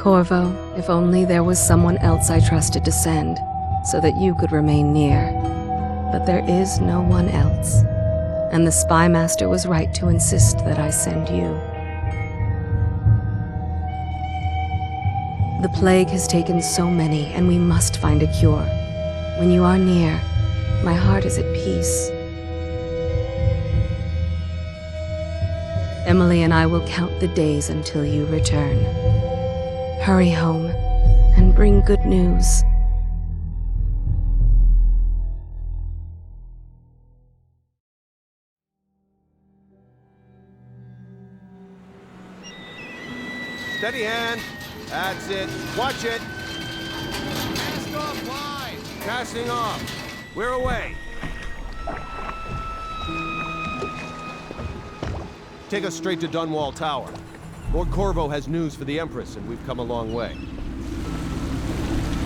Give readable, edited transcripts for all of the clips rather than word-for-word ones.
Corvo, if only there was someone else I trusted to send, so that you could remain near. But there is no one else, and the Spy Master was right to insist that I send you. The plague has taken so many, and we must find a cure. When you are near, my heart is at peace. Emily and I will count the days until you return. Hurry home, and bring good news. Steady hand. That's it. Watch it. Cast off line. Casting off. We're away. Take us straight to Dunwall Tower. Lord Corvo has news for the Empress, and we've come a long way.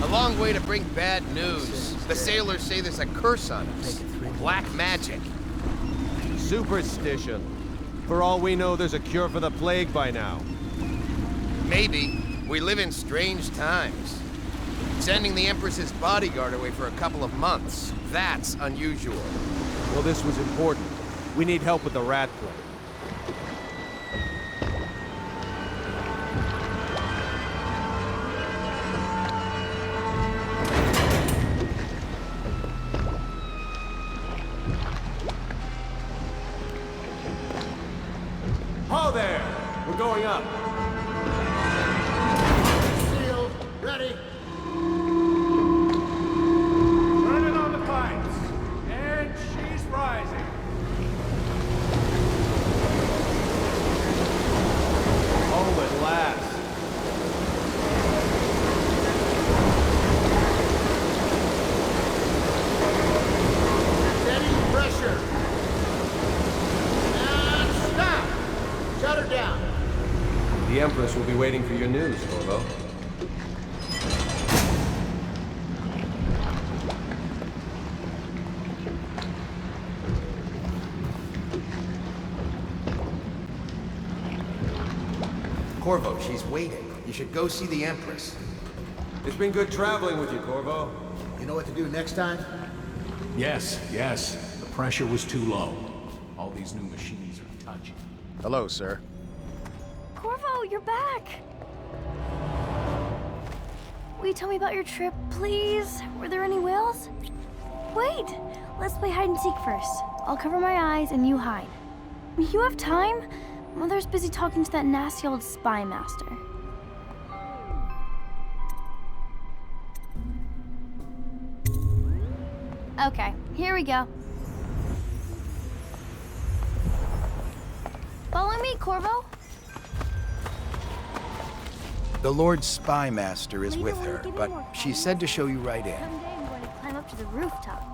A long way to bring bad news. The sailors say there's a curse on us. Black magic. Superstition. For all we know, there's a cure for the plague by now. Maybe. We live in strange times. Sending the Empress's bodyguard away for a couple of months. That's unusual. Well, this was important. We need help with the rat plague. Ho there! We're going up. Sealed. Ready. Turning on the pipes. And she's rising. Oh, at last. Steady pressure. And stop. Shut her down. The Empress will be waiting for your news, Corvo. Corvo, she's waiting. You should go see the Empress. It's been good traveling with you, Corvo. You know what to do next time? Yes. The pressure was too low. All these new machines are touchy. Hello, sir. Corvo, you're back! Will you tell me about your trip, please? Were there any whales? Wait! Let's play hide and seek first. I'll cover my eyes and you hide. You have time? Mother's busy talking to that nasty old spy master. Okay, here we go. Follow me, Corvo. The Lord Spy Master is Maybe with we'll her, give you but more she time. said to show you right in. Someday I'm going to climb up to the rooftop.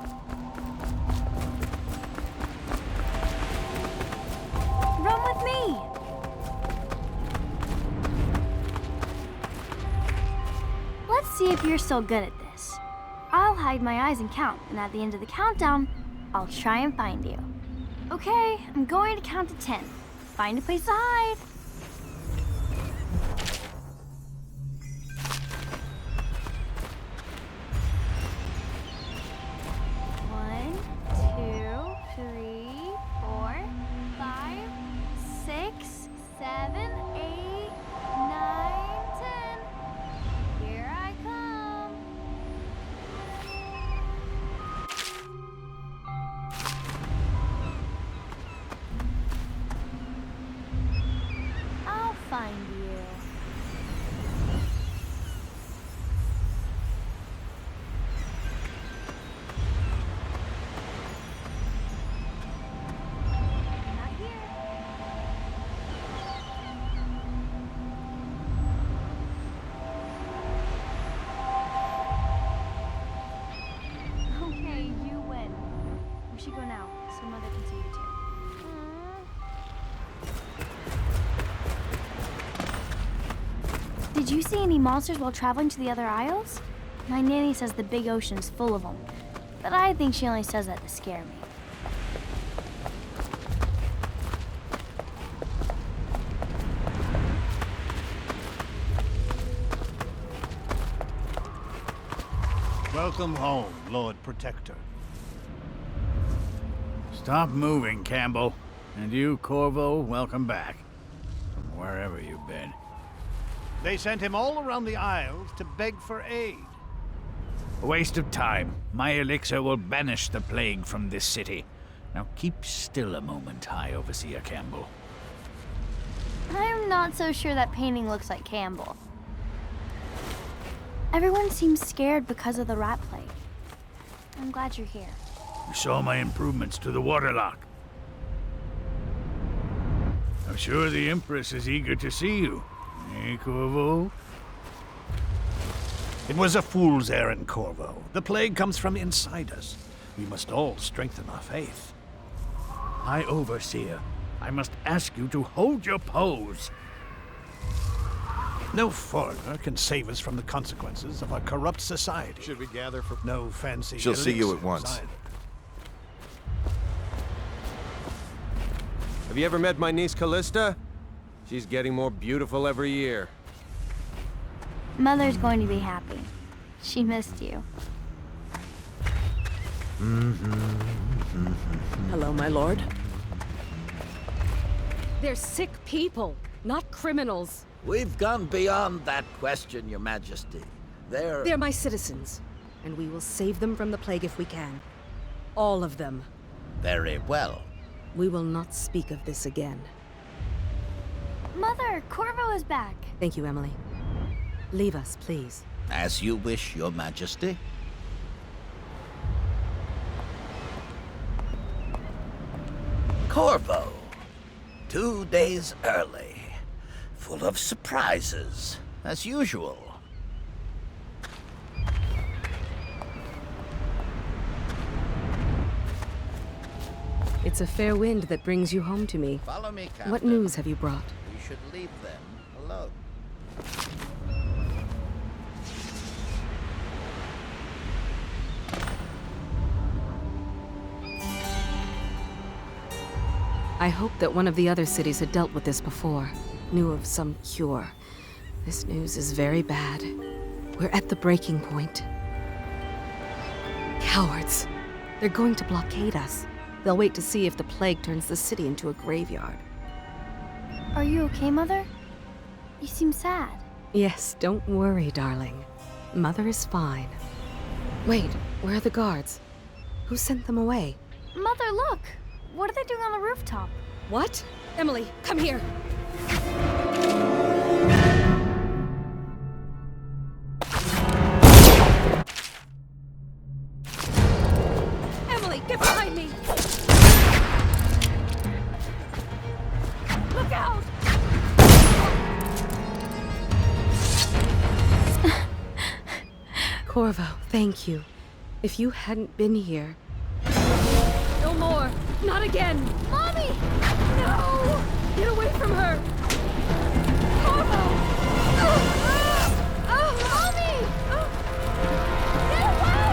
Run with me! Let's see if you're still good at this. I'll hide my eyes and count, and at the end of the countdown, I'll try and find you. Okay, I'm going to count to 10. Find a place to hide. One, two, three, 4, 5, 6, 7, 8, 9, 10. Here I come. I'll find you. Not here. Okay, you win. We should go now, so Mother can see you too. Did you see any monsters while traveling to the other isles? My nanny says the big ocean's full of them, but I think she only says that to scare me. Welcome home, Lord Protector. Stop moving, Campbell. And you, Corvo, welcome back. From wherever you've been. They sent him all around the Isles to beg for aid. A waste of time. My elixir will banish the plague from this city. Now keep still a moment, High Overseer Campbell. I'm not so sure that painting looks like Campbell. Everyone seems scared because of the rat plague. I'm glad you're here. You saw my improvements to the waterlock. I'm sure the Empress is eager to see you. Eh, Corvo? It was a fool's errand, Corvo. The plague comes from inside us. We must all strengthen our faith. High Overseer, I must ask you to hold your pose. No foreigner can save us from the consequences of our corrupt society. Should we gather for... No fancy She'll see you at elixirs once. either. Have you ever met my niece Callista? She's getting more beautiful every year. Mother's going to be happy. She missed you. Hello, my lord. They're sick people, not criminals. We've gone beyond that question, Your Majesty. They're my citizens, and we will save them from the plague if we can. All of them. Very well. We will not speak of this again. Mother, Corvo is back. Thank you, Emily. Leave us, please. As you wish, Your Majesty. Corvo. 2 days early. Full of surprises, as usual. It's a fair wind that brings you home to me. Follow me, Captain. What news have you brought? We should leave them alone. I hoped that one of the other cities had dealt with this before, knew of some cure. This news is very bad. We're at the breaking point. Cowards. They're going to blockade us. They'll wait to see if the plague turns the city into a graveyard. Are you okay, Mother? You seem sad. Yes, don't worry, darling. Mother is fine. Wait, where are the guards? Who sent them away? Mother, look! What are they doing on the rooftop? What? Emily, come here! Emily, get behind me! Look out! Corvo, thank you. If you hadn't been here... No more! Not again! Mommy! No! Get away from her! Corvo! Mommy! Get away!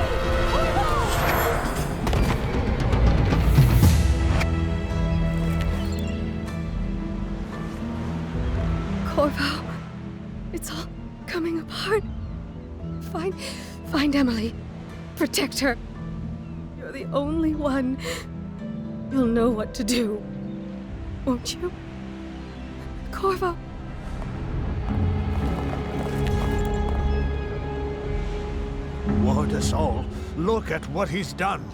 Corvo, it's all coming apart. Find Emily. Protect her. You're the only one. You'll know what to do. Won't you? Corvo. Ward us all. Look at what he's done.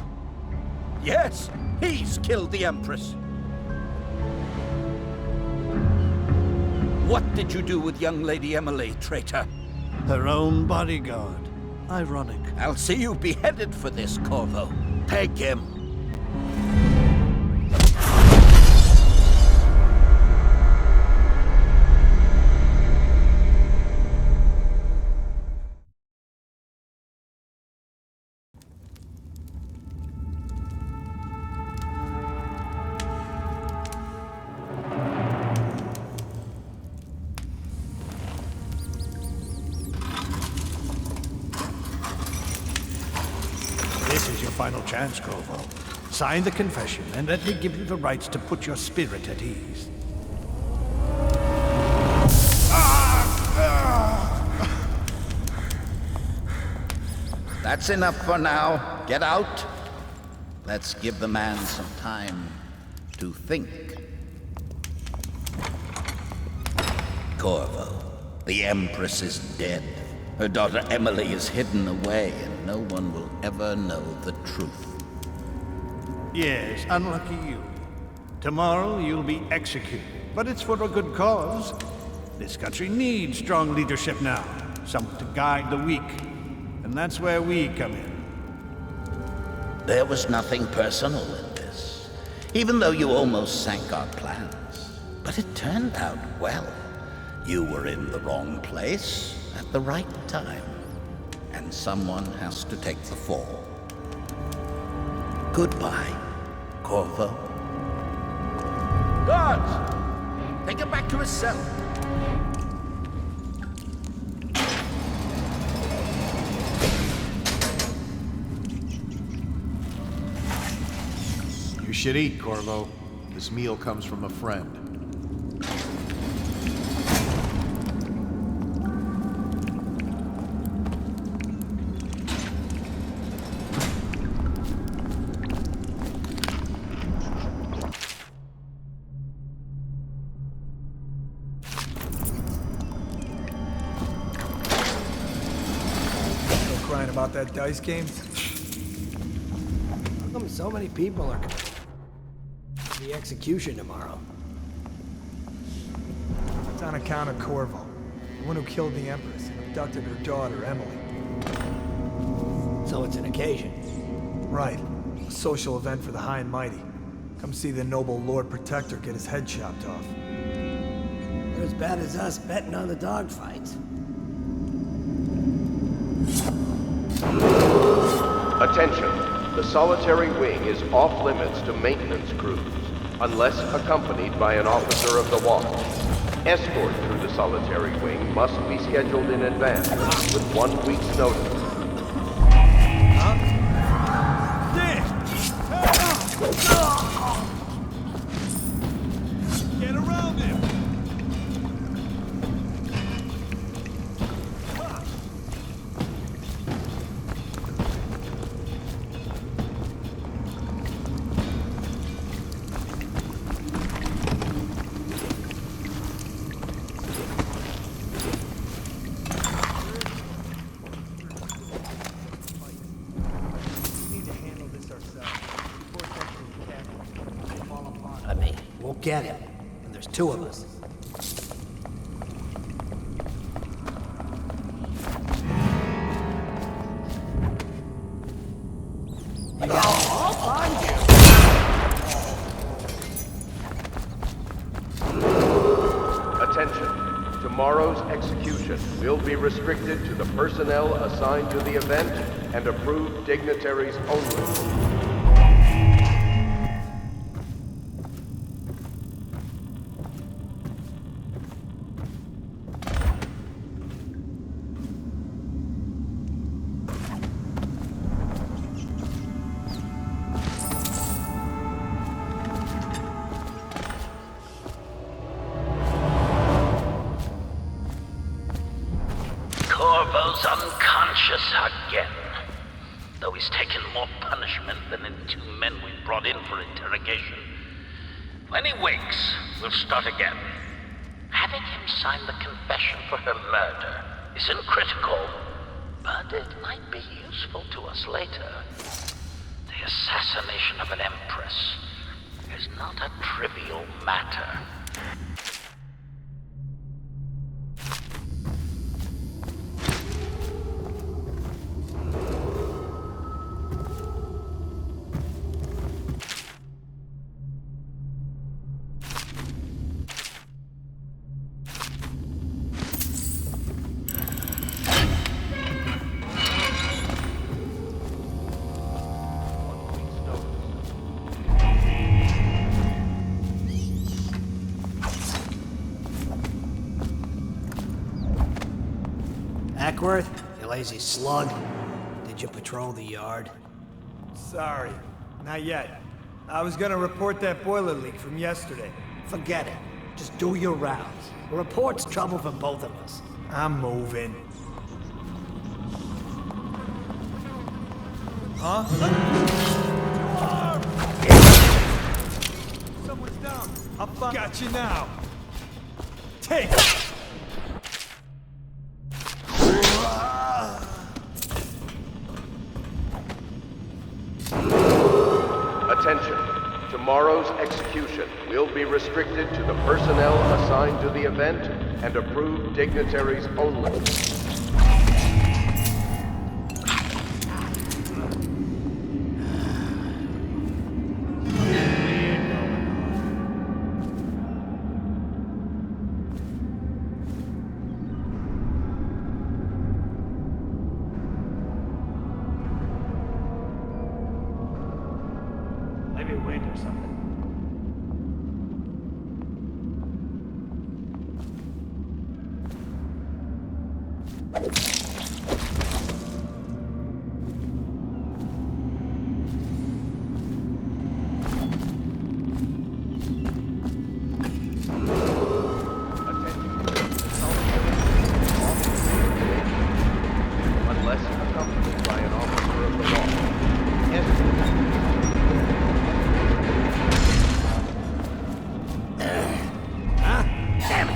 Yes, he's killed the Empress. What did you do with young Lady Emily, traitor? Her own bodyguard. Ironic. I'll see you beheaded for this, Corvo. Take him. This is your final chance, Corvo. Sign the confession, and let me give you the rights to put your spirit at ease. That's enough for now. Get out. Let's give the man some time to think. Corvo, the Empress is dead. Her daughter Emily is hidden away, and no one will ever know the truth. Yes, unlucky you. Tomorrow you'll be executed, but it's for a good cause. This country needs strong leadership now, someone to guide the weak, and that's where we come in. There was nothing personal in this, even though you almost sank our plans. But it turned out well. You were in the wrong place at the right time, and someone has to take the fall. Goodbye, Corvo. Guards! Take him back to his cell. You should eat, Corvo. This meal comes from a friend. Still crying about that dice game? How come so many people are coming? The execution tomorrow. It's on account of Corvo, the one who killed the Empress and abducted her daughter, Emily. So it's an occasion. Right. A social event for the high and mighty. Come see the noble Lord Protector get his head chopped off. They're as bad as us betting on the dogfights. Attention. The solitary wing is off limits to maintenance crews, unless accompanied by an officer of the watch. Escort through the solitary wing must be scheduled in advance, with 1 week's notice. Get around him! We'll get him. And there's two of us. I'll find you! Attention. Tomorrow's execution will be restricted to the personnel assigned to the event and approved dignitaries only. Corvo's unconscious again. Though he's taken more punishment than the 2 men we brought in for interrogation. When he wakes, we'll start again. Having him sign the confession for her murder isn't critical, but it might be useful to us later. The assassination of an Empress is not a trivial matter. Beechworth, you lazy slug. Did you patrol the yard? Sorry, not yet. I was gonna report that boiler leak from yesterday. Forget it. Just do your rounds. A report's trouble for both of us. I'm moving. Huh? Someone's down. I've got you now. Take it. Attention. Tomorrow's execution will be restricted to the personnel assigned to the event and approved dignitaries only. Maybe wind or something. Unless accompanied by an officer of the law. Escort. Damn it!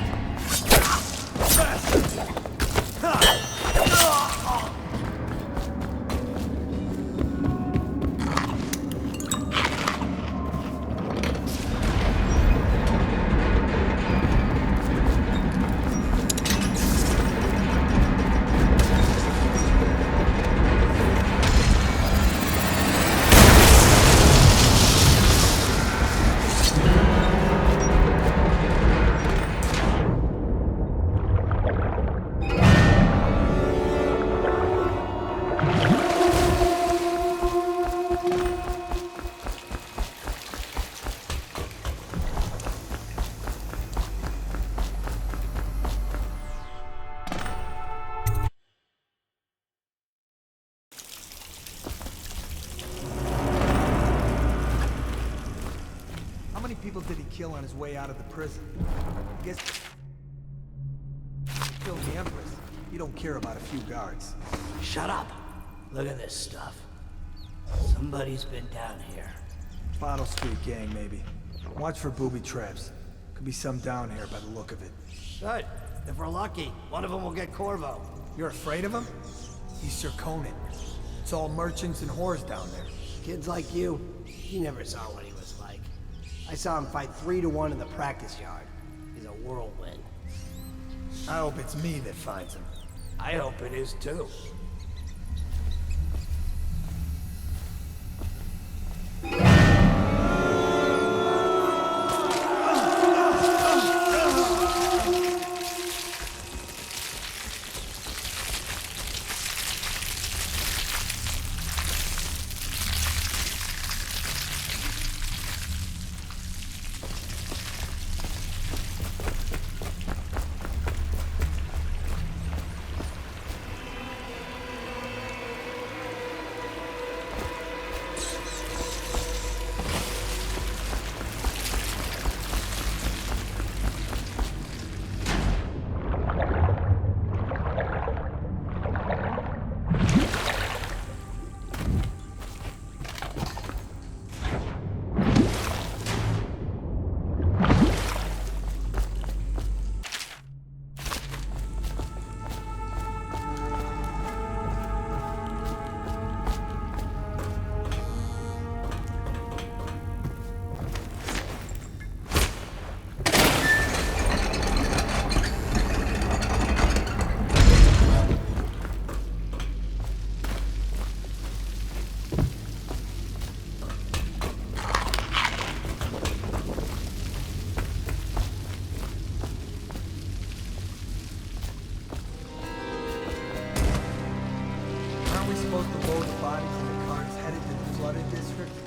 How many people did he kill on his way out of the prison? I guess he killed the Empress. You don't care about a few guards. Shut up. Look at this stuff. Somebody's been down here. Bottle Street gang, maybe. Watch for booby traps. Could be some down here by the look of it. Good. If we're lucky, one of them will get Corvo. You're afraid of him? He's Sir Conan. It's all merchants and whores down there. Kids like you, you never saw what he was like. I saw him fight 3-to-1 in the practice yard. He's a whirlwind. I hope it's me that finds him. I hope it is too.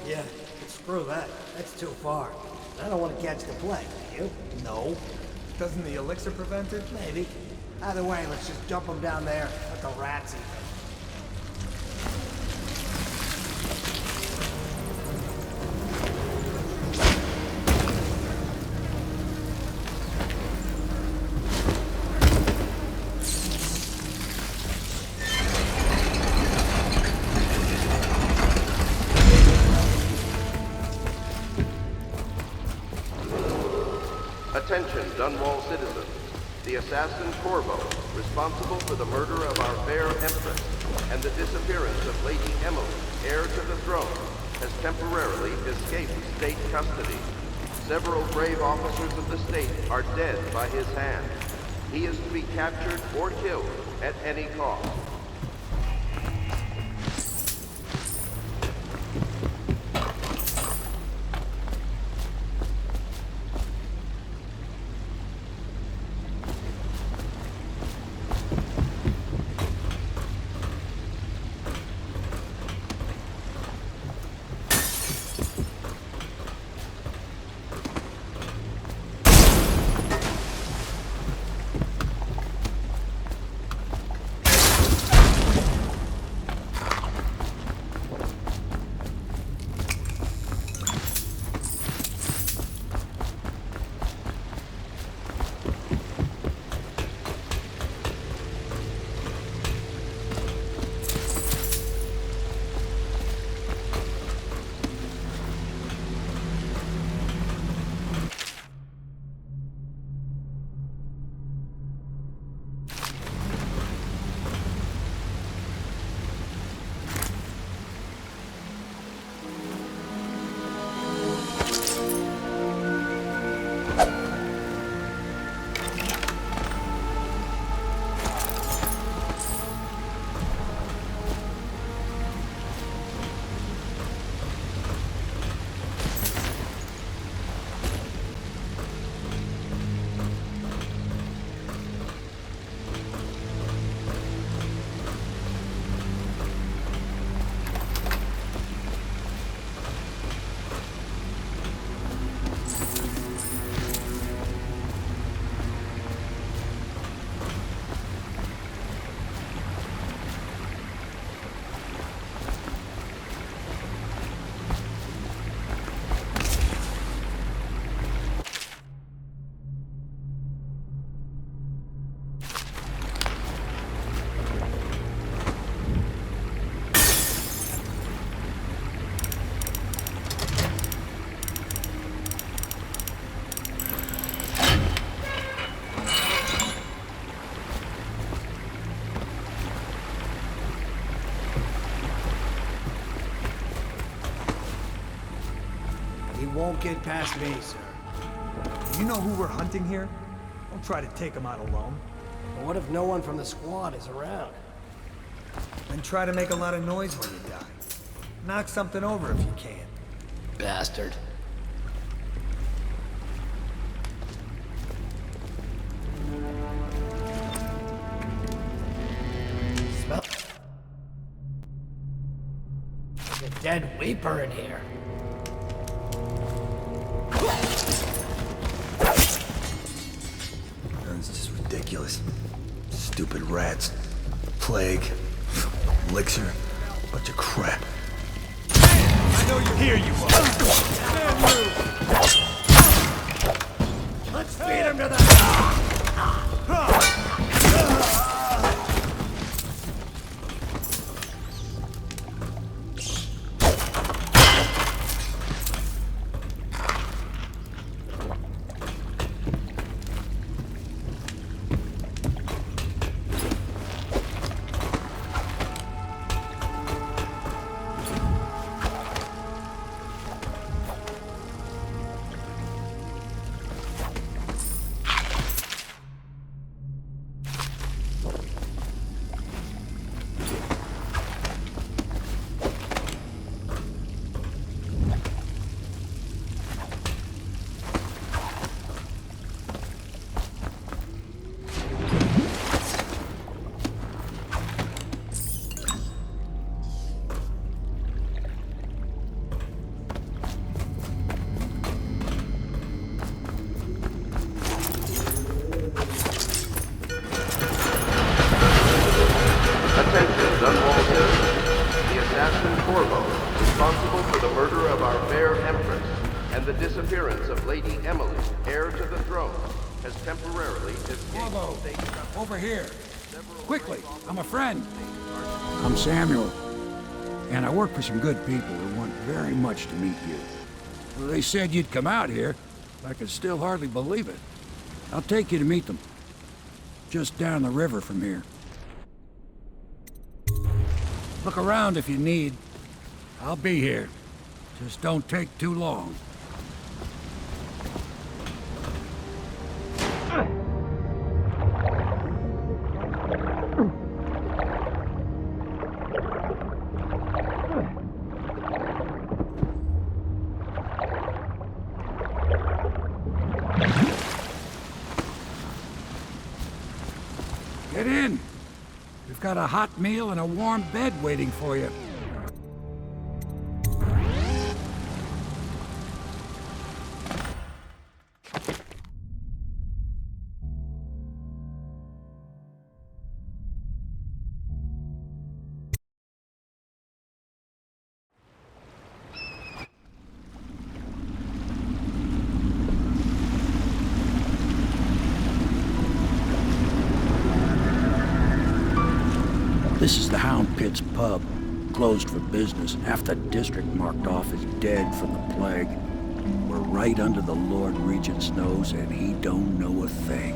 Yeah, but screw that. That's too far. I don't want to catch the plague, do you? No. Doesn't the elixir prevent it? Maybe. Either way, let's just dump them down there. Let the rats eat them. Attention, Dunwall citizens. The assassin Corvo, responsible for the murder of our fair Empress and the disappearance of Lady Emily, heir to the throne, has temporarily escaped state custody. Several brave officers of the state are dead by his hand. He is to be captured or killed at any cost. Won't get past me, sir. You know who we're hunting here? Don't try to take him out alone. But what if no one from the squad is around? Then try to make a lot of noise when you die. Knock something over if you can. Bastard. Smell like a dead weeper in here. This is just ridiculous. Stupid rats. Plague. Elixir. Bunch of crap. I know you're here, you are. Let's feed him to the... responsible for the murder of our fair Empress and the disappearance of Lady Emily, heir to the throne, has temporarily escaped. Corvo, over here. Quickly, I'm a friend. I'm Samuel, and I work for some good people who want very much to meet you. Well, they said you'd come out here. I could still hardly believe it. I'll take you to meet them. Just down the river from here. Look around if you need. I'll be here. Just don't take too long. Get in. We've got a hot meal and a warm bed waiting for you. This is the Hound Pit's pub, closed for business. Half the district marked off as dead from the plague. We're right under the Lord Regent's nose, and he don't know a thing.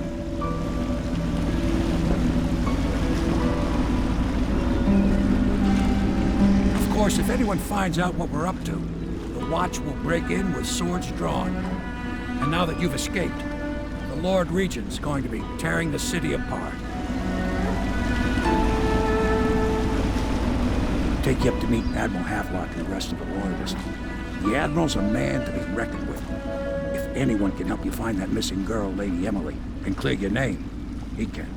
Of course, if anyone finds out what we're up to, the Watch will break in with swords drawn. And now that you've escaped, the Lord Regent's going to be tearing the city apart. Take you up to meet Admiral Havelock and the rest of the Loyalists. The Admiral's a man to be reckoned with. If anyone can help you find that missing girl, Lady Emily, and clear your name, he can.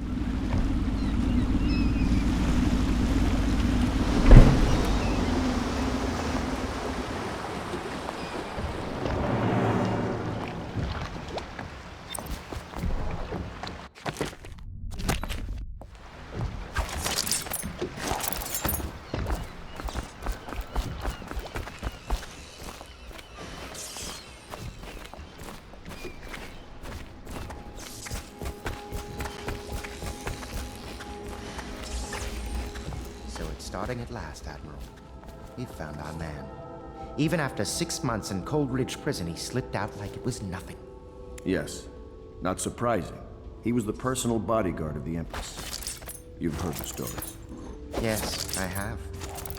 Starting at last, Admiral. We've found our man. Even after 6 months in Coldridge Prison, he slipped out like it was nothing. Yes. Not surprising. He was the personal bodyguard of the Empress. You've heard the stories. Yes, I have.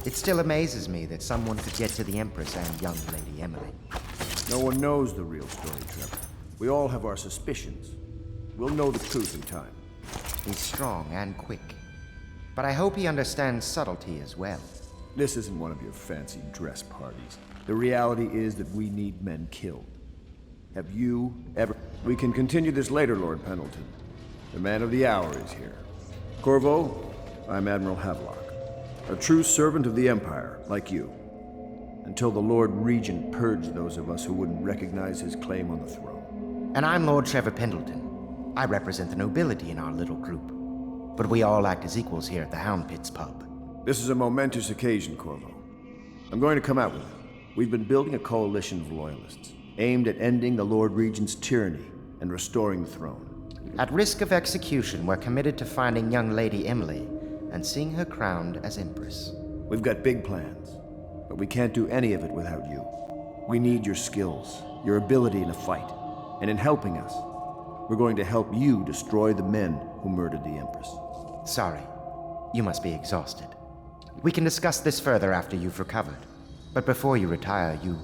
It still amazes me that someone could get to the Empress and young Lady Emily. No one knows the real story, Trevor. We all have our suspicions. We'll know the truth in time. He's strong and quick. But I hope he understands subtlety as well. This isn't one of your fancy dress parties. The reality is that we need men killed. Have you ever... We can continue this later, Lord Pendleton. The man of the hour is here. Corvo, I'm Admiral Havelock. A true servant of the Empire, like you. Until the Lord Regent purged those of us who wouldn't recognize his claim on the throne. And I'm Lord Trevor Pendleton. I represent the nobility in our little group. But we all act as equals here at the Hound Pit's pub. This is a momentous occasion, Corvo. I'm going to come out with it. We've been building a coalition of loyalists, aimed at ending the Lord Regent's tyranny and restoring the throne. At risk of execution, we're committed to finding young Lady Emily and seeing her crowned as Empress. We've got big plans, but we can't do any of it without you. We need your skills, your ability in a fight, and in helping us, we're going to help you destroy the men who murdered the Empress. Sorry. You must be exhausted. We can discuss this further after you've recovered. But before you retire, you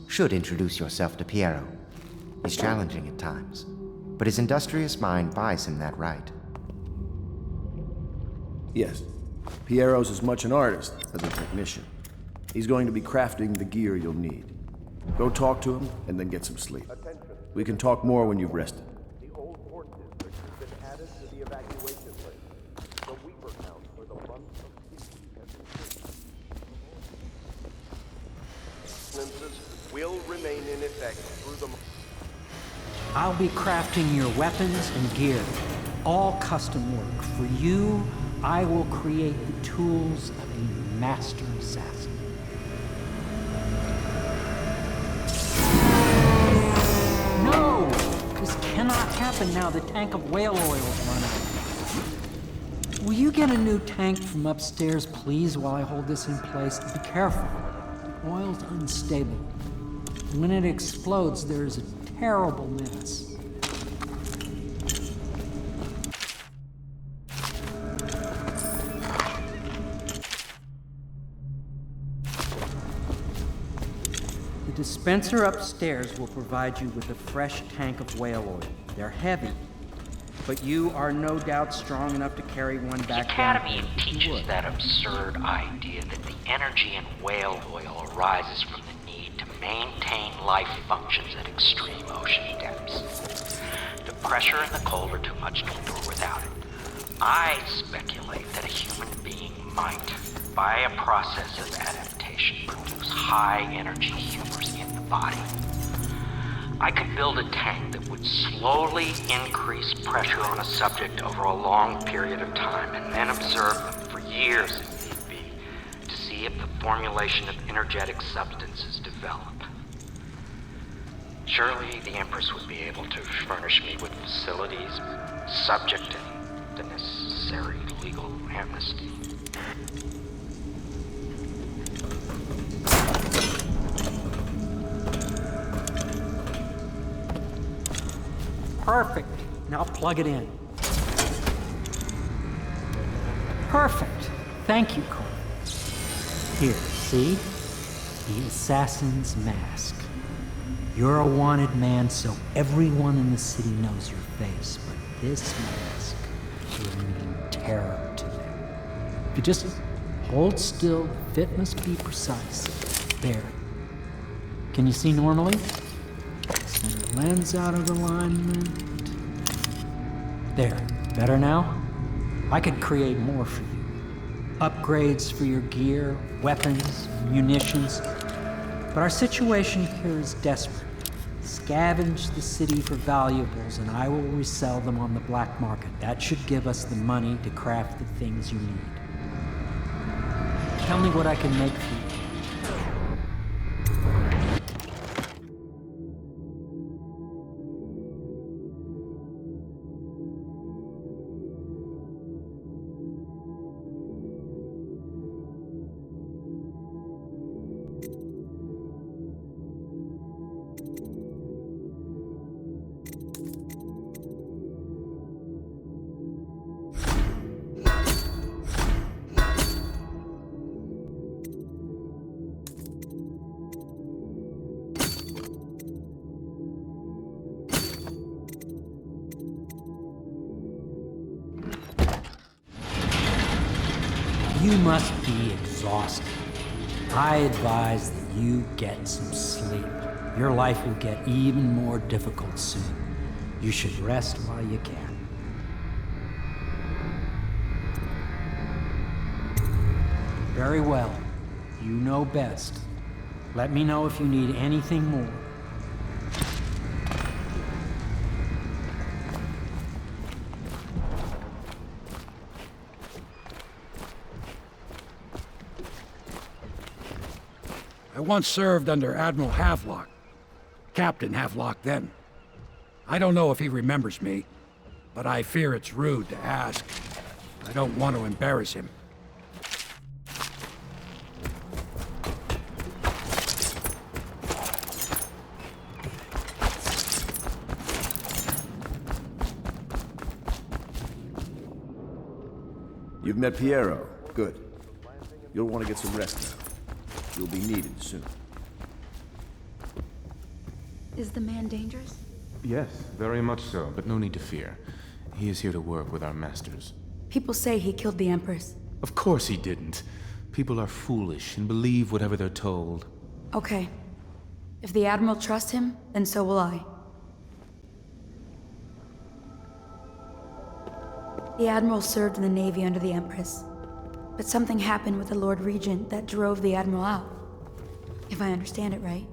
should introduce yourself to Piero. He's challenging at times, but his industrious mind buys him that right. Yes. Piero's as much an artist as a technician. He's going to be crafting the gear you'll need. Go talk to him, and then get some sleep. We can talk more when you've rested. Will remain in effect through the... I'll be crafting your weapons and gear. All custom work. For you, I will create the tools of a master assassin. No! This cannot happen now the tank of whale oil's run out. Will you get a new tank from upstairs, please, while I hold this in place? Be careful. The oil's unstable. When it explodes, there's a terrible mess. dispenser upstairs will provide you with a fresh tank of whale oil. They're heavy, but you are no doubt strong enough to carry one back down. The Academy teaches that absurd idea that the energy in whale oil arises from the need to maintain life functions at extreme ocean depths. The pressure and the cold are too much to endure without it. I speculate that a human being might, by a process of adaptation, produce high-energy humors in the body. I could build a tank that would slowly increase pressure on a subject over a long period of time, and then observe them for years, if need be, to see if the formulation of energetic substances develop. Surely the Empress would be able to furnish me with facilities subject to the necessary legal amnesty. Perfect. Now plug it in. Perfect. Thank you, Corvo. Here, see? The assassin's mask. You're a wanted man, so everyone in the city knows your face, but this mask will mean terror to them. If you just hold still, the fit must be precise. There. Can you see normally? Center lens out of alignment. There. Better now? I could create more for you. Upgrades for your gear, weapons, munitions. But our situation here is desperate. Scavenge the city for valuables, and I will resell them on the black market. That should give us the money to craft the things you need. Tell me what I can make for you. You must be exhausted. I advise that you get some sleep. Your life will get even more difficult soon. You should rest while you can. Very well. You know best. Let me know if you need anything more. I once served under Admiral Havelock. Captain Havelock then. I don't know if he remembers me, but I fear it's rude to ask. I don't want to embarrass him. You've met Piero. Good. You'll want to get some rest now. You'll be needed soon. Is the man dangerous? Yes, very much so, but no need to fear. He is here to work with our masters. People say he killed the Empress. Of course he didn't. People are foolish and believe whatever they're told. Okay. If the Admiral trusts him, then so will I. The Admiral served in the Navy under the Empress. But something happened with the Lord Regent that drove the Admiral out. If I understand it right.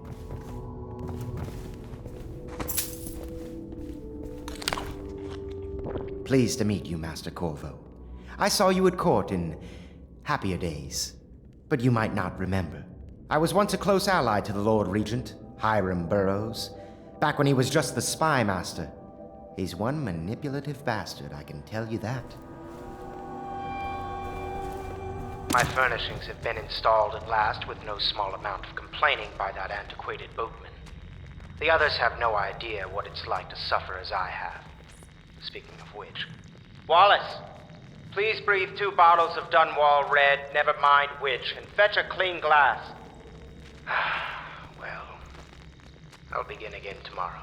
Pleased to meet you, Master Corvo. I saw you at court in happier days, but you might not remember. I was once a close ally to the Lord Regent, Hiram Burrows, back when he was just the spy master. He's one manipulative bastard, I can tell you that. My furnishings have been installed at last with no small amount of complaining by that antiquated boatman. The others have no idea what it's like to suffer as I have. Speaking of which... Wallace! Please breathe 2 bottles of Dunwall Red, never mind which, and fetch a clean glass. Well, I'll begin again tomorrow.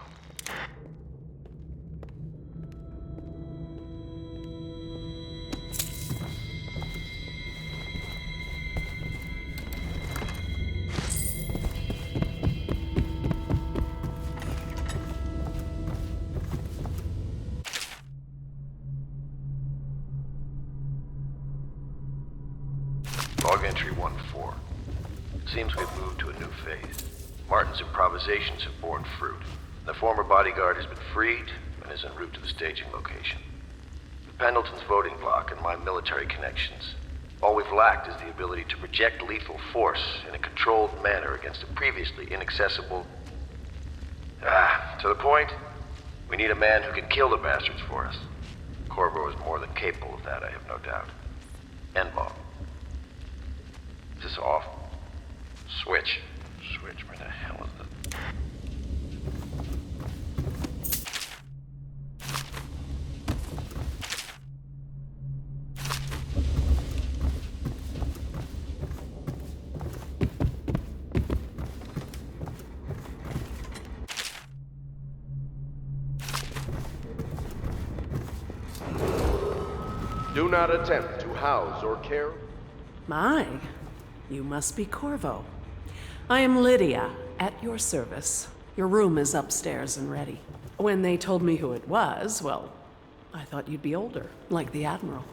Log entry 1-4. Seems we've moved to a new phase. Martin's improvisations have borne fruit. The former bodyguard has been freed and is en route to the staging location. With Pendleton's voting bloc and my military connections, all we've lacked is the ability to project lethal force in a controlled manner against a previously inaccessible... to the point, we need a man who can kill the bastards for us. Corvo is more than capable of that, I have no doubt. N-bomb. Is this off? Switch. Switch, where the hell is it? Do not attempt to house or care. My, you must be Corvo. I am Lydia, at your service. Your room is upstairs and ready. When they told me who it was, well, I thought you'd be older, like the Admiral.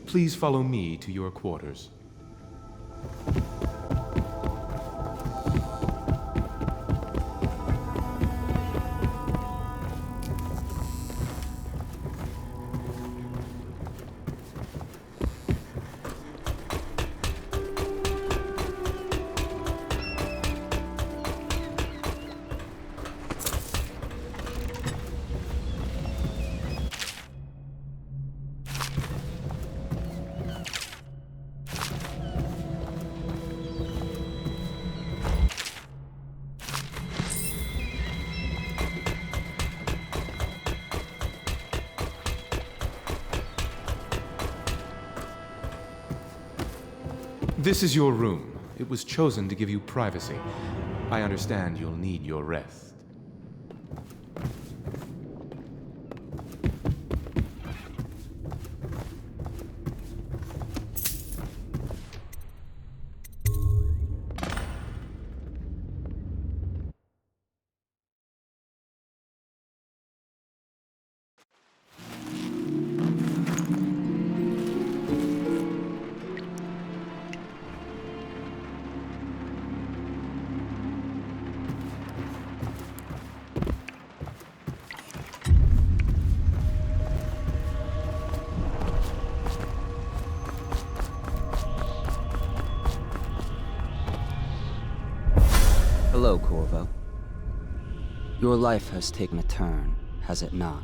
Please follow me to your quarters. This is your room. It was chosen to give you privacy. I understand you'll need your rest. Hello, Corvo. Your life has taken a turn, has it not?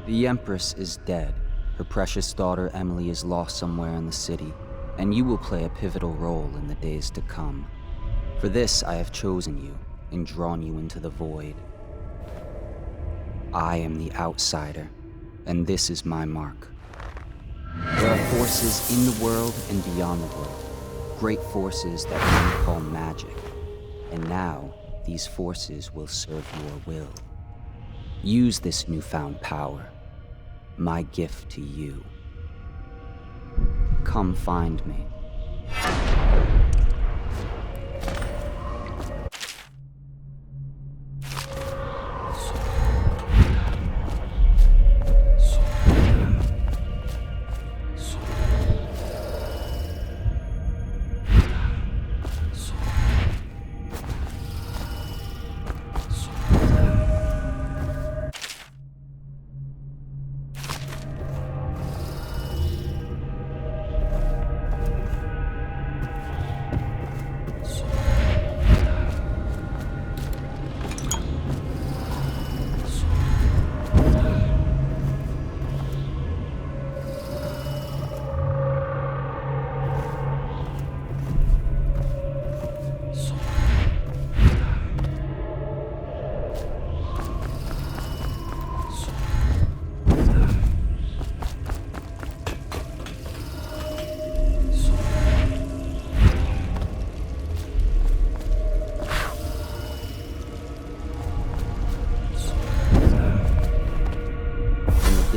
The Empress is dead. Her precious daughter Emily is lost somewhere in the city, and you will play a pivotal role in the days to come. For this, I have chosen you and drawn you into the void. I am the outsider, and this is my mark. There are forces in the world and beyond the world, great forces that men call magic. And now, these forces will serve your will. Use this newfound power, my gift to you. Come find me.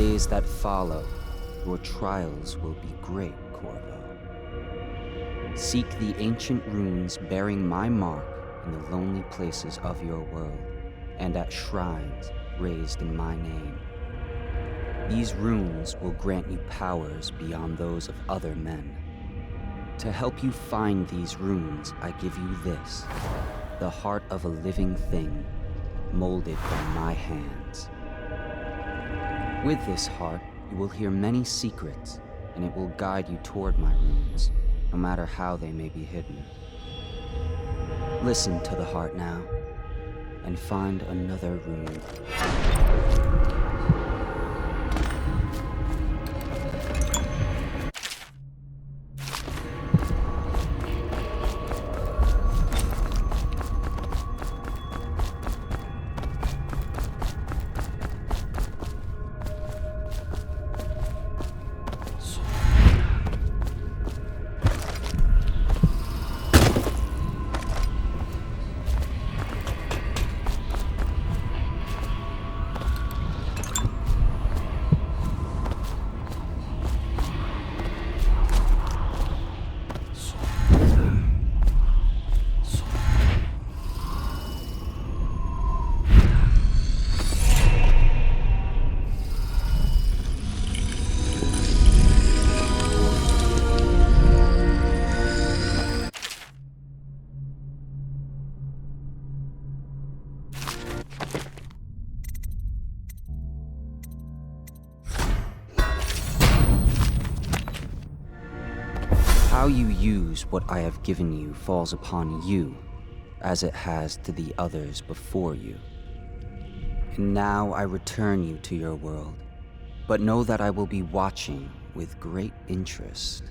days that follow, your trials will be great, Corvo. Seek the ancient runes bearing my mark in the lonely places of your world, and at shrines raised in my name. These runes will grant you powers beyond those of other men. To help you find these runes, I give you this, the heart of a living thing, molded by my hands. With this heart, you will hear many secrets, and it will guide you toward my runes, no matter how they may be hidden. Listen to the heart now, and find another rune. How you use what I have given you falls upon you, as it has to the others before you. And now I return you to your world, but know that I will be watching with great interest.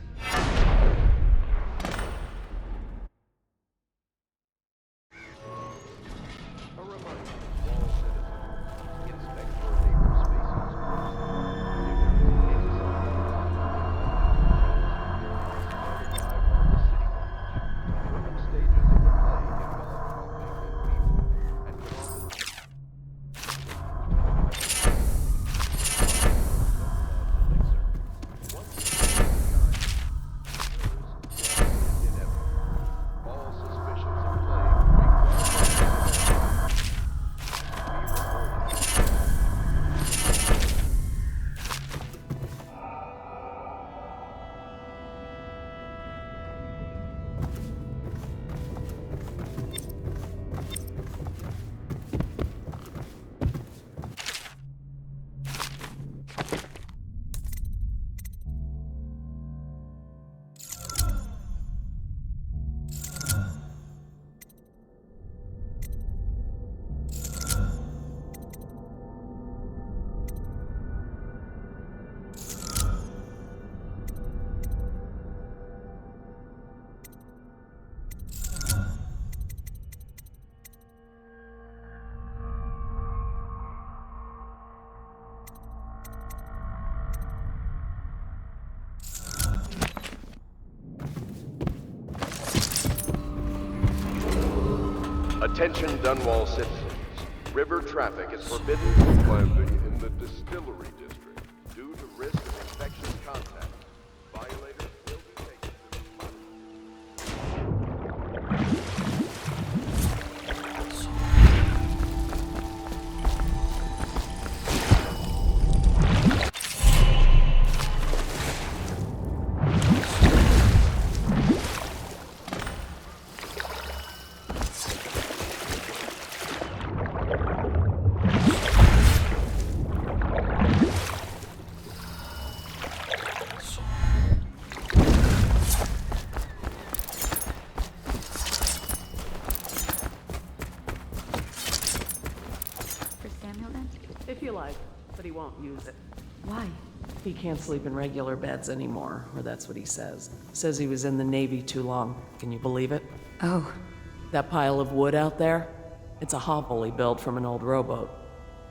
Attention Dunwall citizens. River traffic is forbidden from landing in the distillery district due to risk of infectious contact. Violators will be taken to the spot. But he won't use it. Why? He can't sleep in regular beds anymore, or that's what he says. Says he was in the Navy too long. Can you believe it? Oh. That pile of wood out there? It's a hovel he built from an old rowboat.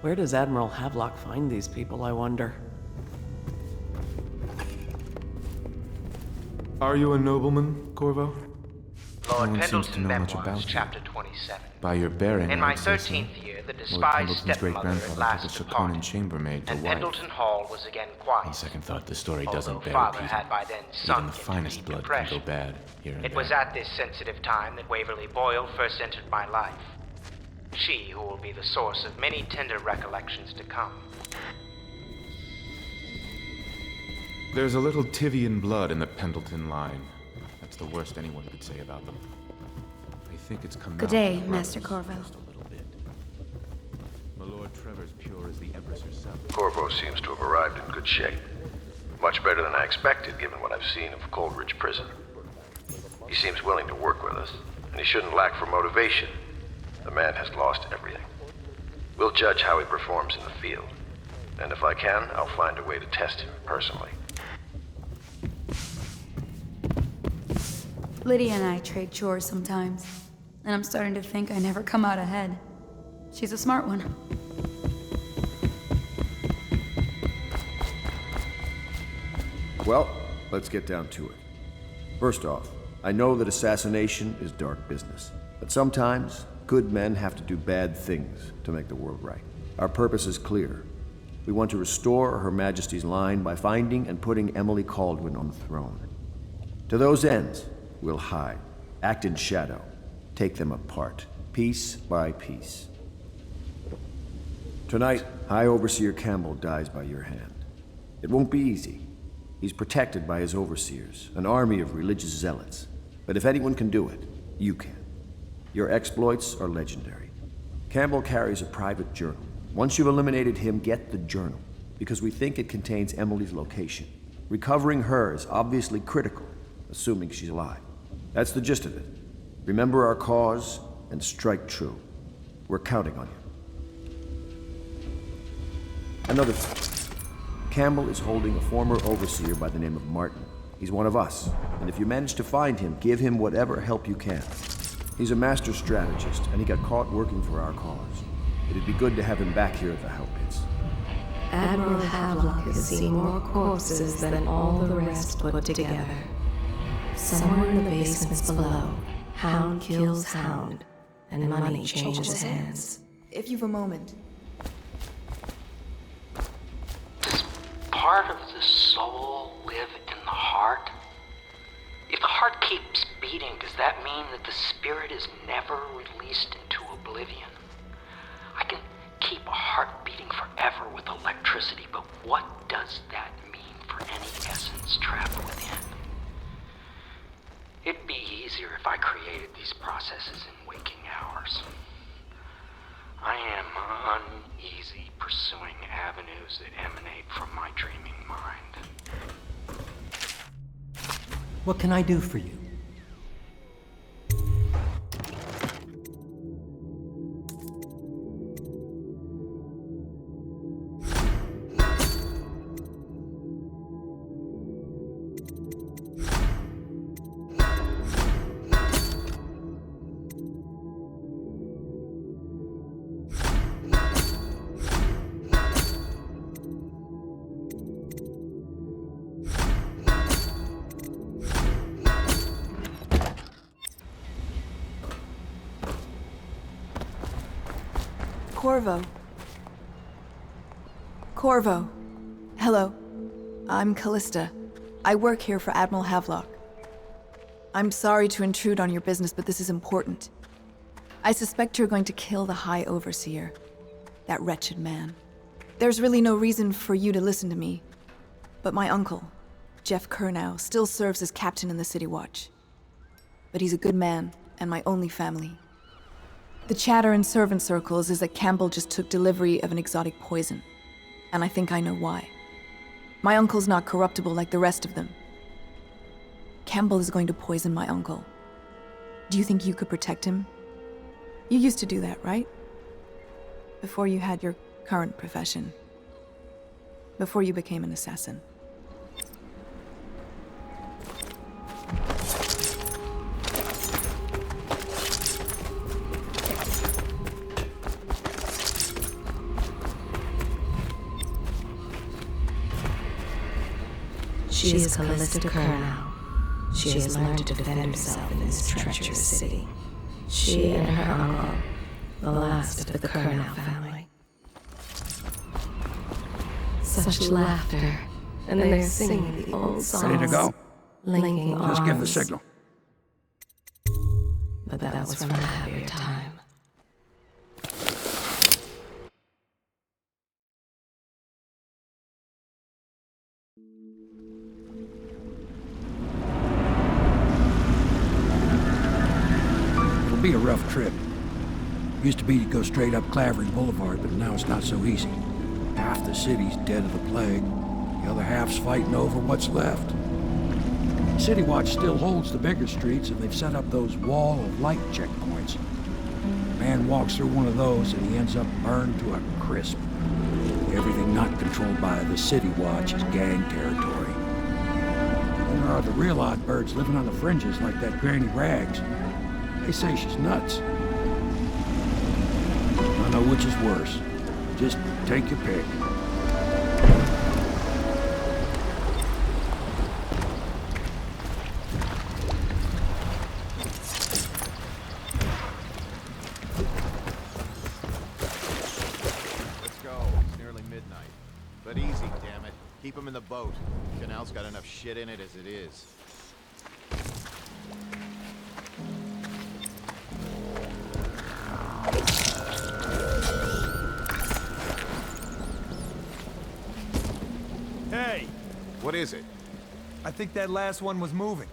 Where does Admiral Havelock find these people, I wonder? Are you a nobleman, Corvo? Lord one seems to Pendleton know much Memoirs, about you. Chapter 27. By your bearing, In my I'd say so. 13th year, the Lord despised Pendleton's stepmother at great-grandfather took last a Chaconan departed, chambermaid to and wife. Pendleton Hall was again quiet. On second thought, the story Although doesn't bear Father repeating. had by then Even sunk the into finest deep blood depression. can go bad here and It there. was at this sensitive time that Waverly Boyle first entered my life. She who will be the source of many tender recollections to come. There's a little Tivian blood in the Pendleton line. That's the worst anyone could say about them. I think it's come Good out day, from Master Burrows Corvo. just a little bit. My Lord Trevor's pure as the Empress herself. Corvo seems to have arrived in good shape. Much better than I expected, given what I've seen of Coleridge Prison. He seems willing to work with us, and he shouldn't lack for motivation. The man has lost everything. We'll judge how he performs in the field. And if I can, I'll find a way to test him personally. Lydia and I trade chores sometimes, and I'm starting to think I never come out ahead. She's a smart one. Well, let's get down to it. First off, I know that assassination is dark business, but sometimes good men have to do bad things to make the world right. Our purpose is clear. We want to restore Her Majesty's line by finding and putting Emily Kaldwin on the throne. To those ends, we'll hide, act in shadow, take them apart, piece by piece. Tonight, High Overseer Campbell dies by your hand. It won't be easy. He's protected by his overseers, an army of religious zealots. But if anyone can do it, you can. Your exploits are legendary. Campbell carries a private journal. Once you've eliminated him, get the journal, because we think it contains Emily's location. Recovering her is obviously critical, assuming she's alive. That's the gist of it. Remember our cause and strike true. We're counting on you. Another thing. Campbell is holding a former overseer by the name of Martin. He's one of us, and if you manage to find him, give him whatever help you can. He's a master strategist, and he got caught working for our cause. It'd be good to have him back here at the Hell Pits. Admiral Havelock has seen more corpses than all the rest put together. Somewhere in the basements below, hound kills hound, and money changes hands. If you've a moment. Part of the soul live in the heart? If the heart keeps beating, does that mean that the spirit is never released into oblivion? I can keep a heart beating forever with electricity, but what does that mean for any essence trapped within? It'd be easier if I created these processes in waking hours. I am uneasy pursuing avenues that emanate from my dreaming mind. What can I do for you? Corvo. Corvo. Hello. I'm Callista. I work here for Admiral Havelock. I'm sorry to intrude on your business, but this is important. I suspect you're going to kill the High Overseer. That wretched man. There's really no reason for you to listen to me. But my uncle, Jeff Kernow, still serves as captain in the City Watch. But he's a good man, and my only family. The chatter in servant circles is that Campbell just took delivery of an exotic poison. And I think I know why. My uncle's not corruptible like the rest of them. Campbell is going to poison my uncle. Do you think you could protect him? You used to do that, right? Before you had your current profession. Before you became an assassin. She is Callista Kernow. She has learned to defend herself in this treacherous city. She and her uncle, the last of the Colonel family. Such laughter, and they're singing the old songs. Ready to go? Linking Just give the arms. signal. But that was from a happier time. It'll be a rough trip. Used to be to go straight up Clavering Boulevard, but now it's not so easy. Half the city's dead of the plague. The other half's fighting over what's left. City Watch still holds the bigger streets, and they've set up those wall of light checkpoints. A man walks through one of those, and he ends up burned to a crisp. Everything not controlled by the City Watch is gang territory. Then there are the real odd birds living on the fringes like that Granny Rags. They say she's nuts. I don't know which is worse. Just take your pick. Let's go. It's nearly midnight. But easy, damn it. Keep them in the boat. Canal's got enough shit in it as it is. Hey! What is it? I think that last one was moving.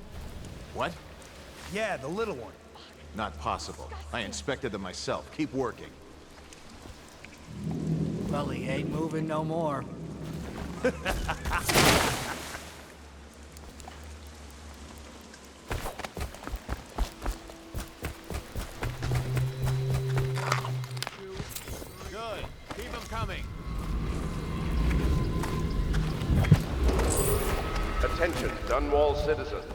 What? Yeah, the little one. Not possible. I inspected them myself. Keep working. Well, he ain't moving no more. Good. Keep them coming. Attention, Dunwall citizens.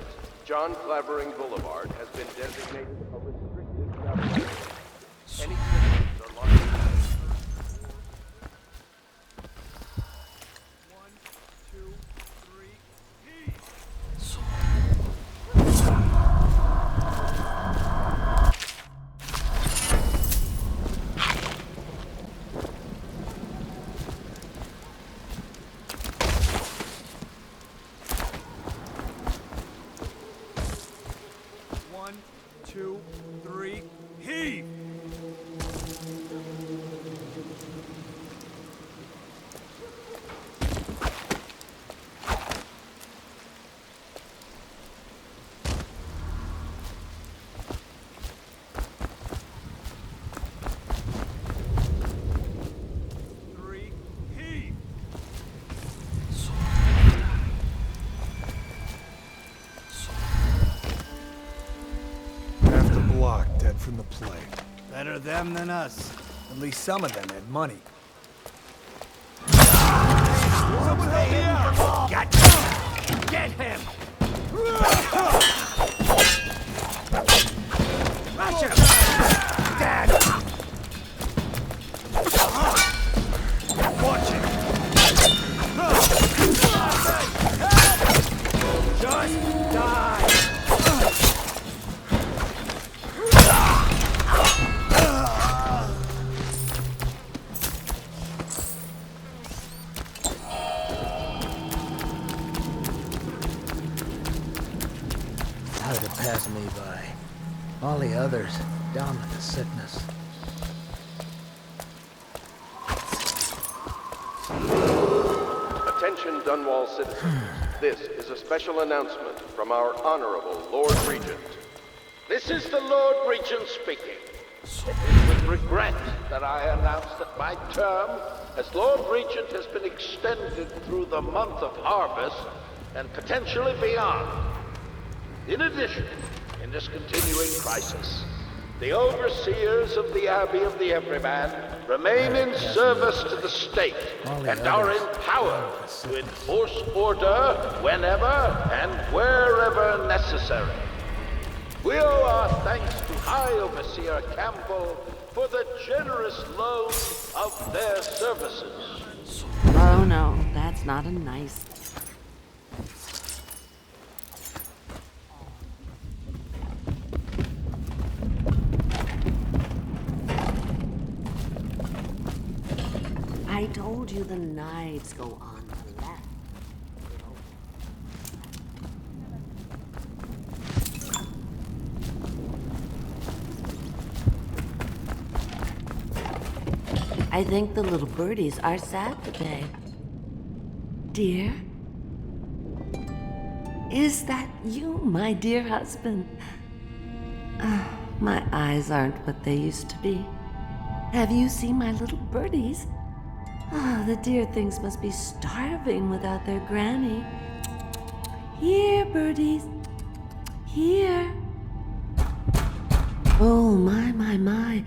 John Clavering Boulevard has been designated a restricted travel. Any citizens are locked. One, two, three, heave! Three, heave! Half the block dead from the plague. Better them than us. At least some of them had money. Someone help me out! Get him! Rush him! Dad! Watch it! Just die! How did it pass me by? All the others down with the sickness. Attention, Dunwall citizens. This is a special announcement from our Honorable Lord Regent. This is the Lord Regent speaking. It is with regret that I announce that my term as Lord Regent has been extended through the month of harvest and potentially beyond. In addition, in this continuing crisis, the overseers of the Abbey of the Everyman remain in service to the state and are empowered to enforce order whenever and wherever necessary. We owe our thanks to High Overseer Campbell for the generous loan of their services. Oh no, that's not a nice... told you the knives go on the left. I think the little birdies are sad today. Dear? Is that you, my dear husband? My eyes aren't what they used to be. Have you seen my little birdies? The dear things must be starving without their granny. Here, birdies. Here. Oh, my.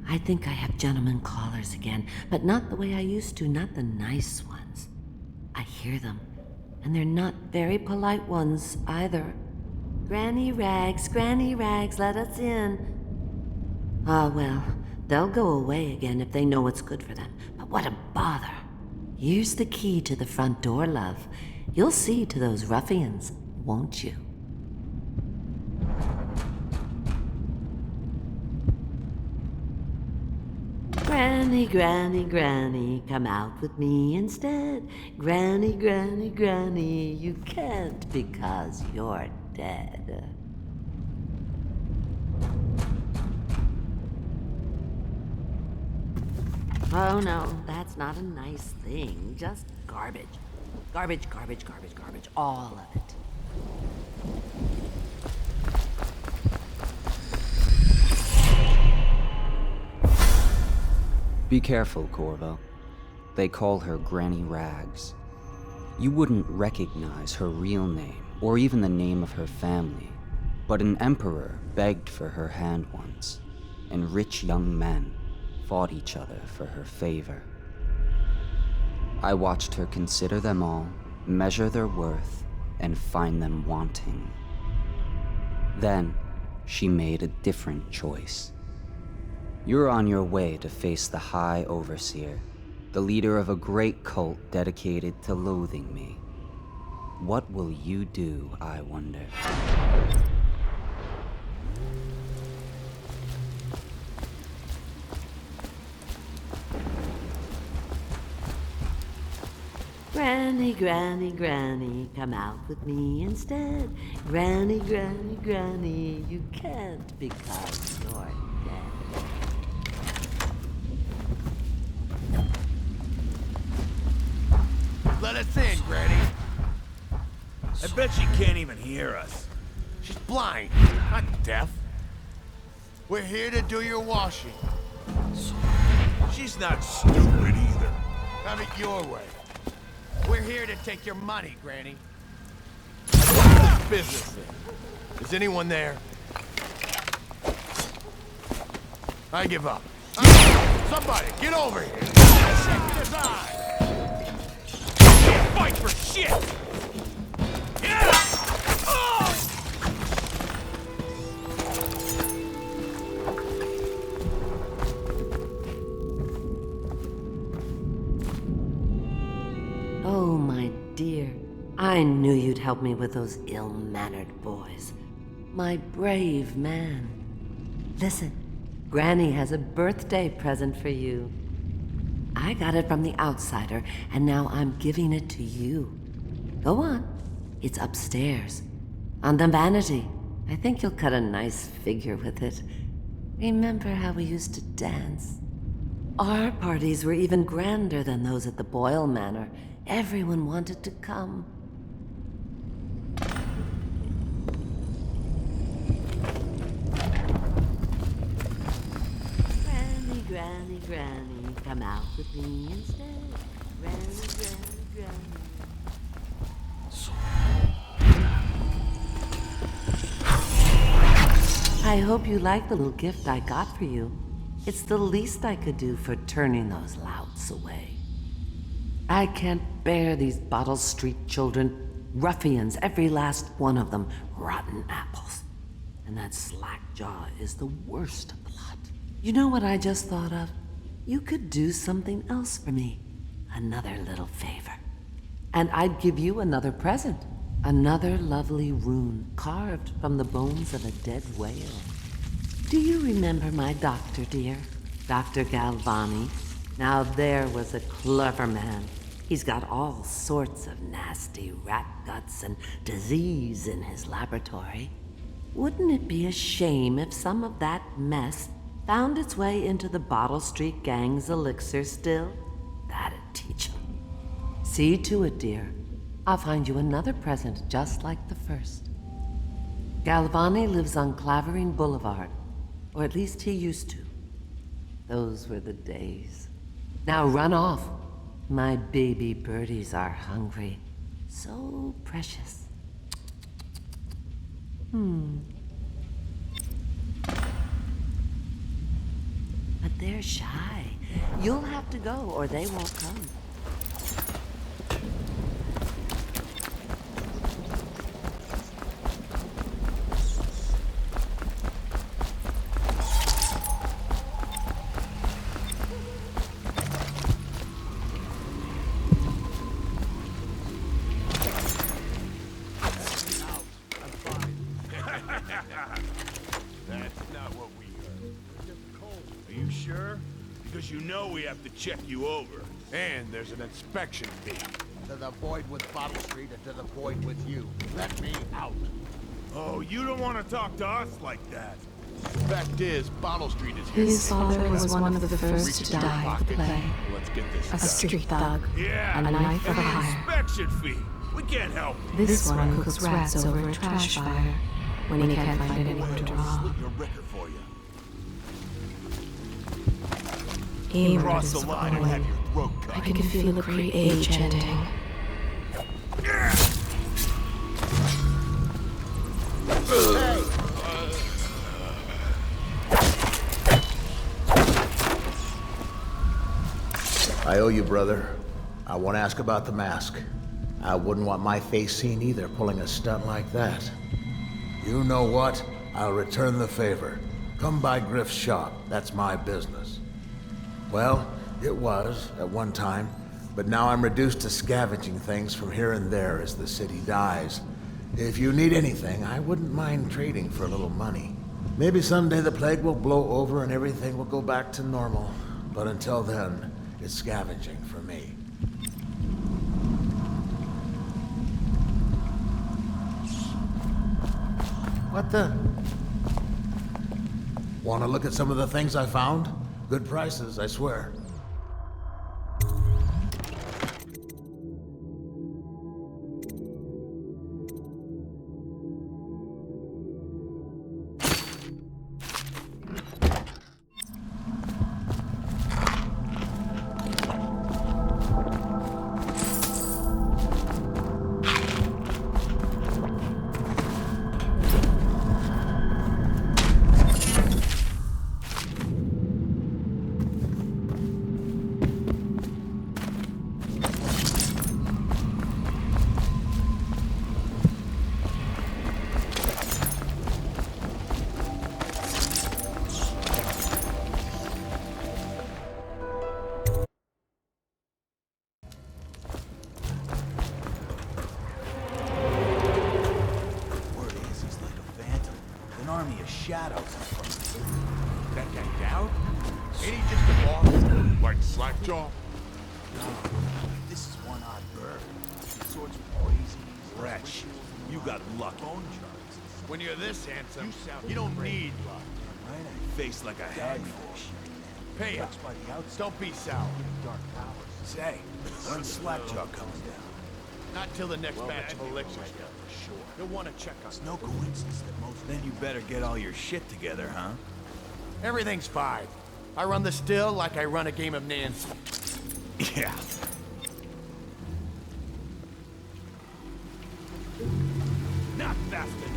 I think I have gentlemen callers again, but not the way I used to, not the nice ones. I hear them, and they're not very polite ones either. Granny Rags, let us in. Well, they'll go away again if they know what's good for them, but what a bother. Here's the key to the front door, love. You'll see to those ruffians, won't you? Granny, come out with me instead. Granny, you can't because you're dead. Oh no, that's not a nice thing. Just garbage. Garbage, all of it. Be careful, Corvo. They call her Granny Rags. You wouldn't recognize her real name, or even the name of her family, but an emperor begged for her hand once, and rich young men fought each other for her favor. I watched her consider them all, measure their worth, and find them wanting. Then, she made a different choice. You're on your way to face the High Overseer, the leader of a great cult dedicated to loathing me. What will you do, I wonder? Granny, come out with me instead. Granny, you can't because you're dead. Let us in, Granny. I bet she can't even hear us. She's blind, not deaf. We're here to do your washing. She's not stupid either. Have it your way. We're here to take your money, Granny. Business then. Is anyone there? I give up. Somebody, get over here! Check his eye! Can't fight for shit! Yeah! Oh, my dear. I knew you'd help me with those ill-mannered boys. My brave man. Listen, Granny has a birthday present for you. I got it from the outsider, and now I'm giving it to you. Go on. It's upstairs. On the vanity. I think you'll cut a nice figure with it. Remember how we used to dance? Our parties were even grander than those at the Boyle Manor. Everyone wanted to come. Granny, come out with me instead. Granny. I hope you like the little gift I got for you. It's the least I could do for turning those louts away. I can't bear these Bottle Street children. Ruffians, every last one of them. Rotten apples. And that Slackjaw is the worst of the lot. You know what I just thought of? You could do something else for me. Another little favor. And I'd give you another present. Another lovely rune carved from the bones of a dead whale. Do you remember my doctor, dear? Dr. Galvani? Now there was a clever man. He's got all sorts of nasty rat guts and disease in his laboratory. Wouldn't it be a shame if some of that mess found its way into the Bottle Street Gang's elixir still? That'd teach him. See to it, dear. I'll find you another present just like the first. Galvani lives on Clavering Boulevard, or at least he used to. Those were the days. Now run off. My baby birdies are hungry. So precious. But they're shy. You'll have to go or they won't come. To check you over. And there's an inspection fee. To the void with Bottle Street and to the void with you. Let me out. Oh, you don't want to talk to us like that. Fact is, Bottle Street is here. His father was one of the first to die of the plague. Let's get this A street thug. Yeah, and a knife for and the hire. inspection fee. We can't help. This one cooks rats over a trash fire when he can't find anyone to draw. Slit your wrecker for you. He Cross the line and have your throat cut. I can feel a great age ending. I owe you, brother. I want to ask about the mask. I wouldn't want my face seen either, pulling a stunt like that. You know what? I'll return the favor. Come by Griff's shop. That's my business. Well, it was, at one time, but now I'm reduced to scavenging things from here and there as the city dies. If you need anything, I wouldn't mind trading for a little money. Maybe someday the plague will blow over and everything will go back to normal. But until then, it's scavenging for me. What the? Want to look at some of the things I found? Good prices, I swear. That guy Daud? Ain't he just a boss? Like Slackjaw? No, this is one odd bird. He sorts with poisons, wretch. You got lucky. When you're this handsome, you don't need luck. Right? I face like a hagfish. Pay up. Don't be sour. Say, when's Slackjaw coming down? Not till the next batch of elixirs go. Sure. You'll want to check on. It's no coincidence that most. Then you better get all your shit together, huh? Everything's fine. I run the still like I run a game of Nancy. Yeah. Not fast enough.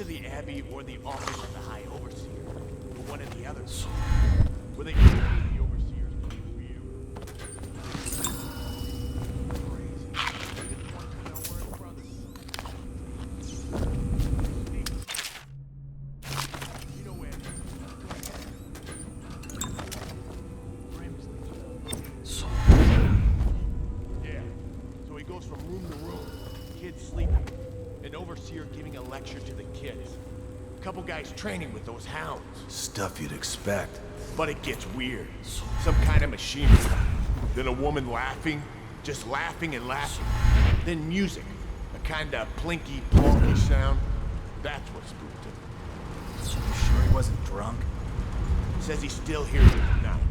to the Abbey or the office of the High Overseer, or one of the others. Where they can see the Overseer's real. You know where? Yeah. So he goes from room to room, kids sleeping. An overseer giving a lecture to the kids. A couple guys training with those hounds. Stuff you'd expect. But it gets weird. Some kind of machinery. Then a woman laughing. Just laughing and laughing. Then music. A kind of plinky, plonky sound. That's what spooked him. You sure he wasn't drunk? Says he still hears it at night.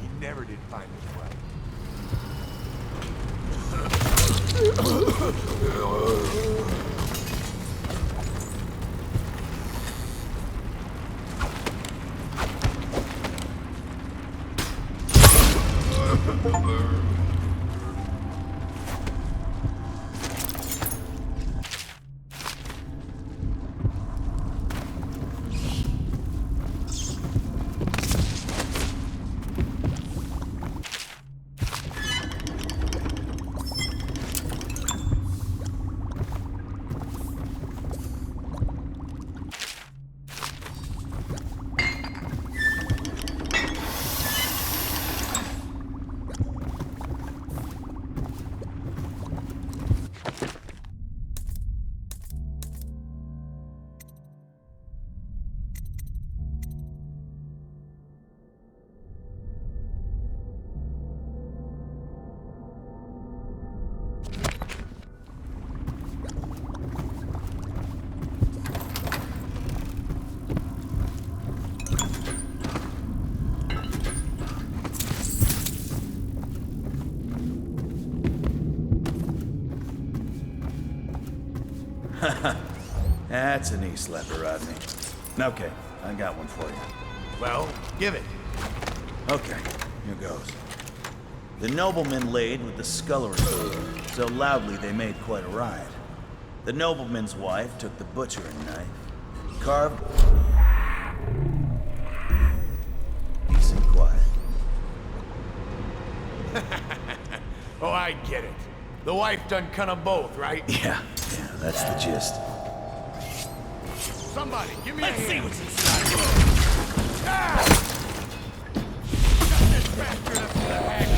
He never did find his wife. That's a knee slapper, Rodney. Okay, I got one for you. Well, give it. Okay, here goes. The nobleman laid with the scullery maid, so loudly they made quite a riot. The nobleman's wife took the butchering knife, carved... Peace and quiet. Oh, I get it. The wife done kind of both, right? Yeah, that's the gist. Somebody, give me a hand. Let's see what's inside. Ah! Shut this bastard up to the head.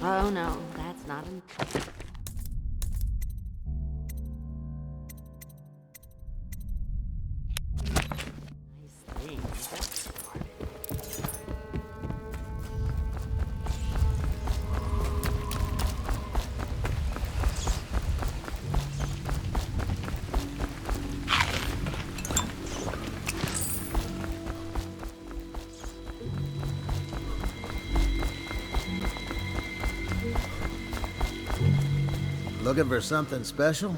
Oh no, that's not in... Looking for something special?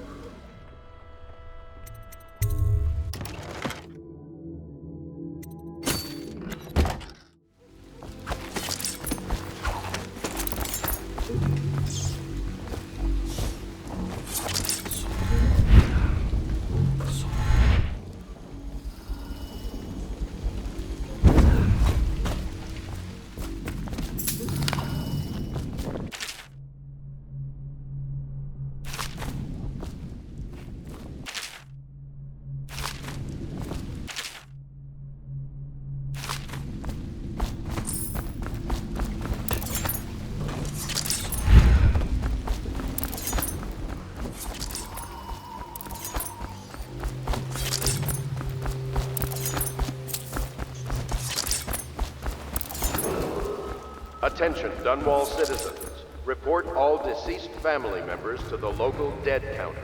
Attention, Dunwall citizens. Report all deceased family members to the local dead counter.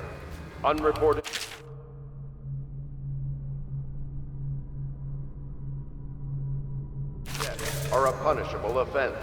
Unreported... deaths are a punishable offense.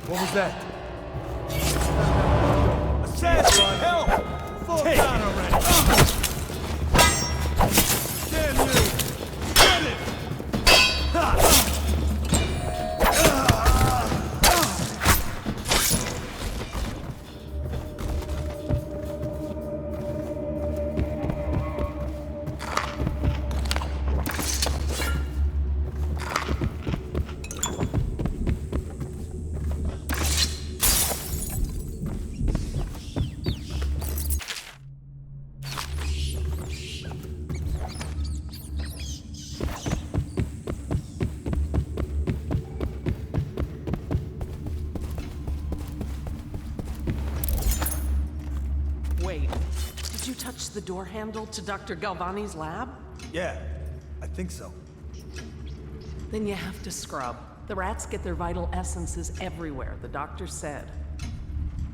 What was that? Assassin! Help! Fall down already! Damn you! Get it! Ha! The door handle to Dr. Galvani's lab? Yeah, I think so. Then you have to scrub. The rats get their vital essences everywhere, the doctor said.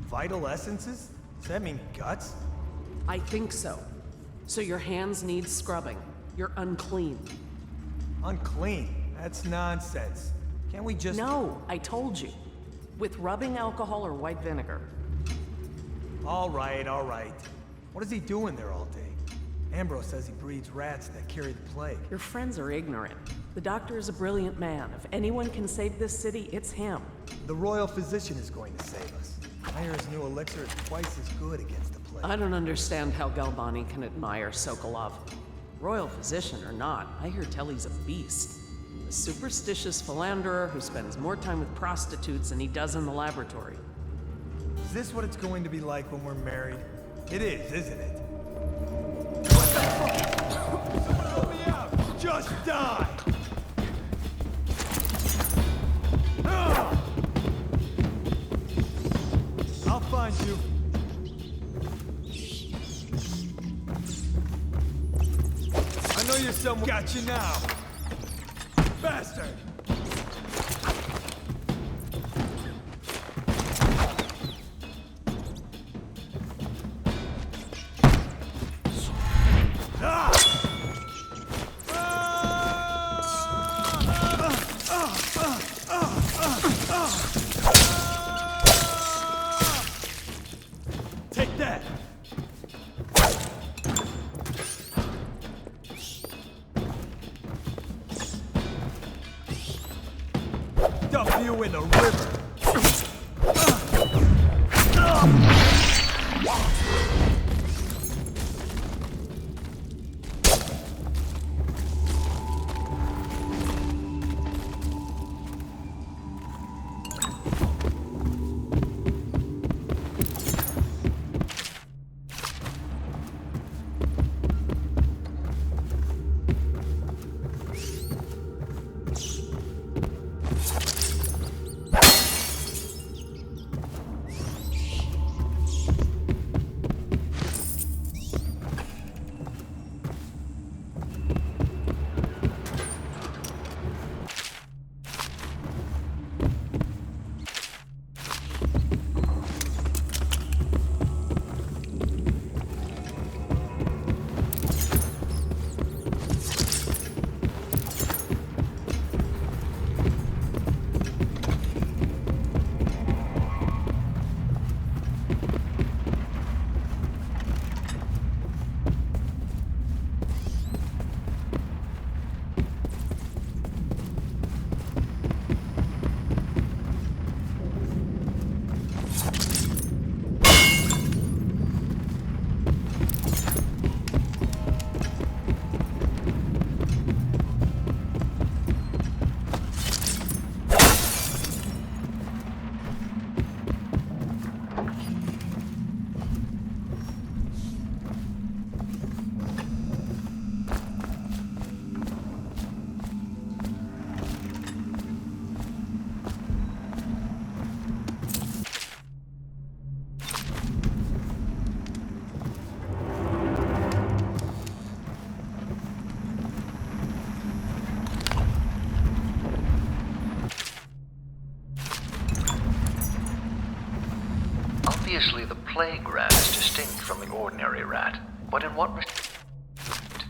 Vital essences? Does that mean guts? I think so. So your hands need scrubbing. You're unclean. Unclean? That's nonsense. Can't we just... No, I told you. With rubbing alcohol or white vinegar. All right, all right. What is he doing there all day? Ambrose says he breeds rats that carry the plague. Your friends are ignorant. The doctor is a brilliant man. If anyone can save this city, it's him. The royal physician is going to save us. I hear his new elixir is twice as good against the plague. I don't understand how Galvani can admire Sokolov. Royal physician or not, I hear tell he's a beast. A superstitious philanderer who spends more time with prostitutes than he does in the laboratory. Is this what it's going to be like when we're married? It is, isn't it? What the fuck? Someone help me out! Just die! I'll find you. I know you someone got you now. Bastard! Take that! Dump you in the river! Obviously, the plague rat is distinct from the ordinary rat, but in what respect?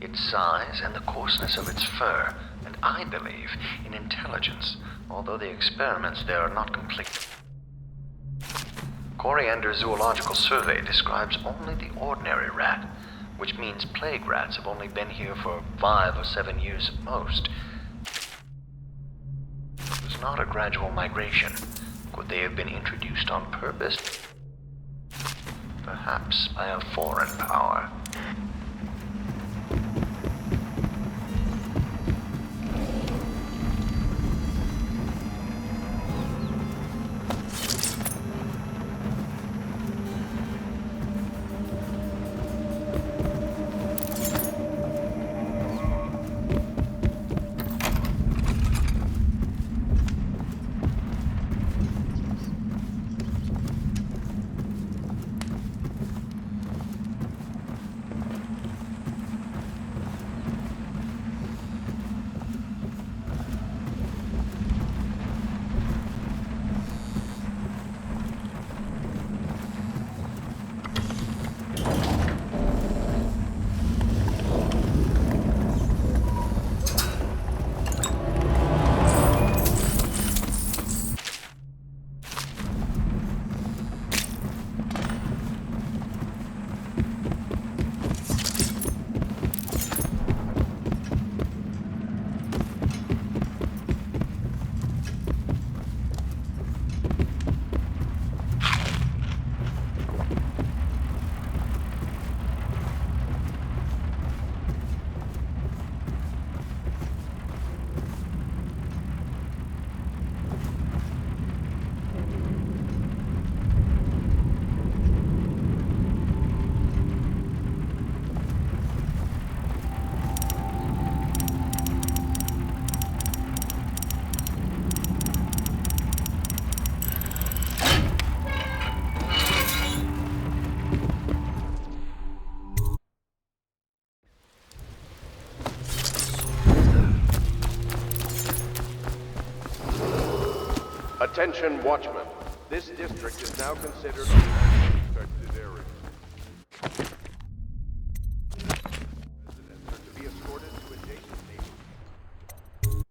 Its size and the coarseness of its fur, and I believe in intelligence, although the experiments there are not complete. Coriander's zoological survey describes only the ordinary rat, which means plague rats have only been here for 5 or 7 years at most. It was not a gradual migration. Could they have been introduced on purpose? Perhaps by a foreign power. Attention, watchmen. This district is now considered a infected area. Residents are to be escorted to adjacent neighborhoods.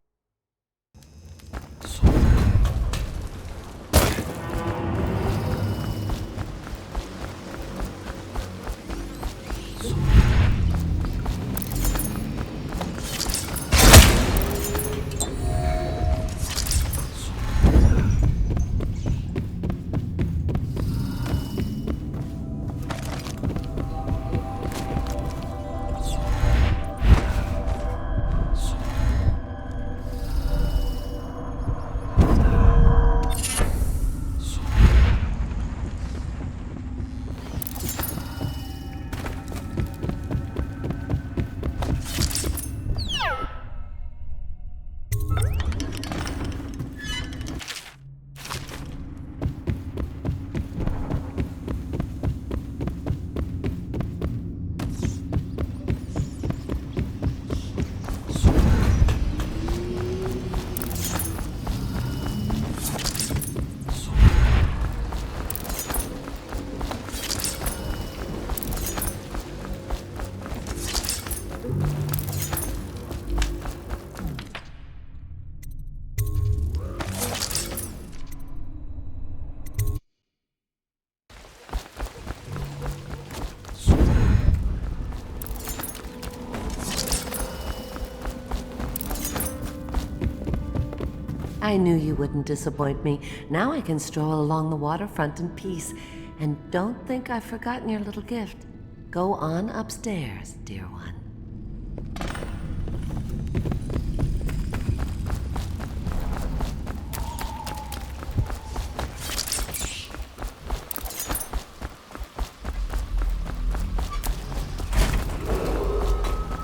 I knew you wouldn't disappoint me. Now I can stroll along the waterfront in peace. And don't think I've forgotten your little gift. Go on upstairs, dear one.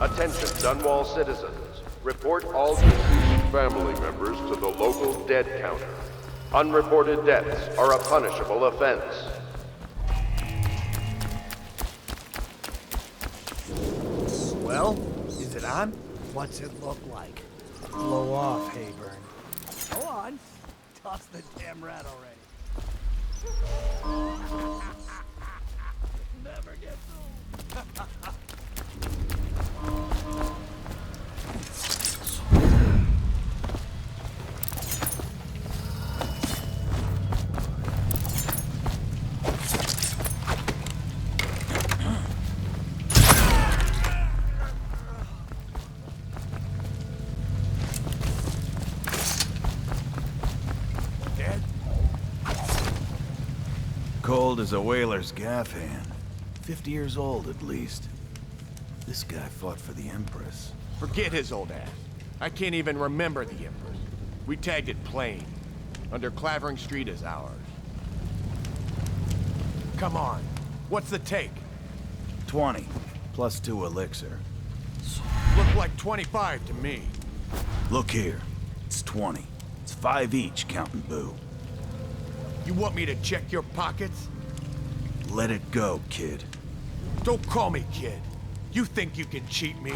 Attention, Dunwall citizens. Report all deceased family members to the local dead counter. Unreported deaths are a punishable offense. Well, is it on? What's it look like? Blow off, Hayburn. Go on. Toss the damn rat already. Never gets old. Cold as a whaler's gaff hand. 50 years old, at least. This guy fought for the Empress. Forget his old ass. I can't even remember the Empress. We tagged it plain. Under Clavering Street is ours. Come on. What's the take? 20, plus 2 elixir. Looked like 25 to me. Look here. It's 20. It's 5 each, counting Boo. You want me to check your pockets? Let it go, kid. Don't call me kid. You think you can cheat me?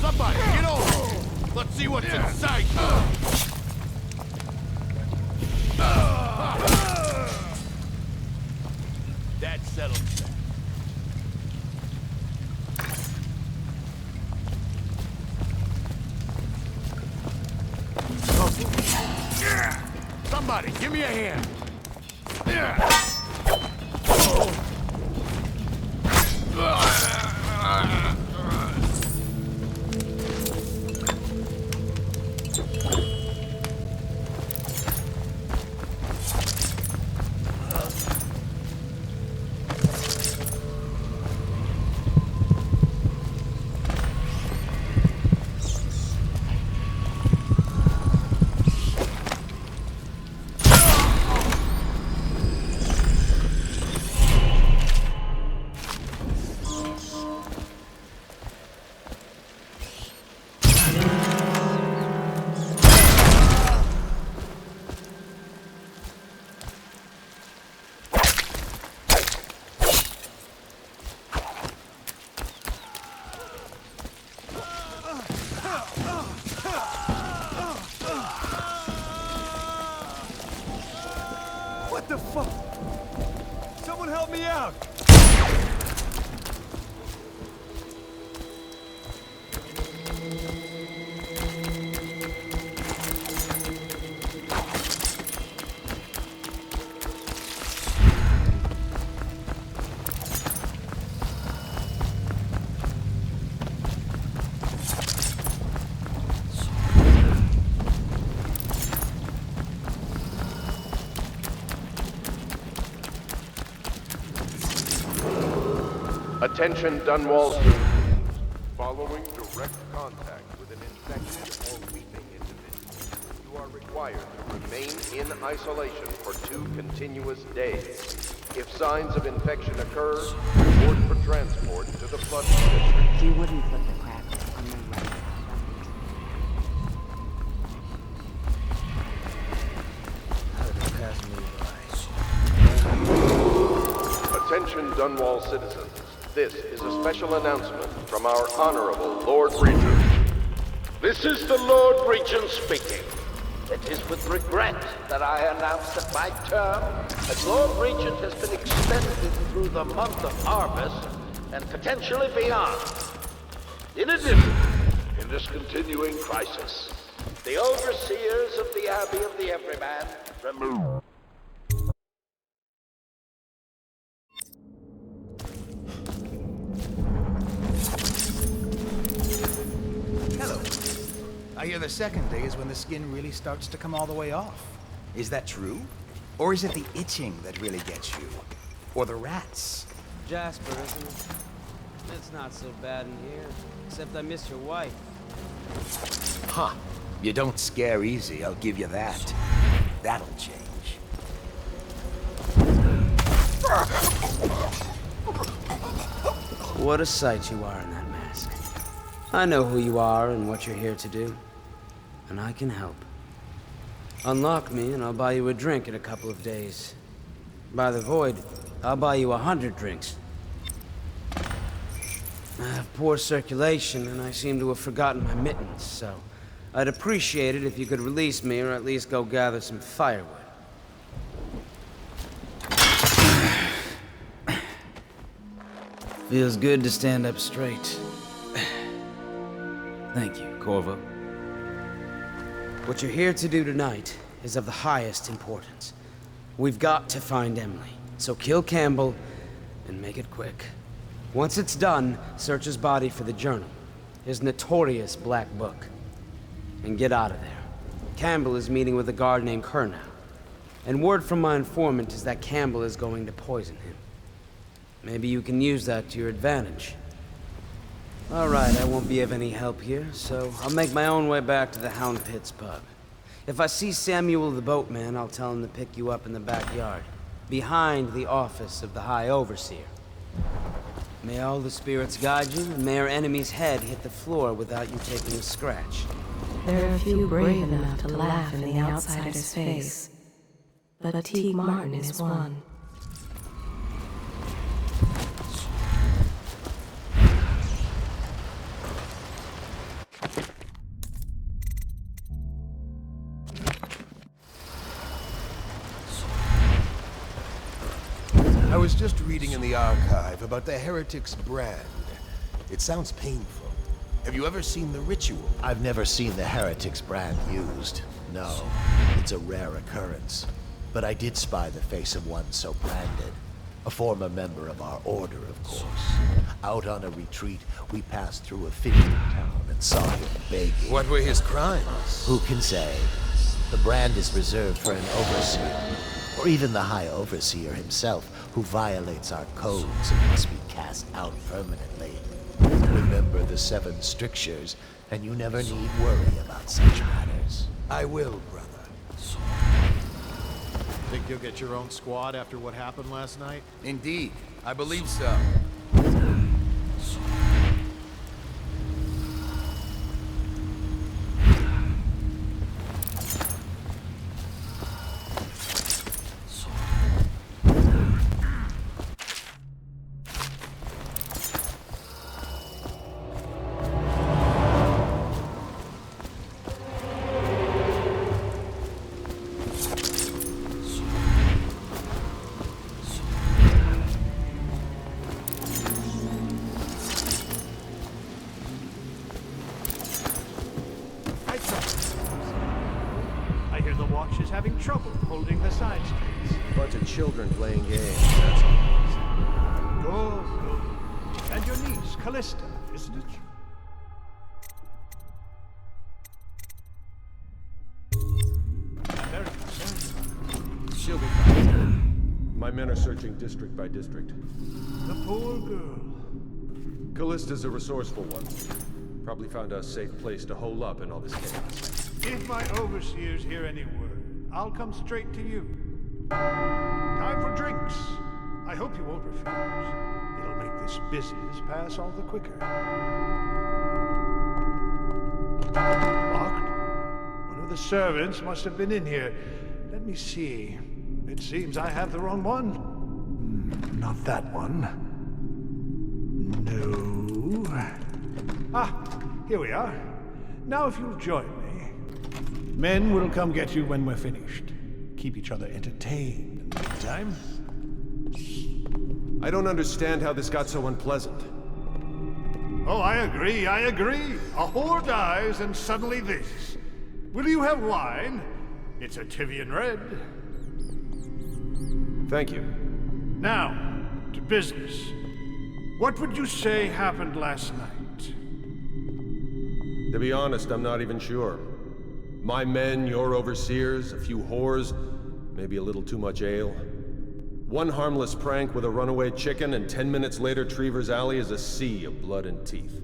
Somebody, get over here. Let's see what's inside you. That settles that. Somebody, give me a hand. the fuck? Someone help me out! Attention Dunwall students. Following direct contact with an infected or weeping individual, you are required to remain in isolation for 2 continuous days. If signs of infection occur, report for transport to the flood district. You wouldn't put the crap on the right. How did it pass me by? Attention Dunwall citizens. This is a special announcement from our Honorable Lord Regent. This is the Lord Regent speaking. It is with regret that I announce that my term as Lord Regent has been extended through the month of harvest and potentially beyond. In addition, in this continuing crisis, the overseers of the Abbey of the Everyman remove. I hear the second day is when the skin really starts to come all the way off. Is that true? Or is it the itching that really gets you? Or the rats? Jasper, isn't it? It's not so bad in here, except I miss your wife. Huh. You don't scare easy, I'll give you that. That'll change. What a sight you are in that mask. I know who you are and what you're here to do. And I can help. Unlock me and I'll buy you a drink in a couple of days. By the void, I'll buy you 100 drinks. I have poor circulation and I seem to have forgotten my mittens, so I'd appreciate it if you could release me or at least go gather some firewood. Feels good to stand up straight. Thank you, Corvo. What you're here to do tonight is of the highest importance. We've got to find Emily, so kill Campbell and make it quick. Once it's done, search his body for the journal, his notorious black book, and get out of there. Campbell is meeting with a guard named Kernow, and word from my informant is that Campbell is going to poison him. Maybe you can use that to your advantage. All right, I won't be of any help here, so I'll make my own way back to the Hound Pits pub. If I see Samuel the boatman, I'll tell him to pick you up in the backyard, behind the office of the High Overseer. May all the spirits guide you, and may our enemy's head hit the floor without you taking a scratch. There are few brave enough to laugh in the outsider's face, but Teague Martin is one. I was just reading in the archive about the Heretic's brand. It sounds painful. Have you ever seen the ritual? I've never seen the Heretic's brand used. No, it's a rare occurrence. But I did spy the face of one so branded. A former member of our order, of course. Out on a retreat, we passed through a fishing town and saw him begging. What were his crimes? Who can say? The brand is reserved for an overseer. Or even the High Overseer himself, who violates our codes and must be cast out permanently. Remember the 7 strictures, and you never need worry about such matters. I will, brother. Think you'll get your own squad after what happened last night? Indeed, I believe so. Watch is having trouble holding the side streets. Bunch of children playing games, that's all. Good. And your niece, Callista, isn't it? There it is. She'll be fine. My men are searching district by district. The poor girl. Callista's a resourceful one. Probably found a safe place to hole up in all this chaos. If my overseers hear any word, I'll come straight to you. Time for drinks. I hope you won't refuse. It'll make this business pass all the quicker. Locked? One of the servants must have been in here. Let me see. It seems I have the wrong one. Not that one. No. Ah, here we are. Now if you'll join me. Men will come get you when we're finished. Keep each other entertained in the meantime. I don't understand how this got so unpleasant. Oh, I agree. A whore dies and suddenly this. Will you have wine? It's a Tivian red. Thank you. Now, to business. What would you say happened last night? To be honest, I'm not even sure. My men, your overseers, a few whores, maybe a little too much ale. One harmless prank with a runaway chicken, and 10 minutes later, Trevor's Alley is a sea of blood and teeth.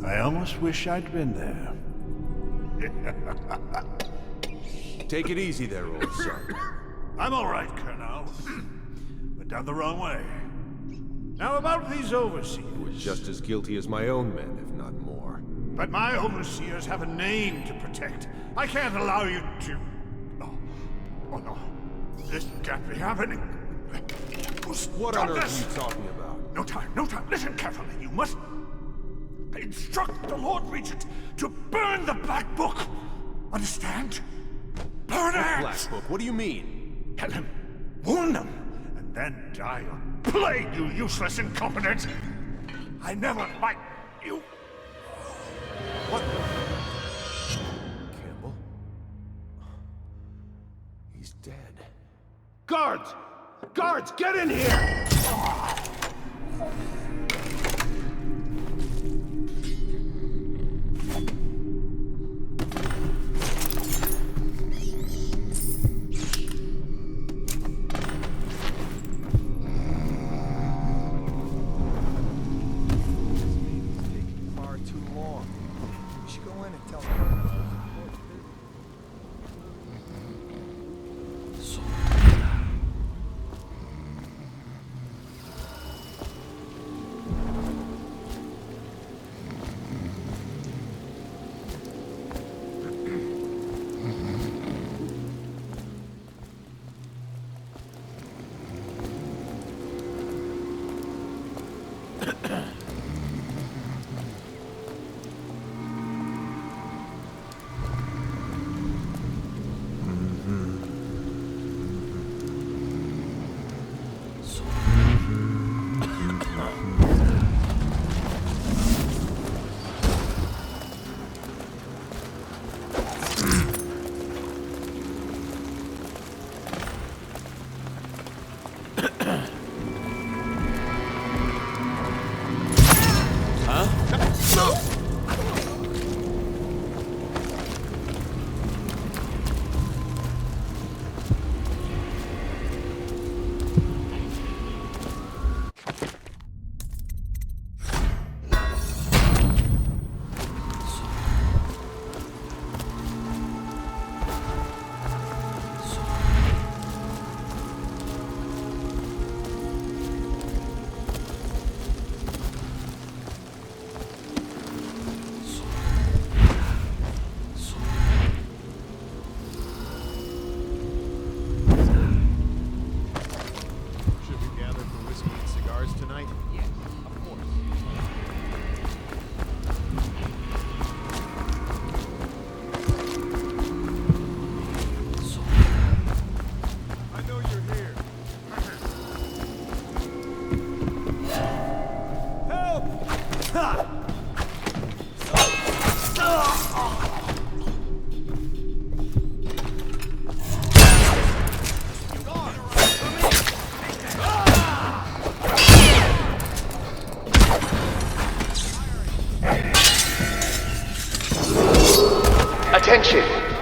I almost wish I'd been there. Take it easy there, old son. I'm all right, Colonel. Went down the wrong way. Now about these overseers. Who is just as guilty as my own men, if not more. But my overseers have a name to protect. I can't allow you to... Oh no. This can't be happening. What on earth are you talking about? No time. Listen carefully. You must instruct the Lord Regent to burn the Black Book. Understand? Burn it! Black Book? What do you mean? Tell him. Warn them. And then die of plague, you useless incompetent. I never liked you. What the... Campbell? He's dead. Guards! Guards, get in here!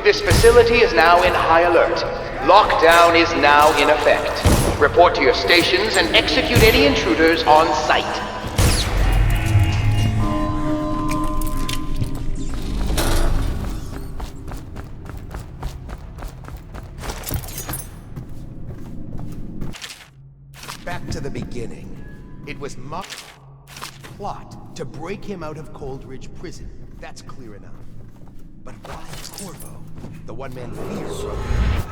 this facility is now in high alert. Lockdown is now in effect. Report to your stations and execute any intruders on sight. Back to the beginning. It was my plot to break him out of Coldridge Prison. That's clear enough. But why Corvo? The one-man fear.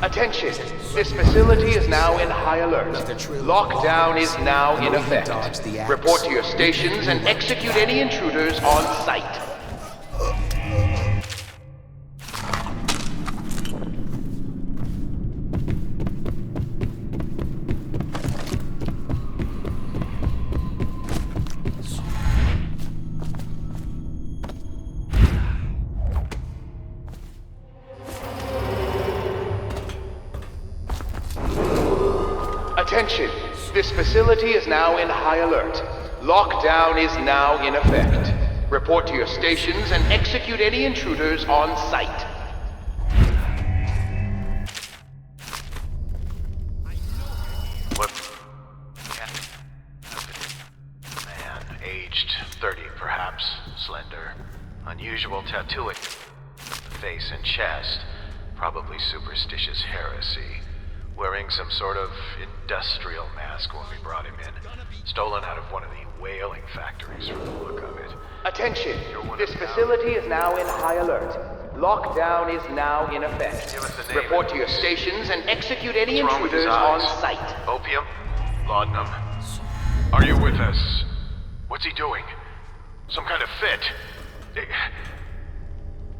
Attention! This facility is now in high alert. Lockdown is now in effect. Report to your stations and execute any intruders on sight. Attention! This facility is now in high alert. Lockdown is now in effect. Report to your stations and execute any intruders on sight. What? Man, aged 30 perhaps, slender. Unusual tattooing. The face and chest. Probably superstitious heresy. Wearing some sort of industrial mask when we brought him in. Stolen out of one of the whaling factories from the look of it. Attention! This facility is now in high alert. Lockdown is now in effect. Report to your stations and execute any intruders on sight. Opium? Laudanum? Are you with us? What's he doing? Some kind of fit?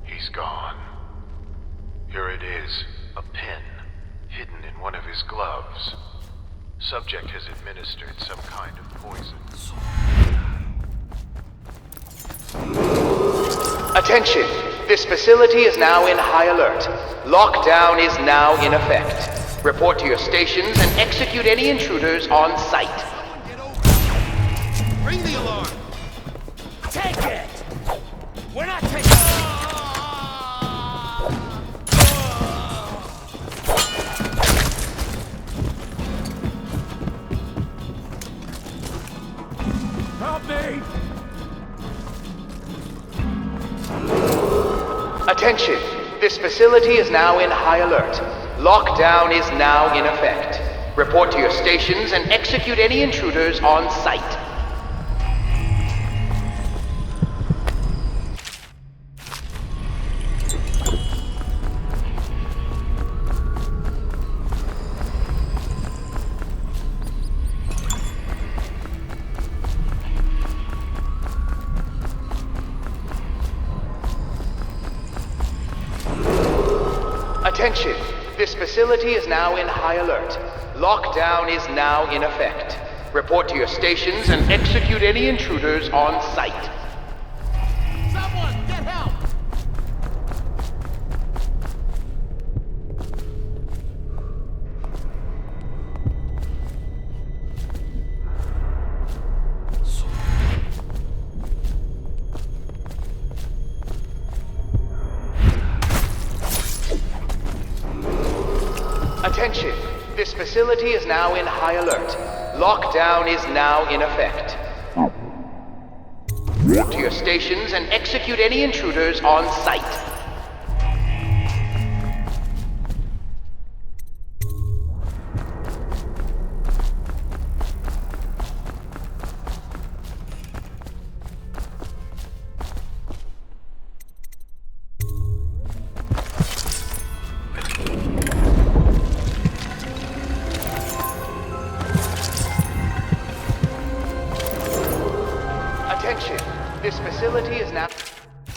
He's gone. Here it is. A pin. Hidden in one of his gloves. Subject has administered some kind of poison. Attention! This facility is now in high alert. Lockdown is now in effect. Report to your stations and execute any intruders on sight. Ring the alarm! Take it! We're not taking... Help me! Attention! This facility is now in high alert. Lockdown is now in effect. Report to your stations and execute any intruders on sight. Attention! This facility is now in high alert. Lockdown is now in effect. Report to your stations and execute any intruders on sight. Someone, get help! Attention! This facility is now in high alert. Lockdown is now in effect. Report to your stations and execute any intruders on sight. Attention! This facility is now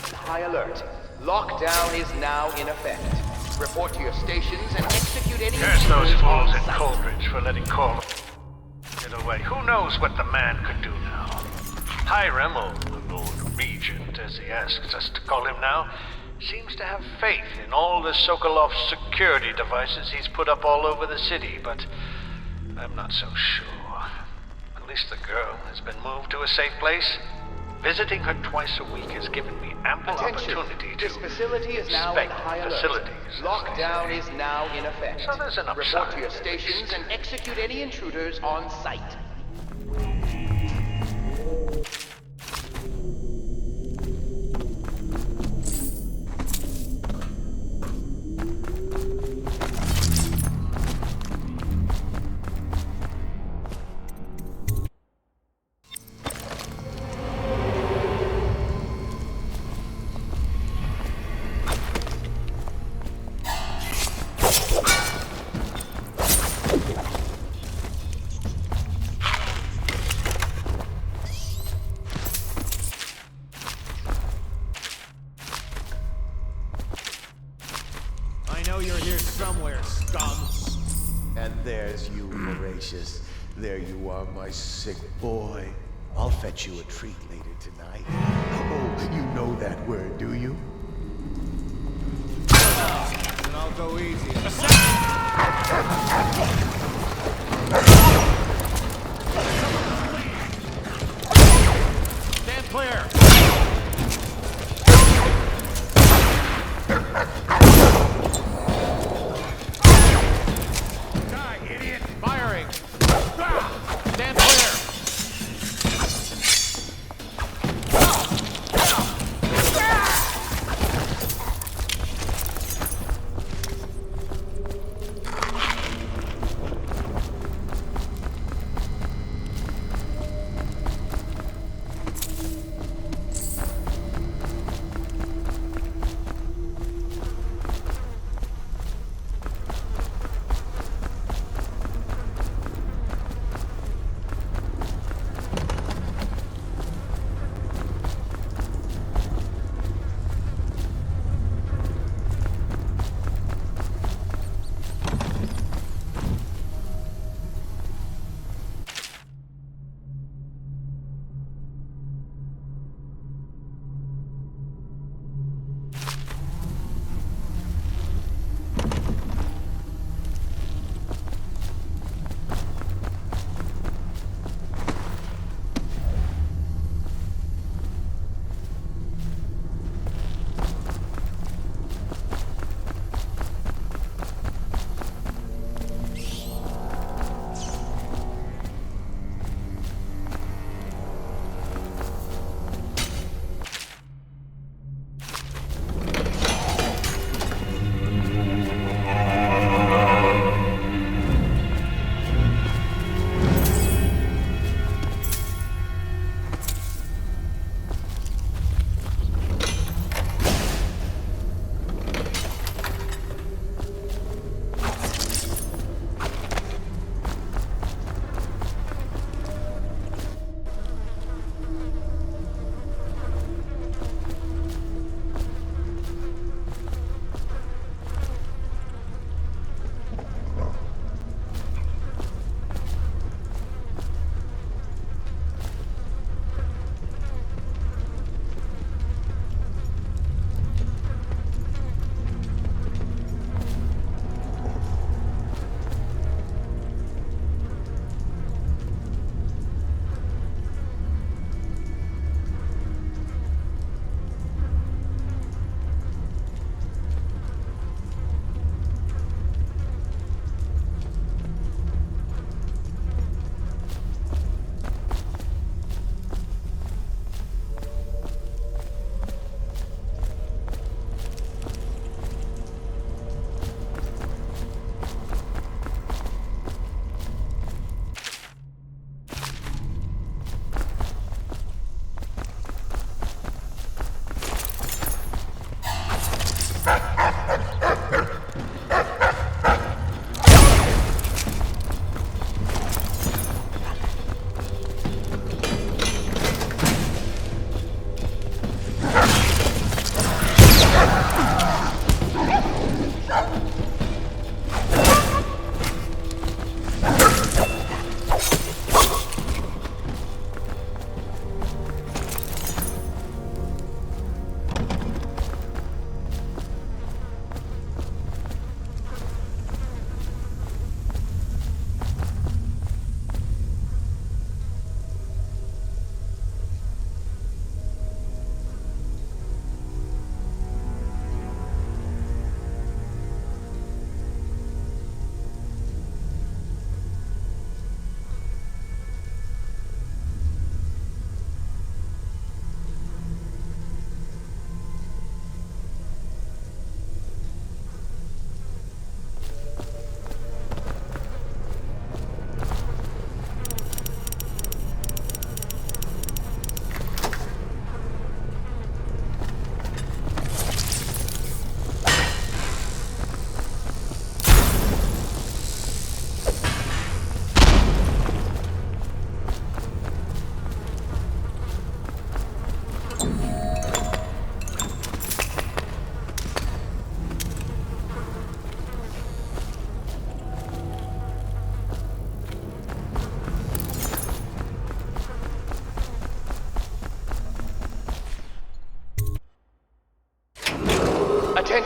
in high alert. Lockdown is now in effect. Report to your stations and execute any Curse those intruders fools on in sight. Coldridge for letting Corvo get away. Who knows what the man could do now? Hiram, or the Lord Regent, as he asks us to call him now, seems to have faith in all the Sokolov security devices he's put up all over the city, but I'm not so sure. At least the girl has been moved to a safe place. Visiting her twice a week has given me ample Attention. opportunity to This facility is now on inspect high alert. facilities. Lockdown is now in effect. So there's an Report upside, to your at stations least. and execute any intruders on sight. I know you're here somewhere, scum. And there's you, Voracious. There you are, my sick boy. I'll fetch you a treat later tonight. Oh, you know that word, do you? And I'll go easy. Stand clear! Die, idiot! Firing! Stand clear!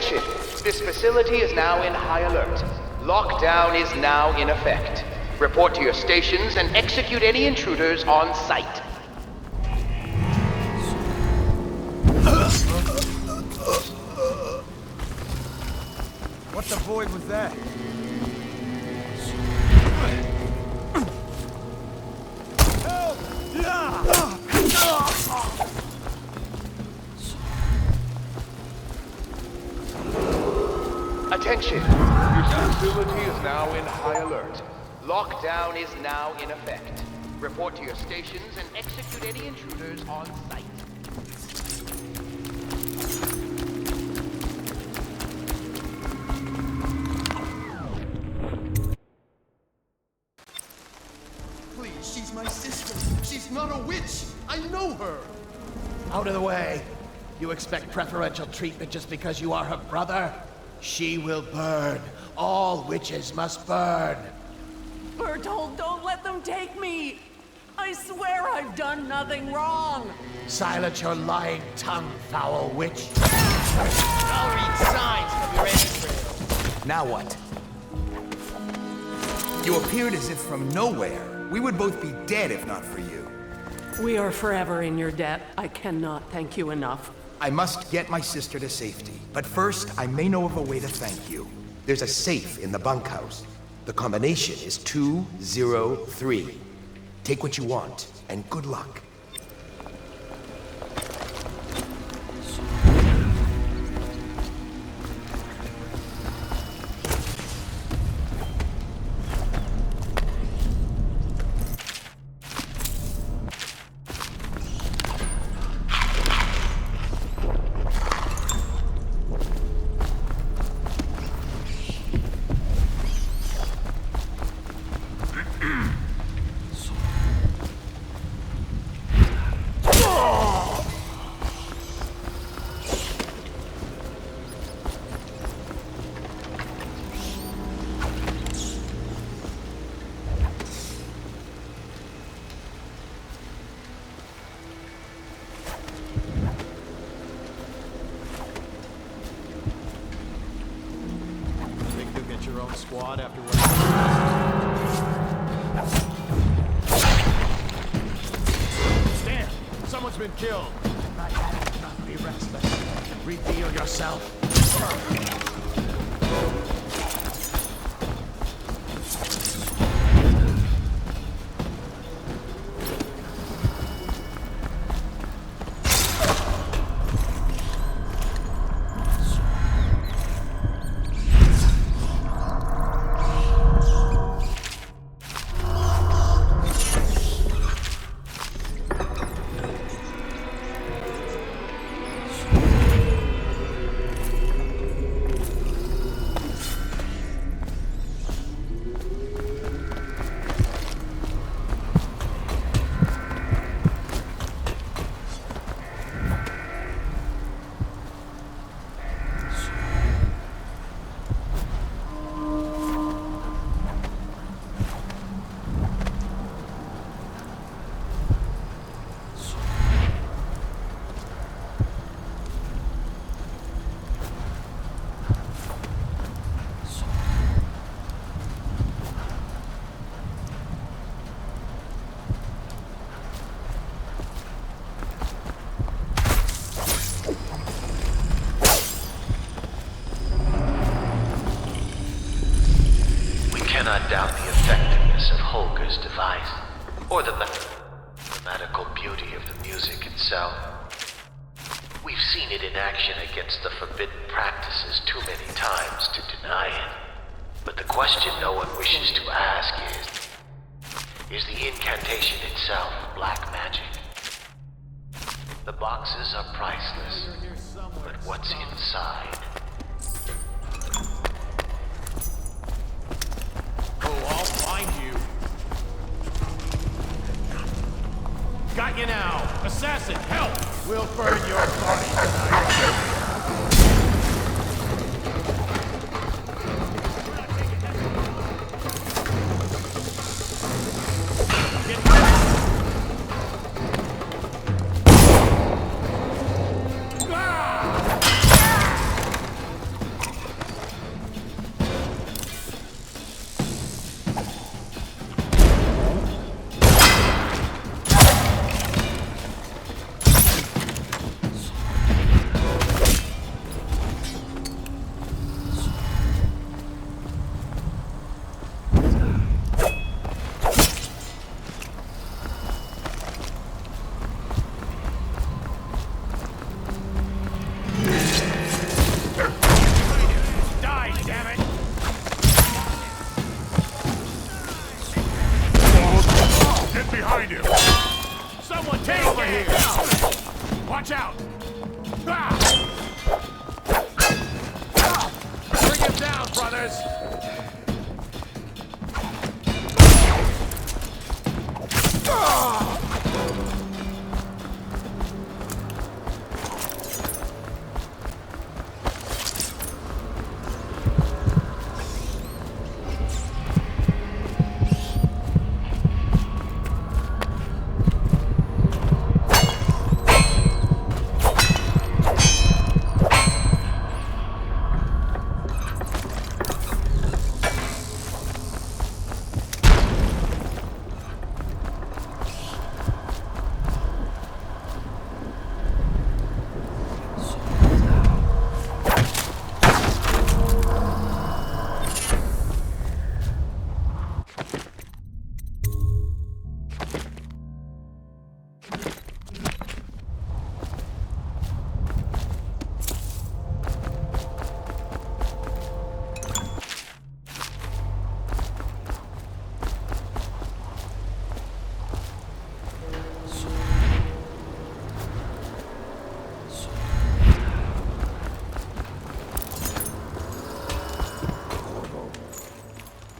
Attention! This facility is now in high alert. Lockdown is now in effect. Report to your stations and execute any intruders on sight. What the void was that? Help! Attention! Your facility is now in high alert. Lockdown is now in effect. Report to your stations and execute any intruders on sight. Please, she's my sister. She's not a witch. I know her. Out of the way. You expect preferential treatment just because you are her brother? She will burn. All witches must burn. Bertold, don't let them take me! I swear I've done nothing wrong! Silence your lying tongue, foul witch. I'll read signs from your entrails. Now what? You appeared as if from nowhere. We would both be dead if not for you. We are forever in your debt. I cannot thank you enough. I must get my sister to safety. But first, I may know of a way to thank you. There's a safe in the bunkhouse. The combination is 203. Take what you want, and good luck. Squad after what? Stand! Someone's been killed. My hand cannot be restless. Reveal yourself. Cannot doubt the effectiveness of Holger's device, or the mathematical beauty of the music itself. We've seen it in action against the forbidden practices too many times to deny it. But the question no one wishes to ask is the incantation itself black magic? The boxes are priceless, but what's inside? Oh, I'll find you. Got you now. Assassin, help! We'll burn your body tonight. behind you! Someone take over here! Watch out! Bring him down, brothers!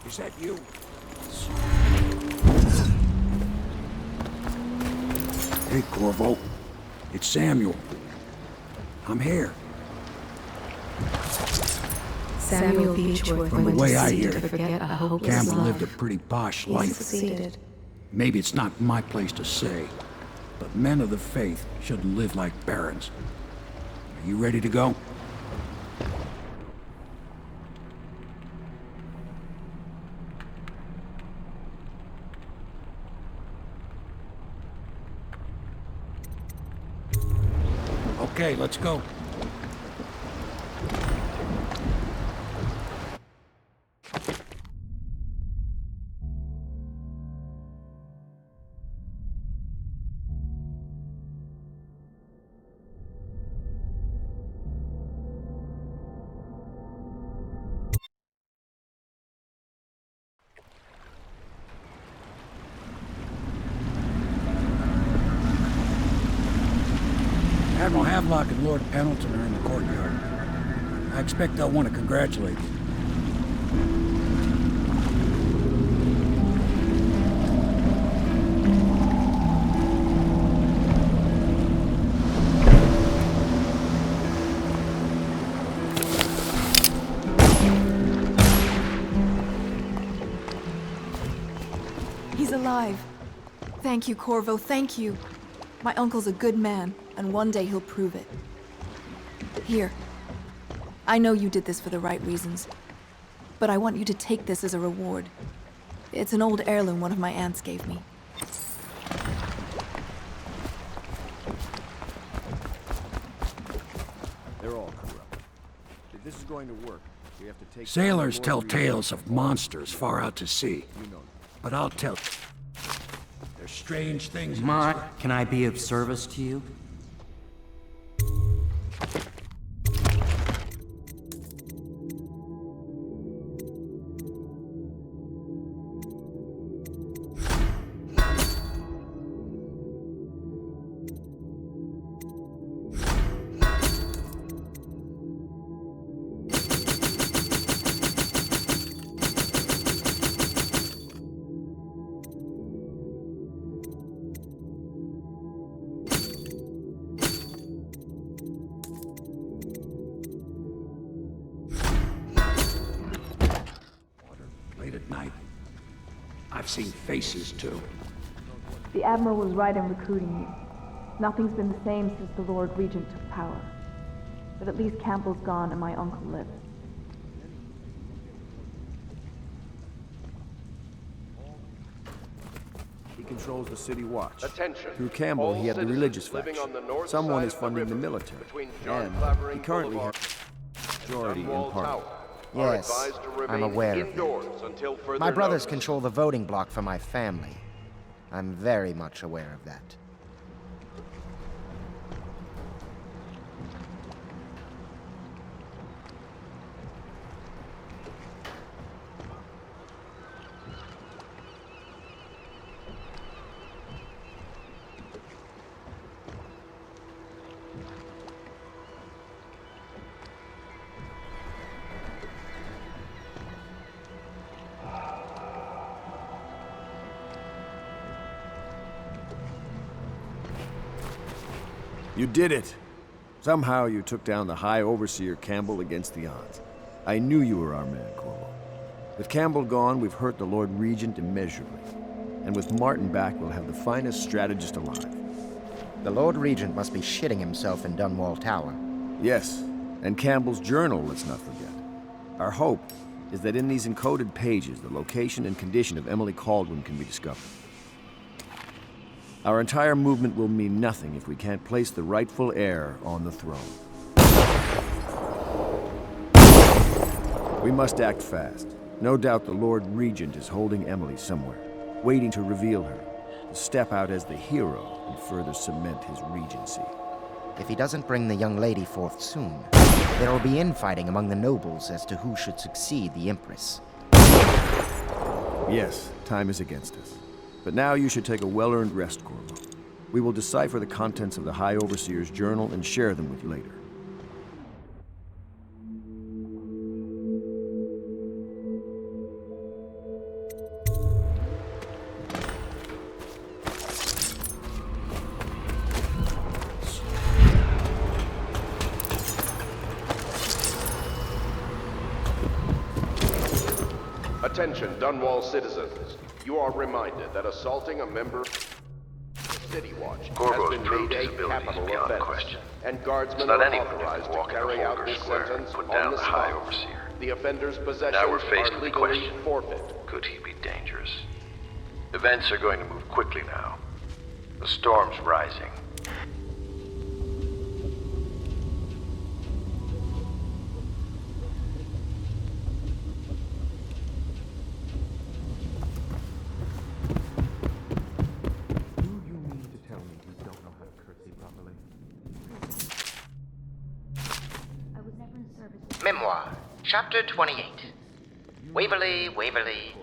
Is that you? Hey, Corvo. It's Samuel. I'm here. Samuel Beechworth From the went way to I sea hear to it, forget a hopeless Campbell love. lived a pretty posh He life. succeeded. Maybe it's not my place to say, but men of the faith shouldn't live like barons. Are you ready to go? Okay, let's go. Admiral Havelock and Lord Pendleton are in the courtyard. I expect they'll want to congratulate you. He's alive. Thank you, Corvo, thank you. My uncle's a good man, and one day he'll prove it. Here. I know you did this for the right reasons, but I want you to take this as a reward. It's an old heirloom one of my aunts gave me. They're all corrupt. If this is going to work, we have to take... Sailors tell tales of monsters far out to sea. But I'll tell... There's strange things in this world. Can I be of service to you? Late at night. I've seen faces, too. The Admiral was right in recruiting you. Nothing's been the same since the Lord Regent took power. But at least Campbell's gone and my uncle lives. He controls the city watch. Attention. Through Campbell, All he had the citizens religious living faction. on the north Someone side is of the funding the river military. between John And Clavering he currently Boulevard has majority in Dunwall Parliament. Tower. Are Yes, advised to I'm remain aware of indoors until further My brothers notice. control the voting block for my family. I'm very much aware of that. You did it! Somehow you took down the High Overseer Campbell against the odds. I knew you were our man, Corvo. With Campbell gone, we've hurt the Lord Regent immeasurably. And with Martin back, we'll have the finest strategist alive. The Lord Regent must be shitting himself in Dunwall Tower. Yes, and Campbell's journal, let's not forget. Our hope is that in these encoded pages, the location and condition of Emily Kaldwin can be discovered. Our entire movement will mean nothing if we can't place the rightful heir on the throne. We must act fast. No doubt the Lord Regent is holding Emily somewhere, waiting to reveal her, to step out as the hero and further cement his regency. If he doesn't bring the young lady forth soon, there will be infighting among the nobles as to who should succeed the Empress. Yes, time is against us. But now you should take a well-earned rest, Corvo. We will decipher the contents of the High Overseer's journal and share them with you later. Attention, Dunwall citizens. You are reminded that assaulting a member of City Watch Corvo's has been proved made his a abilities capital beyond offense, question. and guardsmen Not are anyone who authorized can to walk in a carry out vulgar this square sentence and put on down the the High spot. Overseer. The offender's Now possessions we're faced are with the legally question. forfeit. Could he be dangerous? Events are going to move quickly now. The storm's rising. Memoir, Chapter 28. Waverly, Waverly,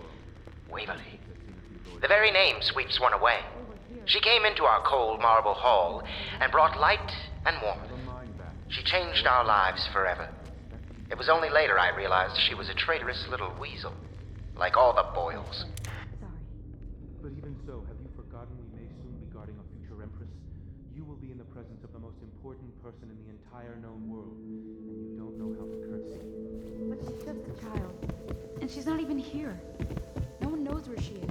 Waverly. The very name sweeps one away. She came into our cold marble hall and brought light and warmth. She changed our lives forever. It was only later I realized she was a traitorous little weasel, like all the Boyles. But even so, have you forgotten we may soon be guarding a future Empress? You will be in the presence of the most important person in the entire known world, and you don't know how to curtsy. But she's just a child, and she's not even here. No one knows where she is.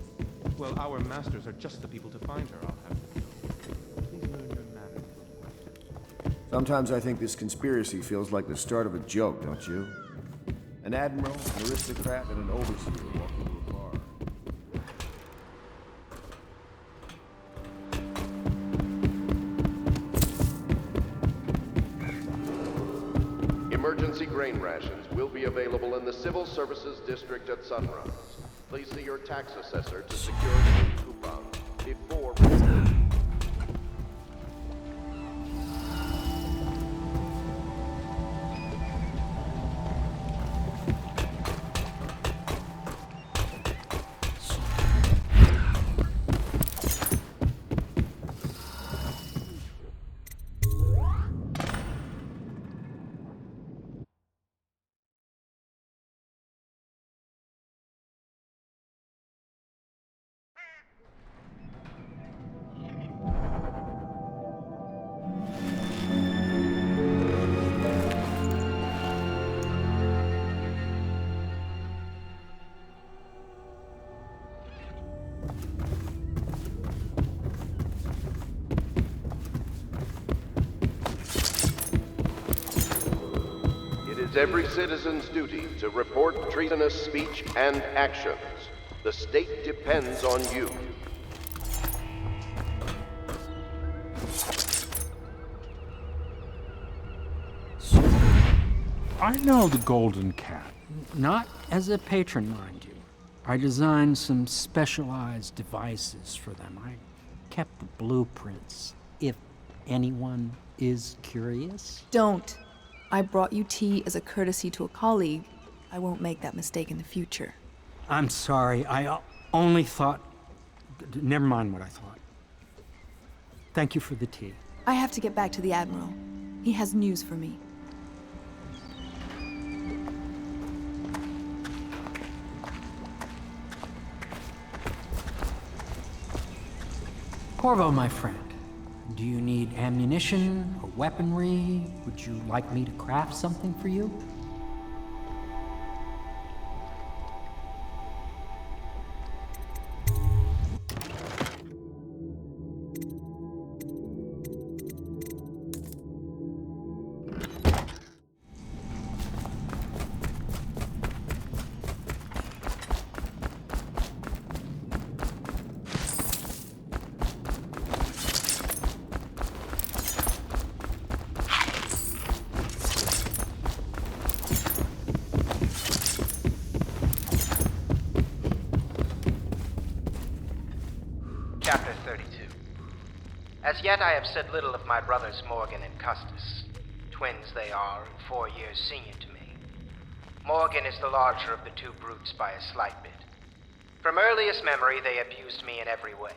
Well, our masters are just the people to find her, I'll have you know. Please learn your manners. Sometimes I think this conspiracy feels like the start of a joke, don't you? An admiral, an aristocrat, and an overseer walk into a bar. Emergency grain rations will be available in the Civil Services District at sunrise. Please see your tax assessor to secure the coupon before... It's every citizen's duty to report treasonous speech and actions. The state depends on you. I know the Golden Cat. Not as a patron, mind you. I designed some specialized devices for them. I kept the blueprints, if anyone is curious. Don't. I brought you tea as a courtesy to a colleague. I won't make that mistake in the future. I'm sorry, I only thought... Never mind what I thought. Thank you for the tea. I have to get back to the Admiral. He has news for me. Corvo, my friend, Do you need ammunition or weaponry? Would you like me to craft something for you? Chapter 32. As yet I have said little of my brothers Morgan and Custis. Twins they are, and 4 years senior to me. Morgan is the larger of the two brutes by a slight bit. From earliest memory they abused me in every way.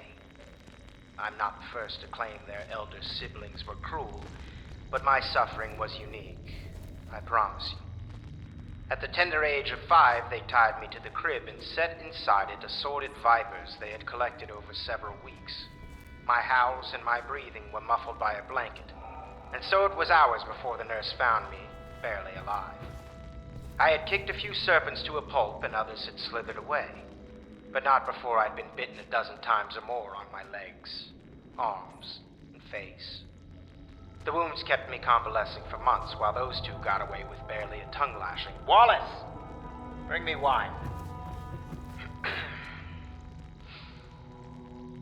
I'm not the first to claim their elder siblings were cruel, but my suffering was unique, I promise you. At the tender age of 5, they tied me to the crib and set inside it assorted vipers they had collected over several weeks. My howls and my breathing were muffled by a blanket, and so it was hours before the nurse found me, barely alive. I had kicked a few serpents to a pulp and others had slithered away, but not before I'd been bitten a dozen times or more on my legs, arms, and face. The wounds kept me convalescing for months while those two got away with barely a tongue lashing. Wallace! Bring me wine.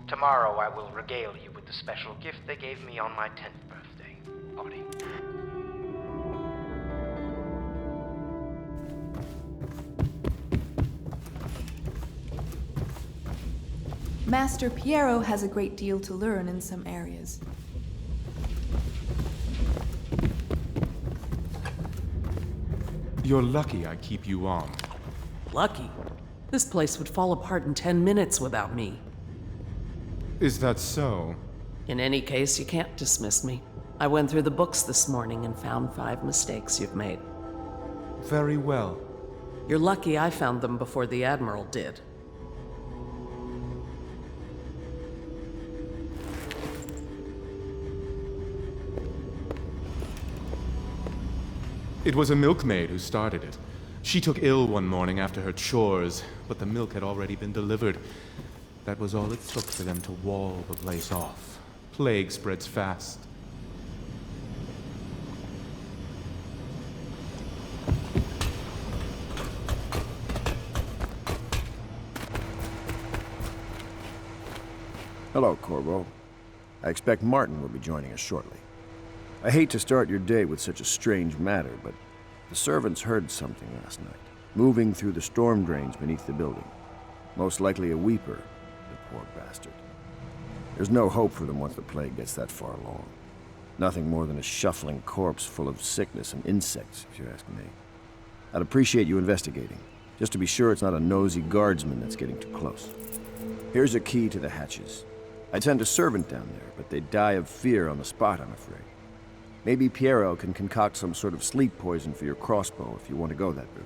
Tomorrow I will regale you with the special gift they gave me on my 10th birthday party. Master Piero has a great deal to learn in some areas. You're lucky I keep you on. Lucky? This place would fall apart in 10 minutes without me. Is that so? In any case, you can't dismiss me. I went through the books this morning and found 5 mistakes you've made. Very well. You're lucky I found them before the Admiral did. It was a milkmaid who started it. She took ill one morning after her chores, but the milk had already been delivered. That was all it took for them to wall the place off. Plague spreads fast. Hello, Corvo. I expect Martin will be joining us shortly. I hate to start your day with such a strange matter, but the servants heard something last night, moving through the storm drains beneath the building. Most likely a weeper, the poor bastard. There's no hope for them once the plague gets that far along. Nothing more than a shuffling corpse full of sickness and insects, if you ask me. I'd appreciate you investigating, just to be sure it's not a nosy guardsman that's getting too close. Here's a key to the hatches. I'd send a servant down there, but they'd die of fear on the spot, I'm afraid. Maybe Piero can concoct some sort of sleep poison for your crossbow if you want to go that route.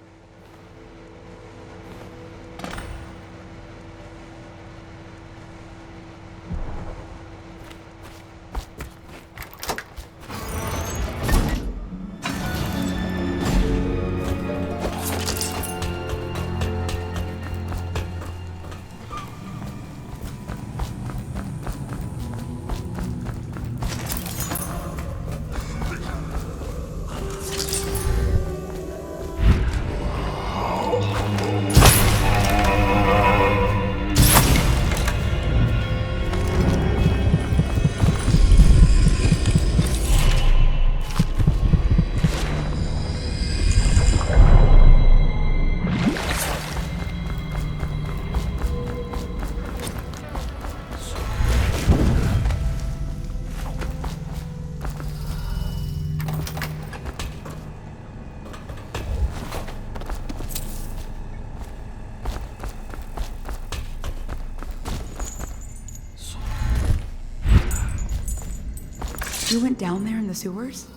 You went down there in the sewers?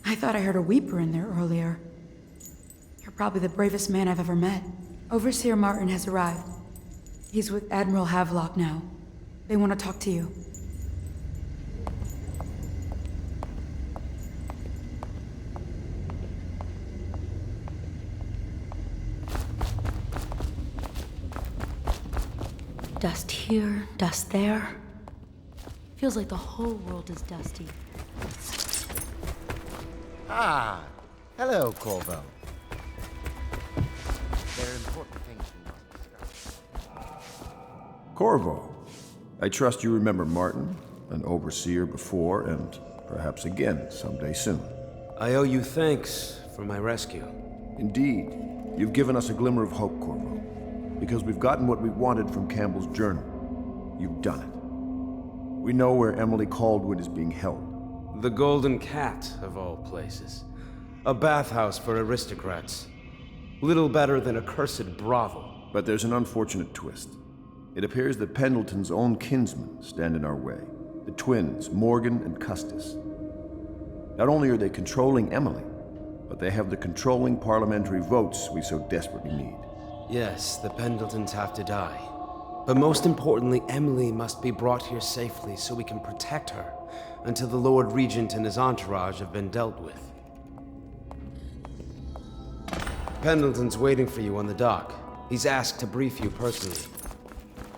I thought I heard a weeper in there earlier. You're probably the bravest man I've ever met. Overseer Martin has arrived. He's with Admiral Havelock now. They want to talk to you. Dust here, dust there. Feels like the whole world is dusty. Ah, hello, Corvo. There are important things we must discuss. Corvo, I trust you remember Martin, an overseer before, and perhaps again someday soon. I owe you thanks for my rescue. Indeed. You've given us a glimmer of hope, Corvo. Because we've gotten what we wanted from Campbell's journal. You've done it. We know where Emily Kaldwin is being held. The Golden Cat, of all places. A bathhouse for aristocrats. Little better than a cursed brothel. But there's an unfortunate twist. It appears that Pendleton's own kinsmen stand in our way. The twins, Morgan and Custis. Not only are they controlling Emily, but they have the controlling parliamentary votes we so desperately need. Yes, the Pendletons have to die. But most importantly, Emily must be brought here safely so we can protect her until the Lord Regent and his entourage have been dealt with. Pendleton's waiting for you on the dock. He's asked to brief you personally.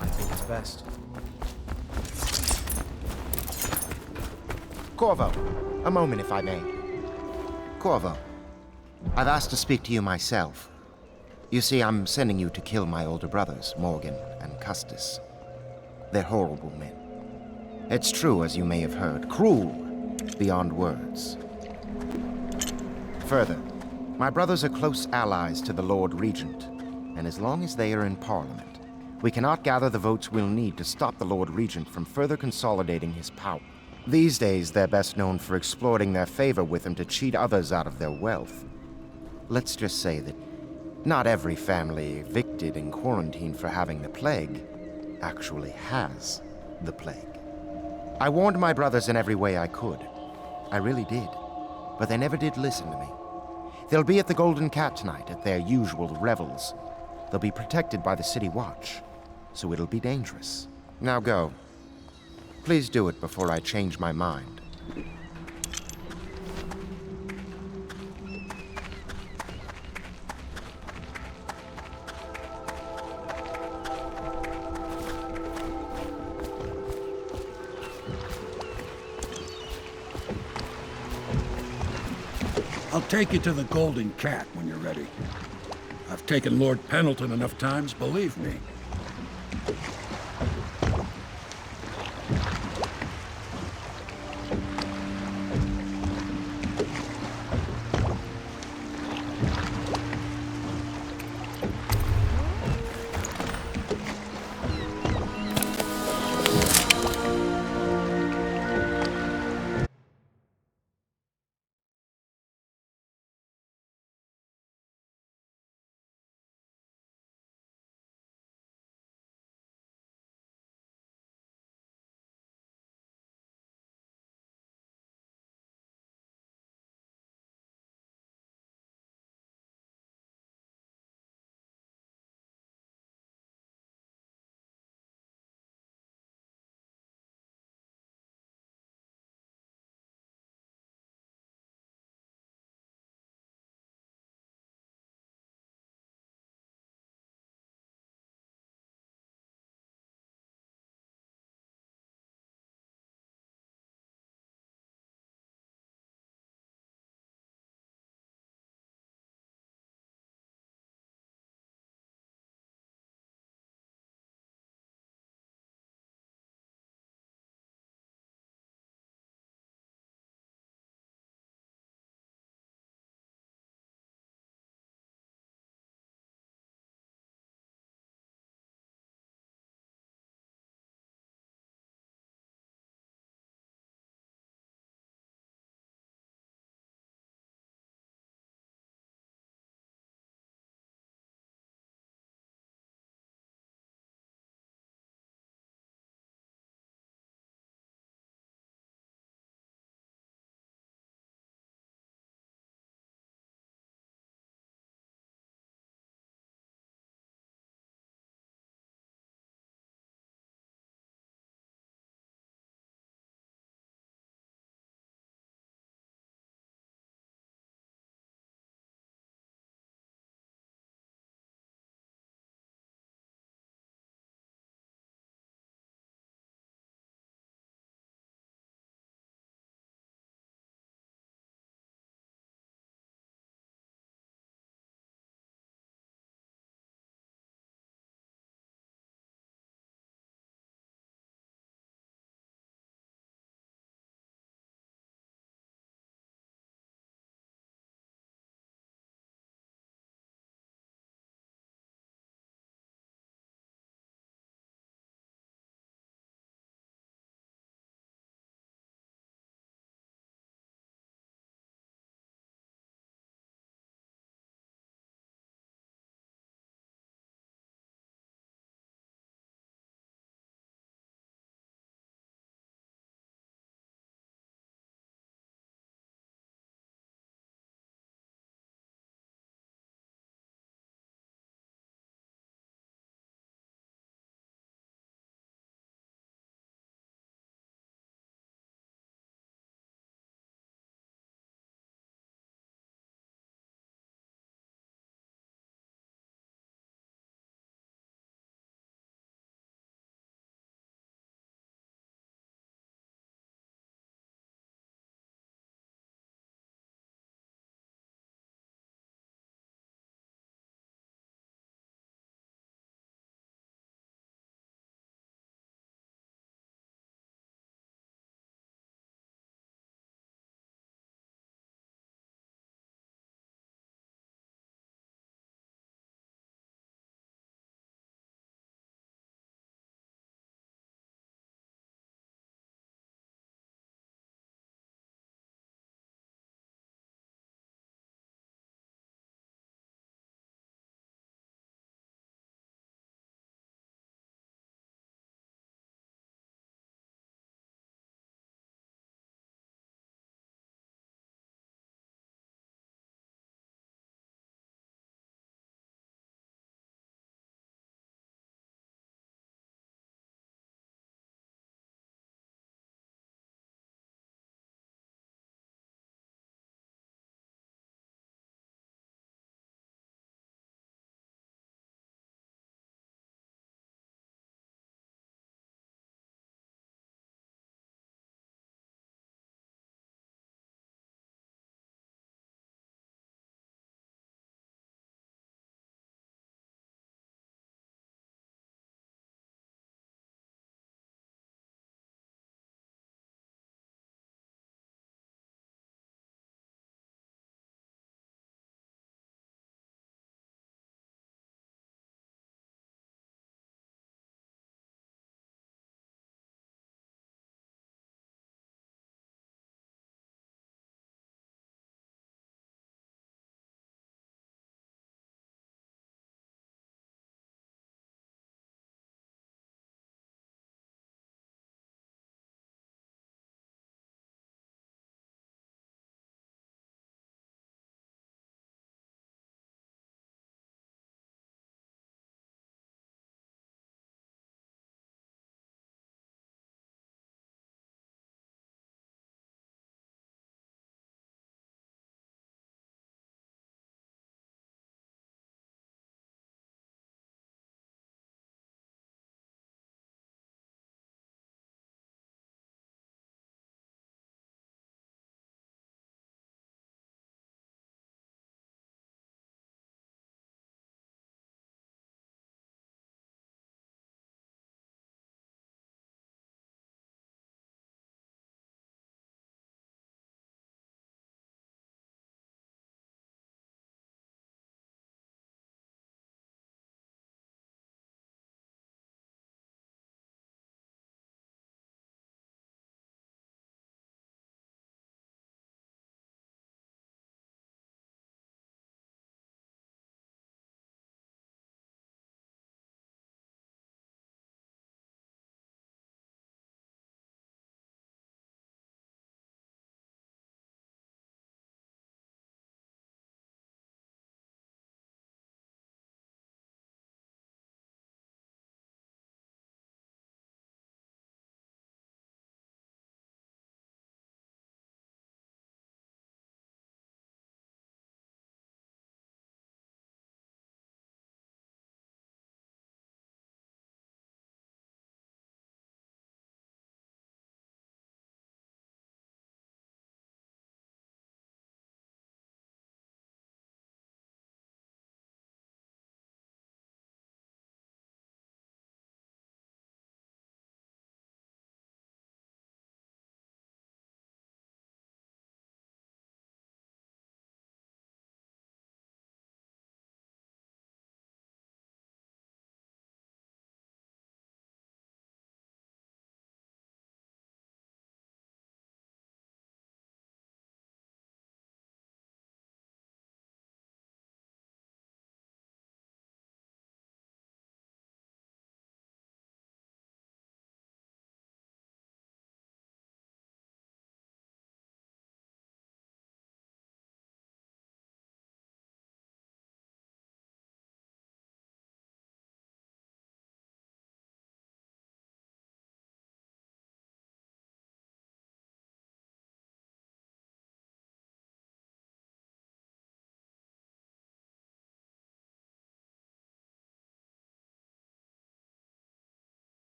I think it's best. Corvo, a moment if I may. Corvo, I've asked to speak to you myself. You see, I'm sending you to kill my older brothers, Morgan and Custis. They're horrible men. It's true, as you may have heard, cruel beyond words. Further, my brothers are close allies to the Lord Regent, and as long as they are in Parliament, we cannot gather the votes we'll need to stop the Lord Regent from further consolidating his power. These days, they're best known for exploiting their favor with him to cheat others out of their wealth. Let's just say that not every family evicted and quarantined for having the plague actually has the plague. I warned my brothers in every way I could. I really did. But they never did listen to me. They'll be at the Golden Cat tonight at their usual revels. They'll be protected by the City Watch, so it'll be dangerous. Now go. Please do it before I change my mind. I'll take you to the Golden Cat when you're ready. I've taken Lord Pendleton enough times, believe me.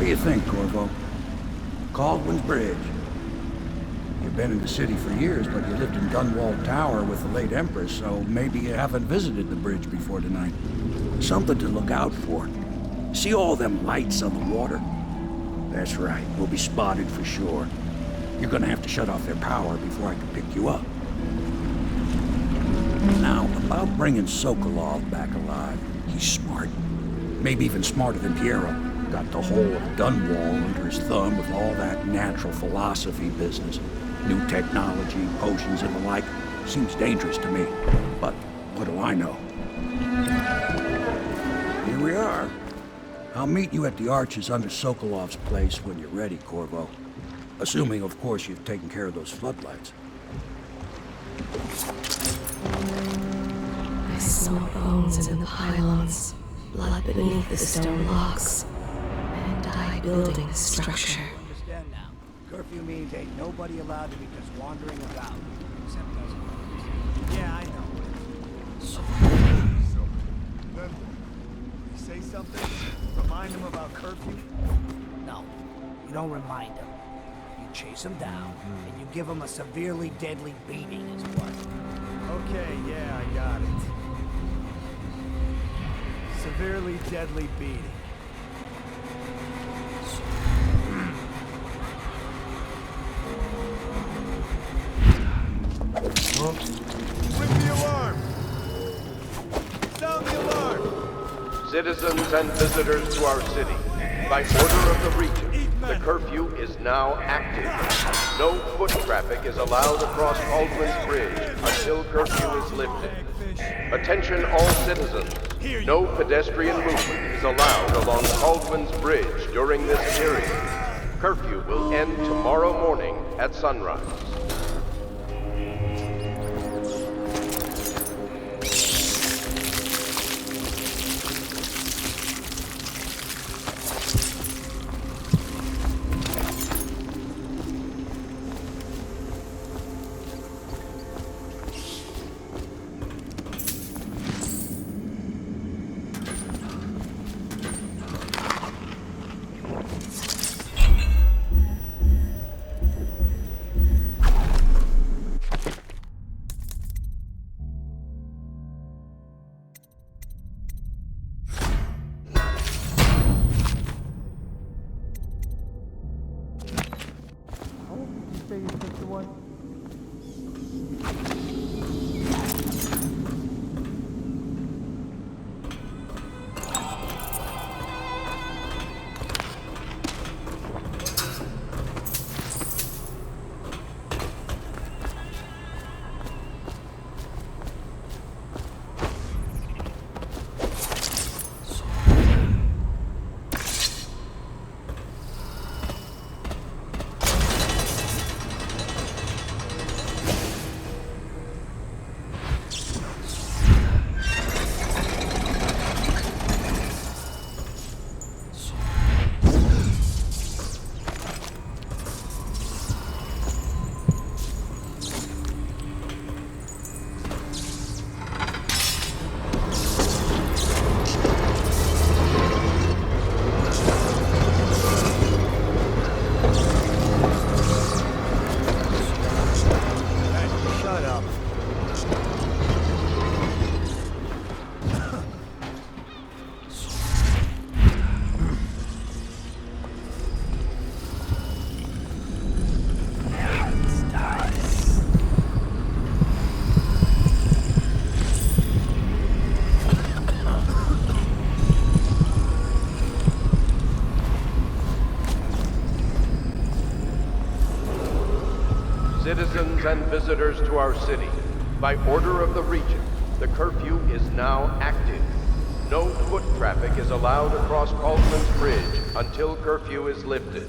do you think, Corvo? Kaldwin's Bridge. You've been in the city for years, but you lived in Dunwall Tower with the late Empress, so maybe you haven't visited the bridge before tonight. Something to look out for. See all them lights on the water? That's right, we'll be spotted for sure. You're gonna have to shut off their power before I can pick you up. Now, about bringing Sokolov back alive, he's smart. Maybe even smarter than Piero. Got the whole of Dunwall under his thumb with all that natural philosophy business. New technology, potions and the like. Seems dangerous to me. But what do I know? Here we are. I'll meet you at the arches under Sokolov's place when you're ready, Corvo. Assuming, of course, you've taken care of those floodlights. I smell bones in the pylons, blood beneath the stone locks, and die building the structure. Understand now. Curfew means ain't nobody allowed to be just wandering about, except us. Yeah, I know. You say something? Remind him about curfew? No, you don't remind him. You chase him down, and you give him a severely deadly beating is what. Okay, yeah, I got it. Severely deadly beating. Ring the alarm! Sound the alarm! Citizens and visitors to our city, by order of the Regent, the curfew is now active. No foot traffic is allowed across Kaldwin's Bridge until curfew is lifted. Attention all citizens. No pedestrian movement is allowed along Kaldwin's Bridge during this period. Curfew will end tomorrow morning at sunrise. Citizens and visitors to our city, by order of the Regent, the curfew is now active. No foot traffic is allowed across Kaldwin's Bridge until curfew is lifted.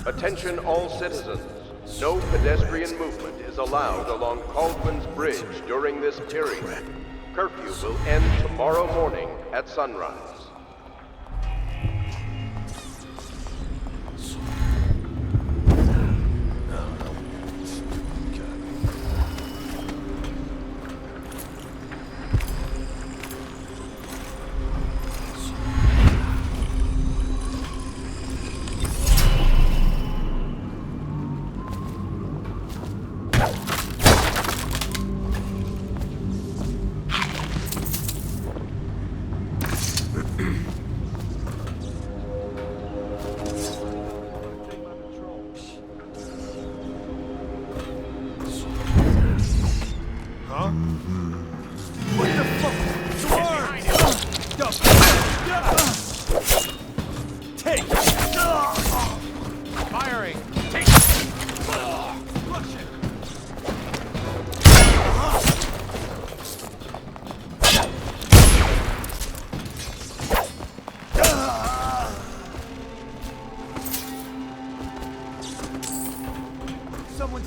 Attention all citizens, no pedestrian movement is allowed along Kaldwin's Bridge during this period. Curfew will end tomorrow morning at sunrise.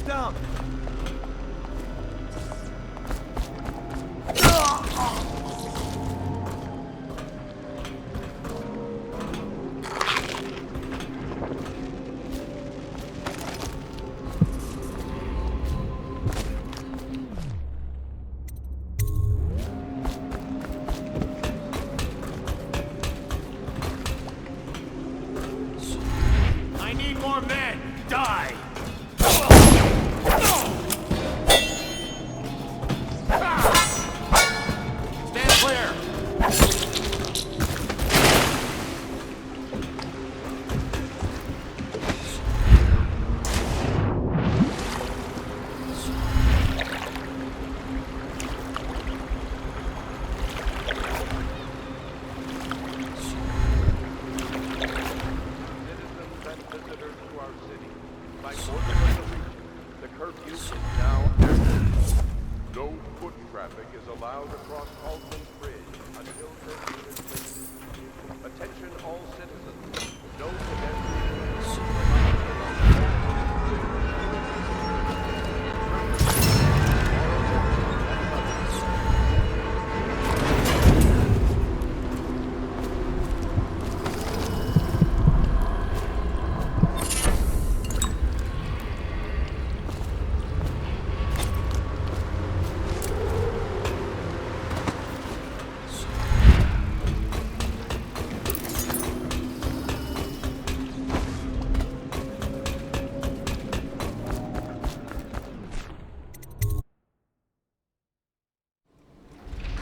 It's down. I need more men! Die! Stand clear! Citizens and visitors to our city, by order of the Regent, the curfew is now active. No foot traffic is allowed across Kaldwin Bridge until curfew is lifted. Attention all citizens. No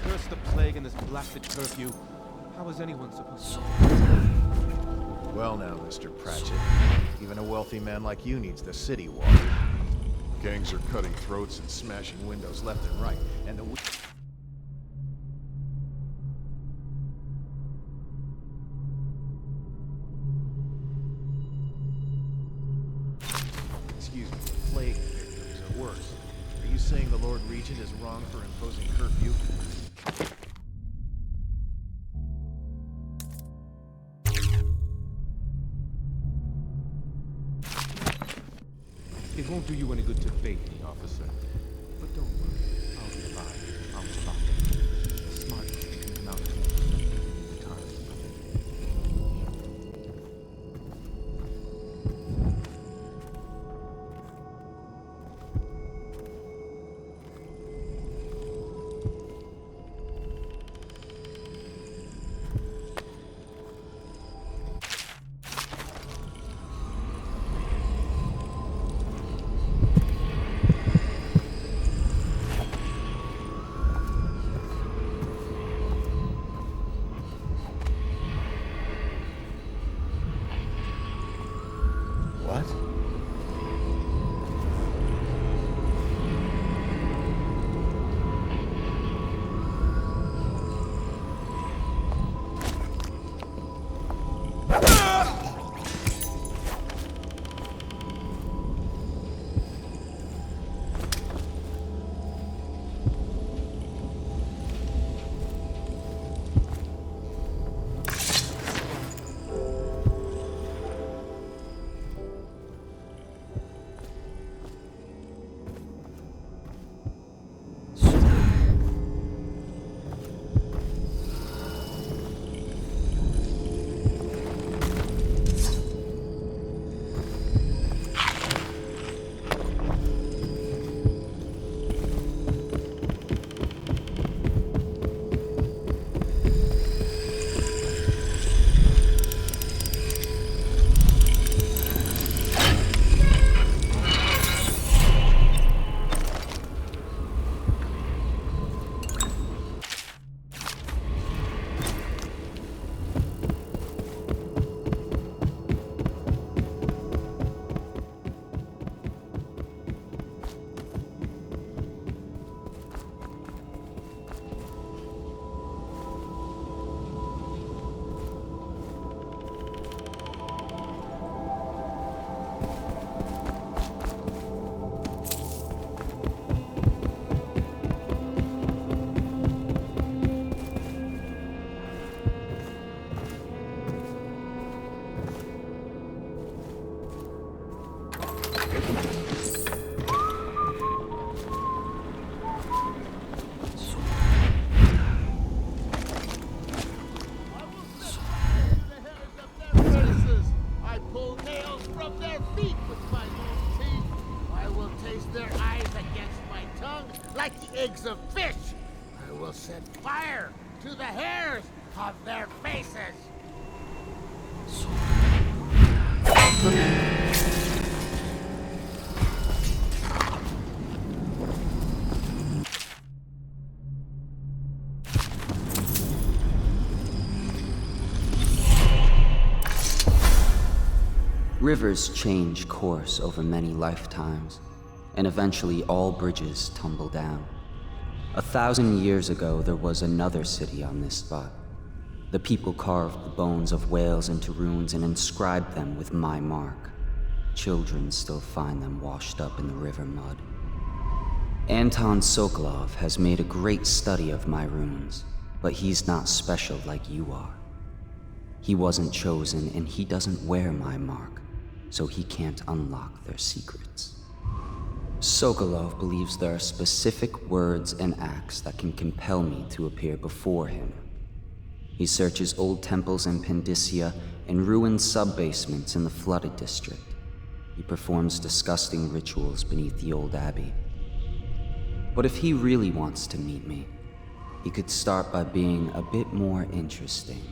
Curse the plague and this blasted curfew. How was anyone supposed to... Well now, Mr. Pratchett. Even a wealthy man like you needs the city walk. Gangs are cutting throats and smashing windows left and right, and the... Excuse me, plague victims are worse. Are you saying the Lord Regent is wrong for imposing curfew? It won't do you any good to bait me, officer. But don't worry, I'll be fine. I'll stop it. The smartest thing to not to give me time. eggs of fish. I will set fire to the hairs of their faces. Rivers change course over many lifetimes, and eventually all bridges tumble down. 1,000 years ago, there was another city on this spot. The people carved the bones of whales into runes and inscribed them with my mark. Children still find them washed up in the river mud. Anton Sokolov has made a great study of my runes, but he's not special like you are. He wasn't chosen, and he doesn't wear my mark, so he can't unlock their secrets. Sokolov believes there are specific words and acts that can compel me to appear before him. He searches old temples in Pendicia and ruined sub-basements in the flooded district. He performs disgusting rituals beneath the old abbey. But if he really wants to meet me, he could start by being a bit more interesting.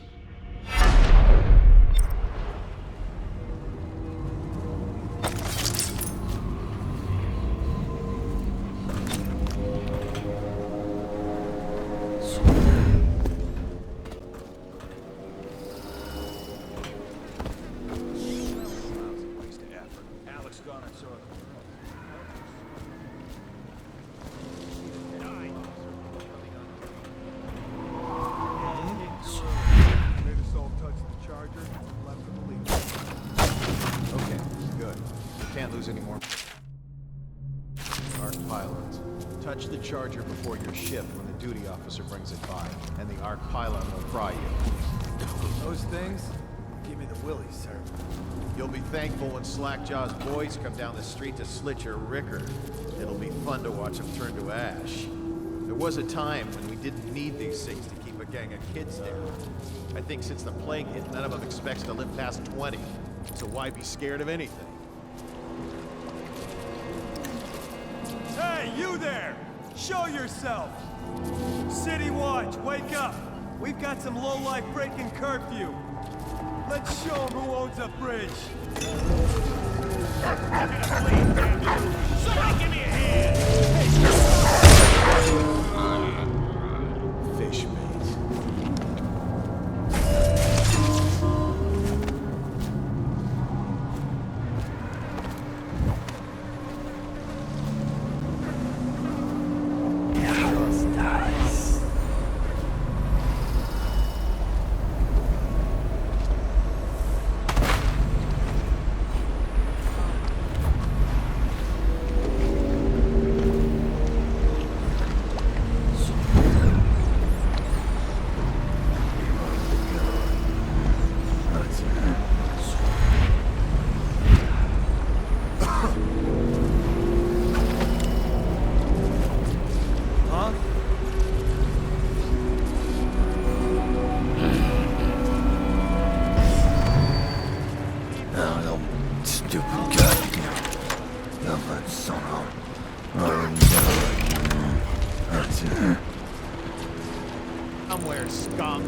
Charger before your shift when the duty officer brings it by, and the arc pylon will fry you. Those things? Give me the willies, sir. You'll be thankful when Slackjaw's boys come down the street to slit your ricker. It'll be fun to watch them turn to ash. There was a time when we didn't need these things to keep a gang of kids there. I think since the plague hit, none of them expects to live past 20. So why be scared of anything? Hey, you there! Show yourself! City Watch, wake up! We've got some lowlife breaking curfew. Let's show them who owns a bridge. Somebody give me a hand! Fish bait. Somewhere, skunk.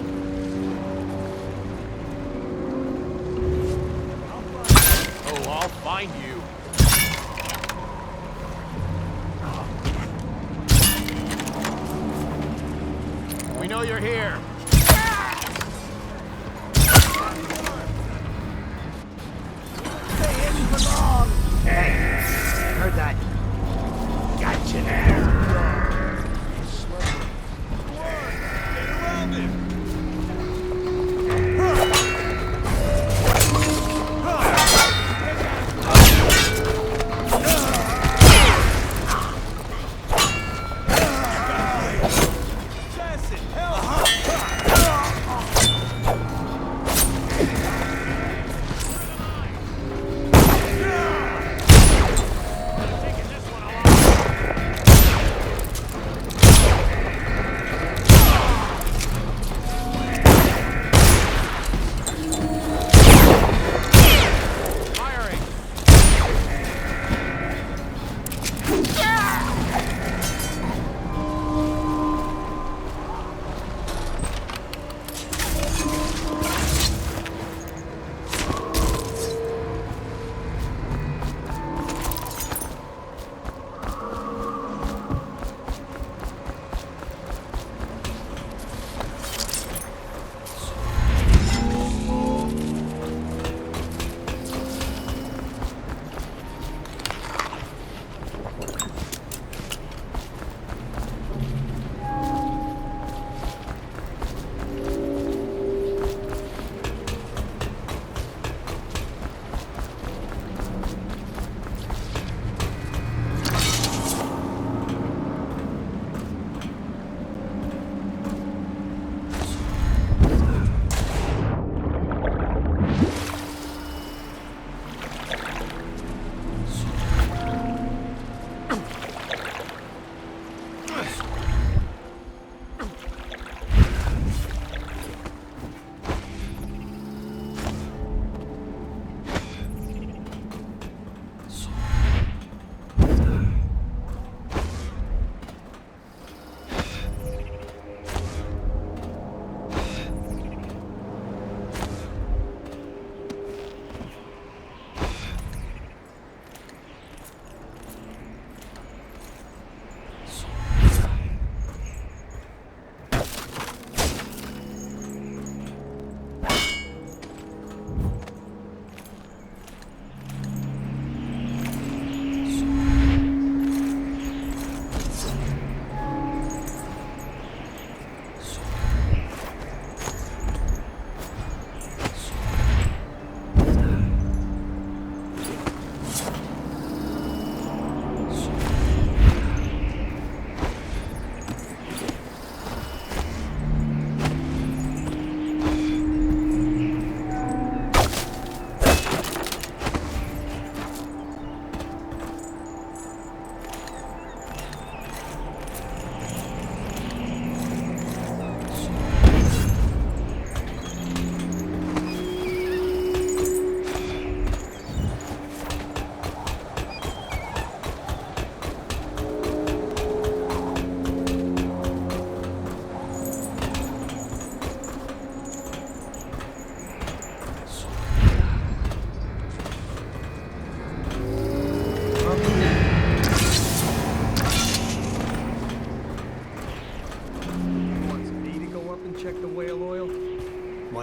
Oh, I'll find you. We know you're here. Stay hidden for long. Hey, heard that? Gotcha there.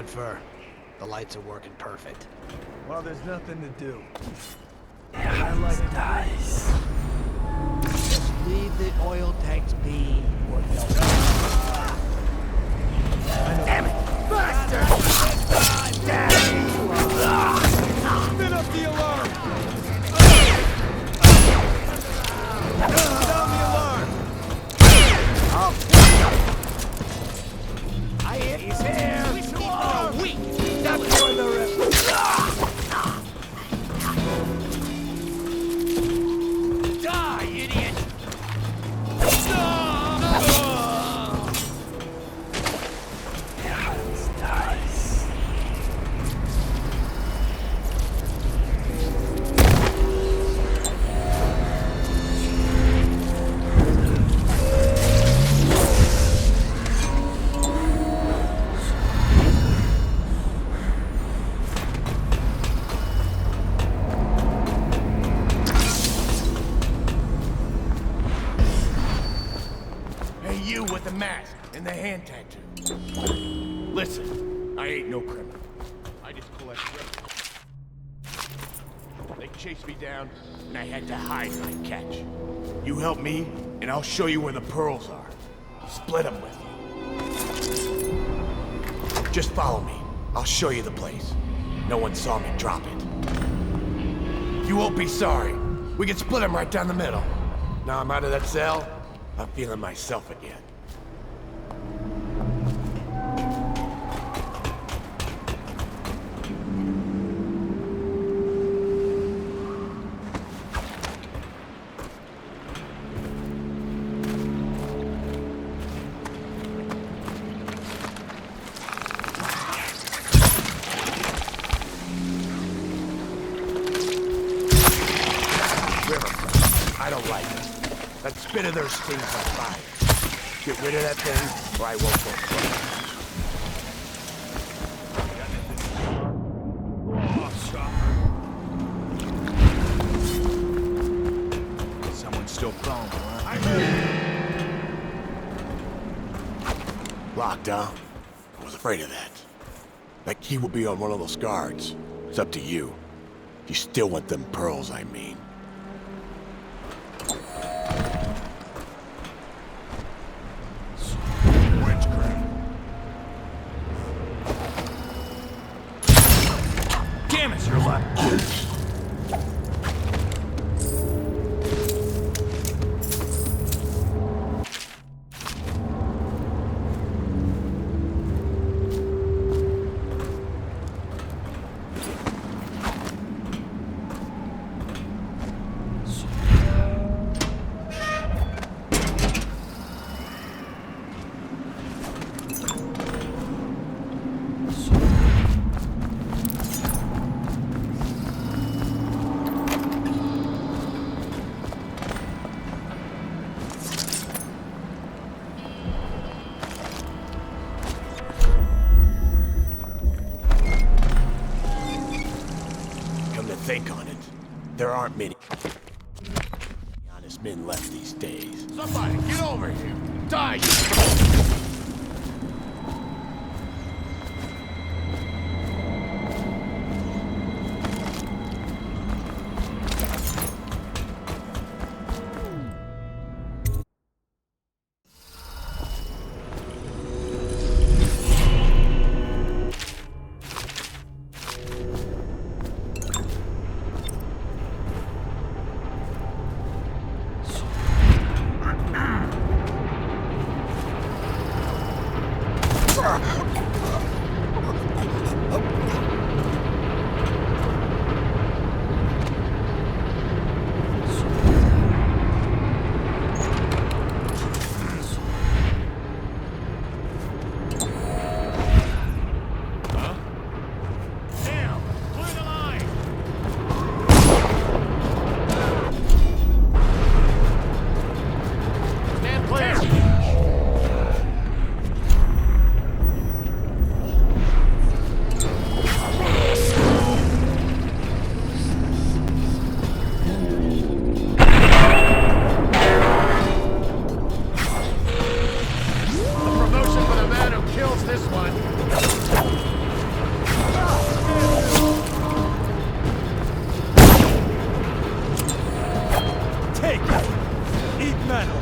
infer? The lights are working perfect. Well, there's nothing to do. I like dice. Just leave the oil tanks be, or they'll... Damn it! Bastard! Spin up the alarm! Down the alarm! He's here! Weak! That's where the rest... Die, idiot! The mask and the hand tattoo. Listen, I ain't no criminal. I just collect records. They chased me down, and I had to hide my catch. You help me, and I'll show you where the pearls are. Split them with you. Just follow me. I'll show you the place. No one saw me drop it. You won't be sorry. We can split them right down the middle. Now I'm out of that cell, I'm feeling myself again. I don't like it. That spit of theirs stings like fire. Get rid of that thing, or I won't go close. Someone's still prone, huh? Locked, huh? I was afraid of that. That key will be on one of those guards. It's up to you. You still want them pearls, I mean. Damn it, you're left. Think on it. There aren't many honest men left these days. Somebody, get over here! Die, you... metal.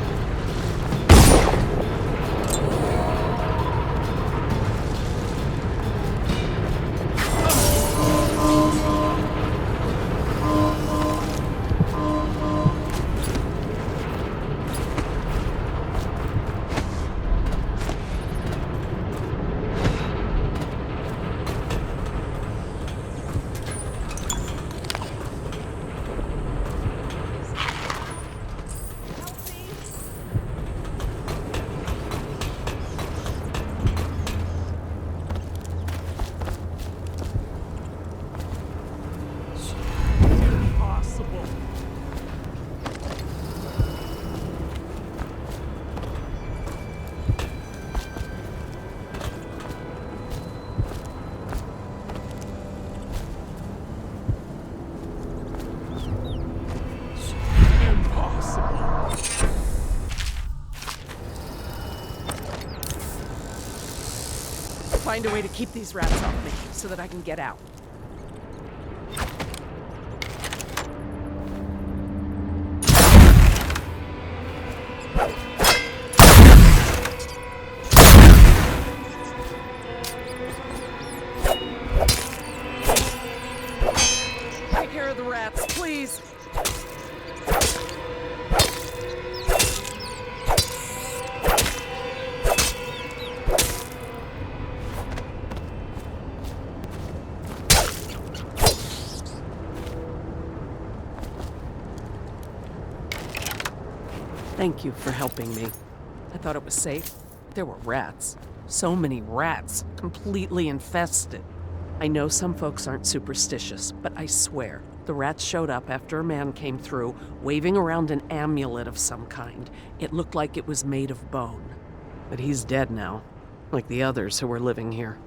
Find a way to keep these rats off me, so that I can get out. Take care of the rats, please. Thank you for helping me. I thought it was safe. There were rats. So many rats, completely infested. I know some folks aren't superstitious, but I swear, the rats showed up after a man came through, waving around an amulet of some kind. It looked like it was made of bone. But he's dead now, like the others who were living here.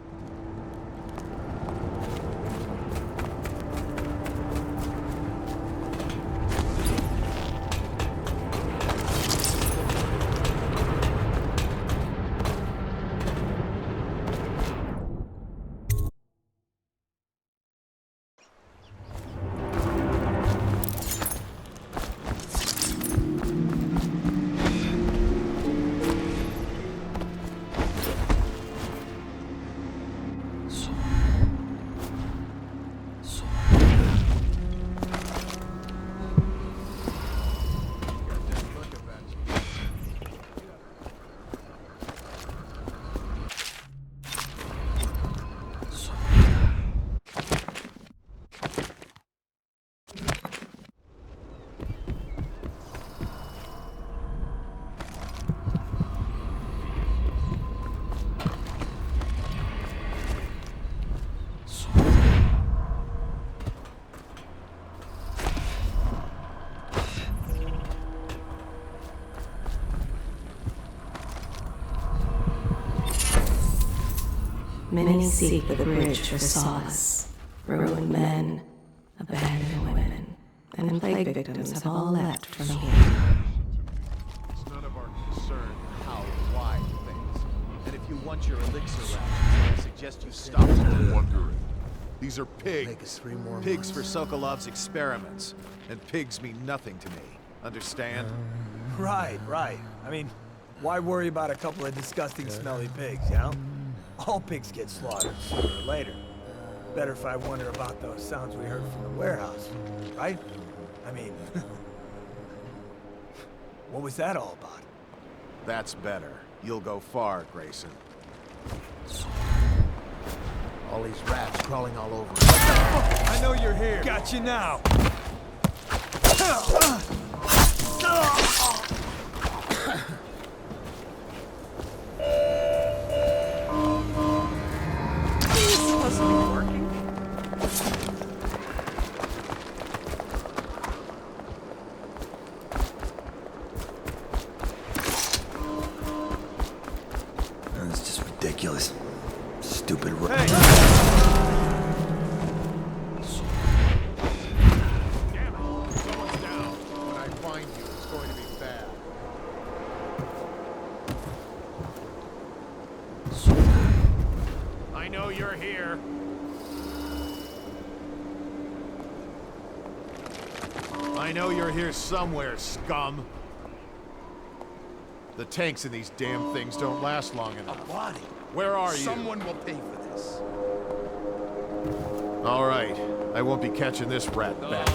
Many seek the bridge for solace. Ruined men, abandoned women, and plague victims have all left from here. It's none of our concern how and why things. And if you want your elixir rations, I suggest you stop wondering. These are pigs. Make us 3 more pigs for Sokolov's experiments. And pigs mean nothing to me. Understand? Right. I mean, why worry about a couple of disgusting, smelly pigs, you know? All pigs get slaughtered sooner or later. Better if I wonder about those sounds we heard from the warehouse, right? I mean, what was that all about? That's better. You'll go far, Grayson. All these rats crawling all over. I know you're here. Got you now. That's just ridiculous. Stupid Hey! Damn it! Someone's down. When I find you, it's going to be bad. I know you're here. I know you're here somewhere, scum. The tanks in these damn things don't last long enough. A body. Where are you? Someone will pay for this. All right. I won't be catching this rat back.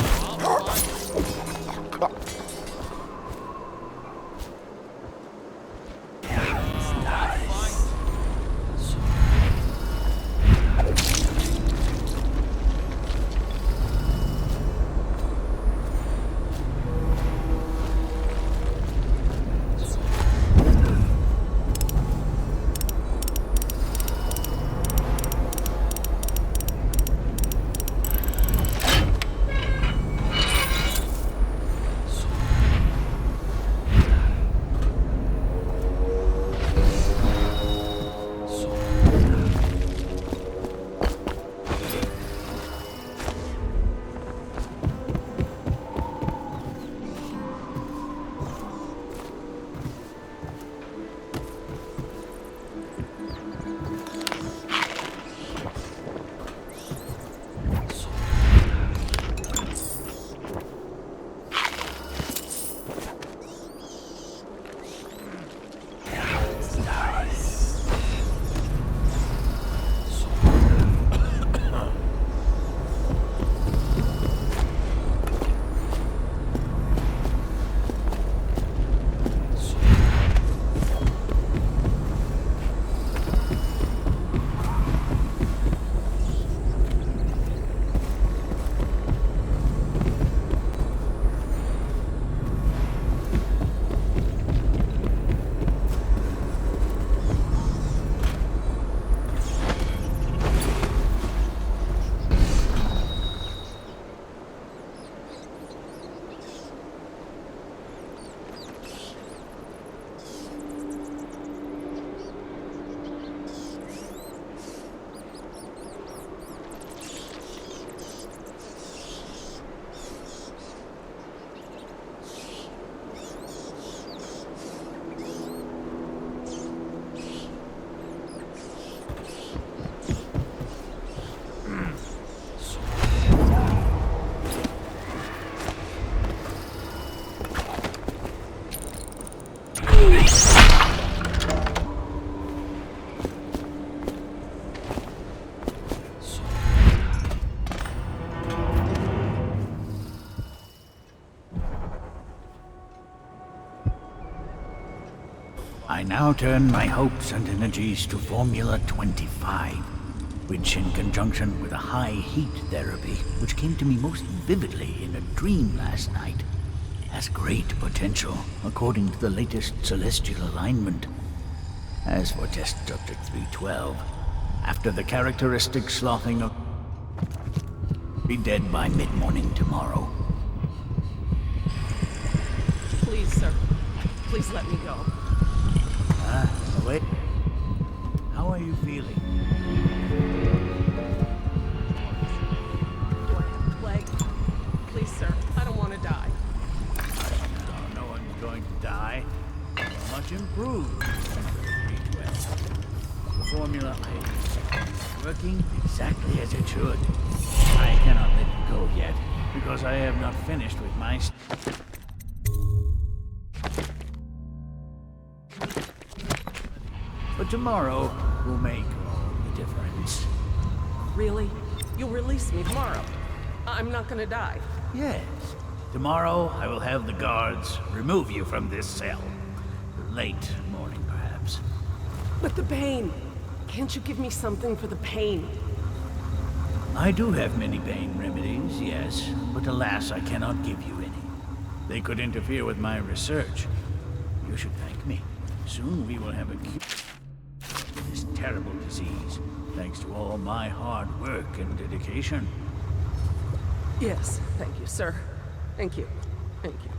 I now turn my hopes and energies to Formula 25, which in conjunction with a high heat therapy, which came to me most vividly in a dream last night, has great potential according to the latest celestial alignment. As for test subject 312, after the characteristic sloughing of be dead by mid-morning tomorrow. Please, sir. Please let me go. Wait. How are you feeling? Do I have plague? Please, sir. I don't want to die. No one's going to die. Much improved. The formula is working exactly as it should. I cannot let it go yet, because I have not finished with my... But tomorrow will make all the difference. Really? You'll release me tomorrow? I'm not gonna die. Yes. Tomorrow I will have the guards remove you from this cell. Late morning, perhaps. But the pain! Can't you give me something for the pain? I do have many pain remedies, yes, but alas, I cannot give you any. They could interfere with my research. You should thank me. Soon we will have a cure for this terrible disease, thanks to all my hard work and dedication. Yes, thank you, sir. Thank you. Thank you.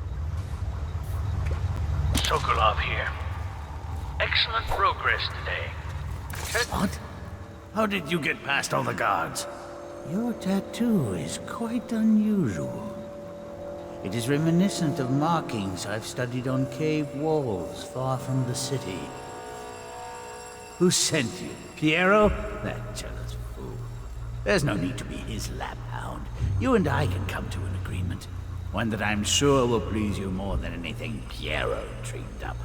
Sokolov here. Excellent progress today. What? How did you get past all the guards? Your tattoo is quite unusual. It is reminiscent of markings I've studied on cave walls far from the city. Who sent you? Piero? That jealous fool. There's no need to be his laphound. You and I can come to an agreement. One that I'm sure will please you more than anything Piero dreamed up.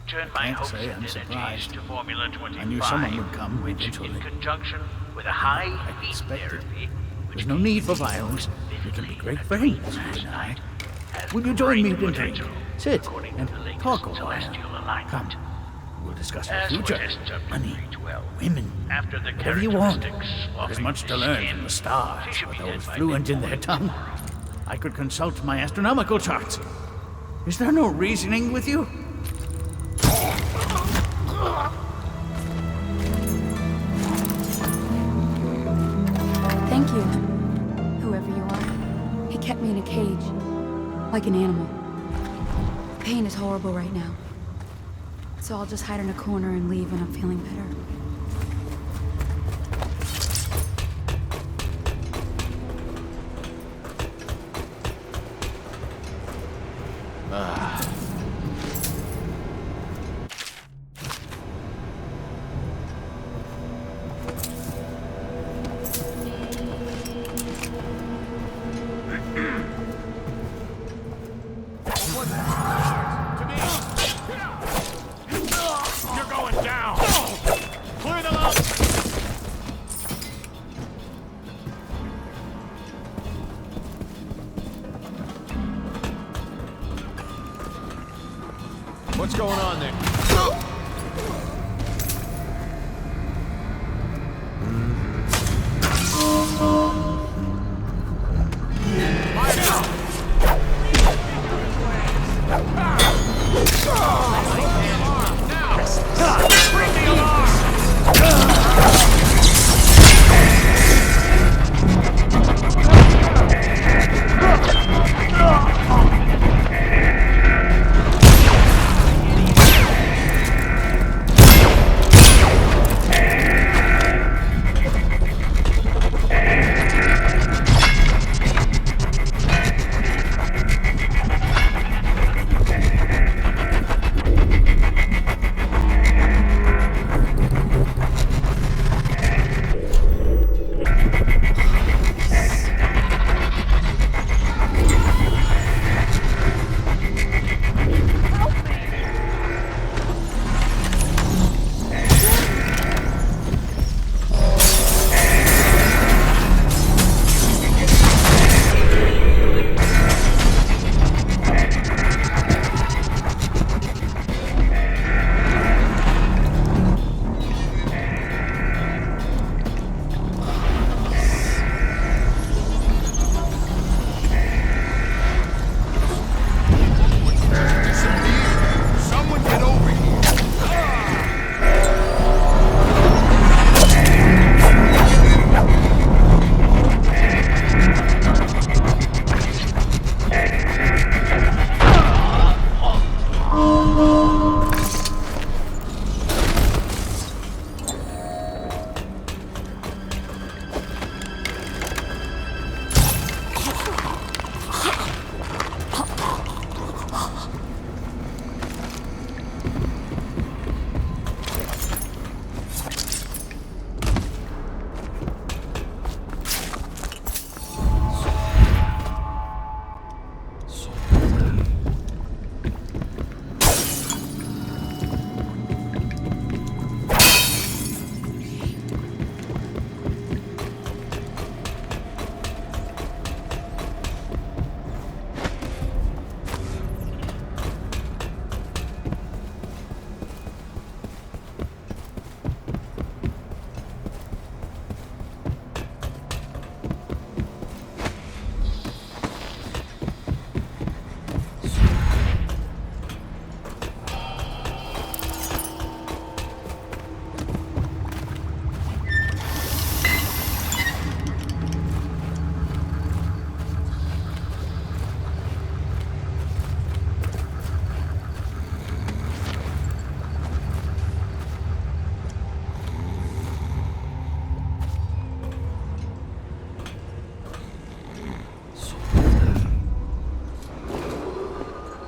Turn my Can't hopes say and I'm energies surprised. to Formula 25, I knew someone would come which, eventually. in conjunction with a high heat expected. therapy, There's no need for violence. We can be great friends, you and I. Will you join me at dinner? Sit and talk a while. Come. We'll discuss our future, money, women, whatever you want. There's much to learn from the stars, for those fluent in their tongue. I could consult my astronomical charts. Is there no reasoning with you? Thank you, whoever you are. He kept me in a cage, like an animal. The pain is horrible right now. So I'll just hide in a corner and leave when I'm feeling better. What's going on there?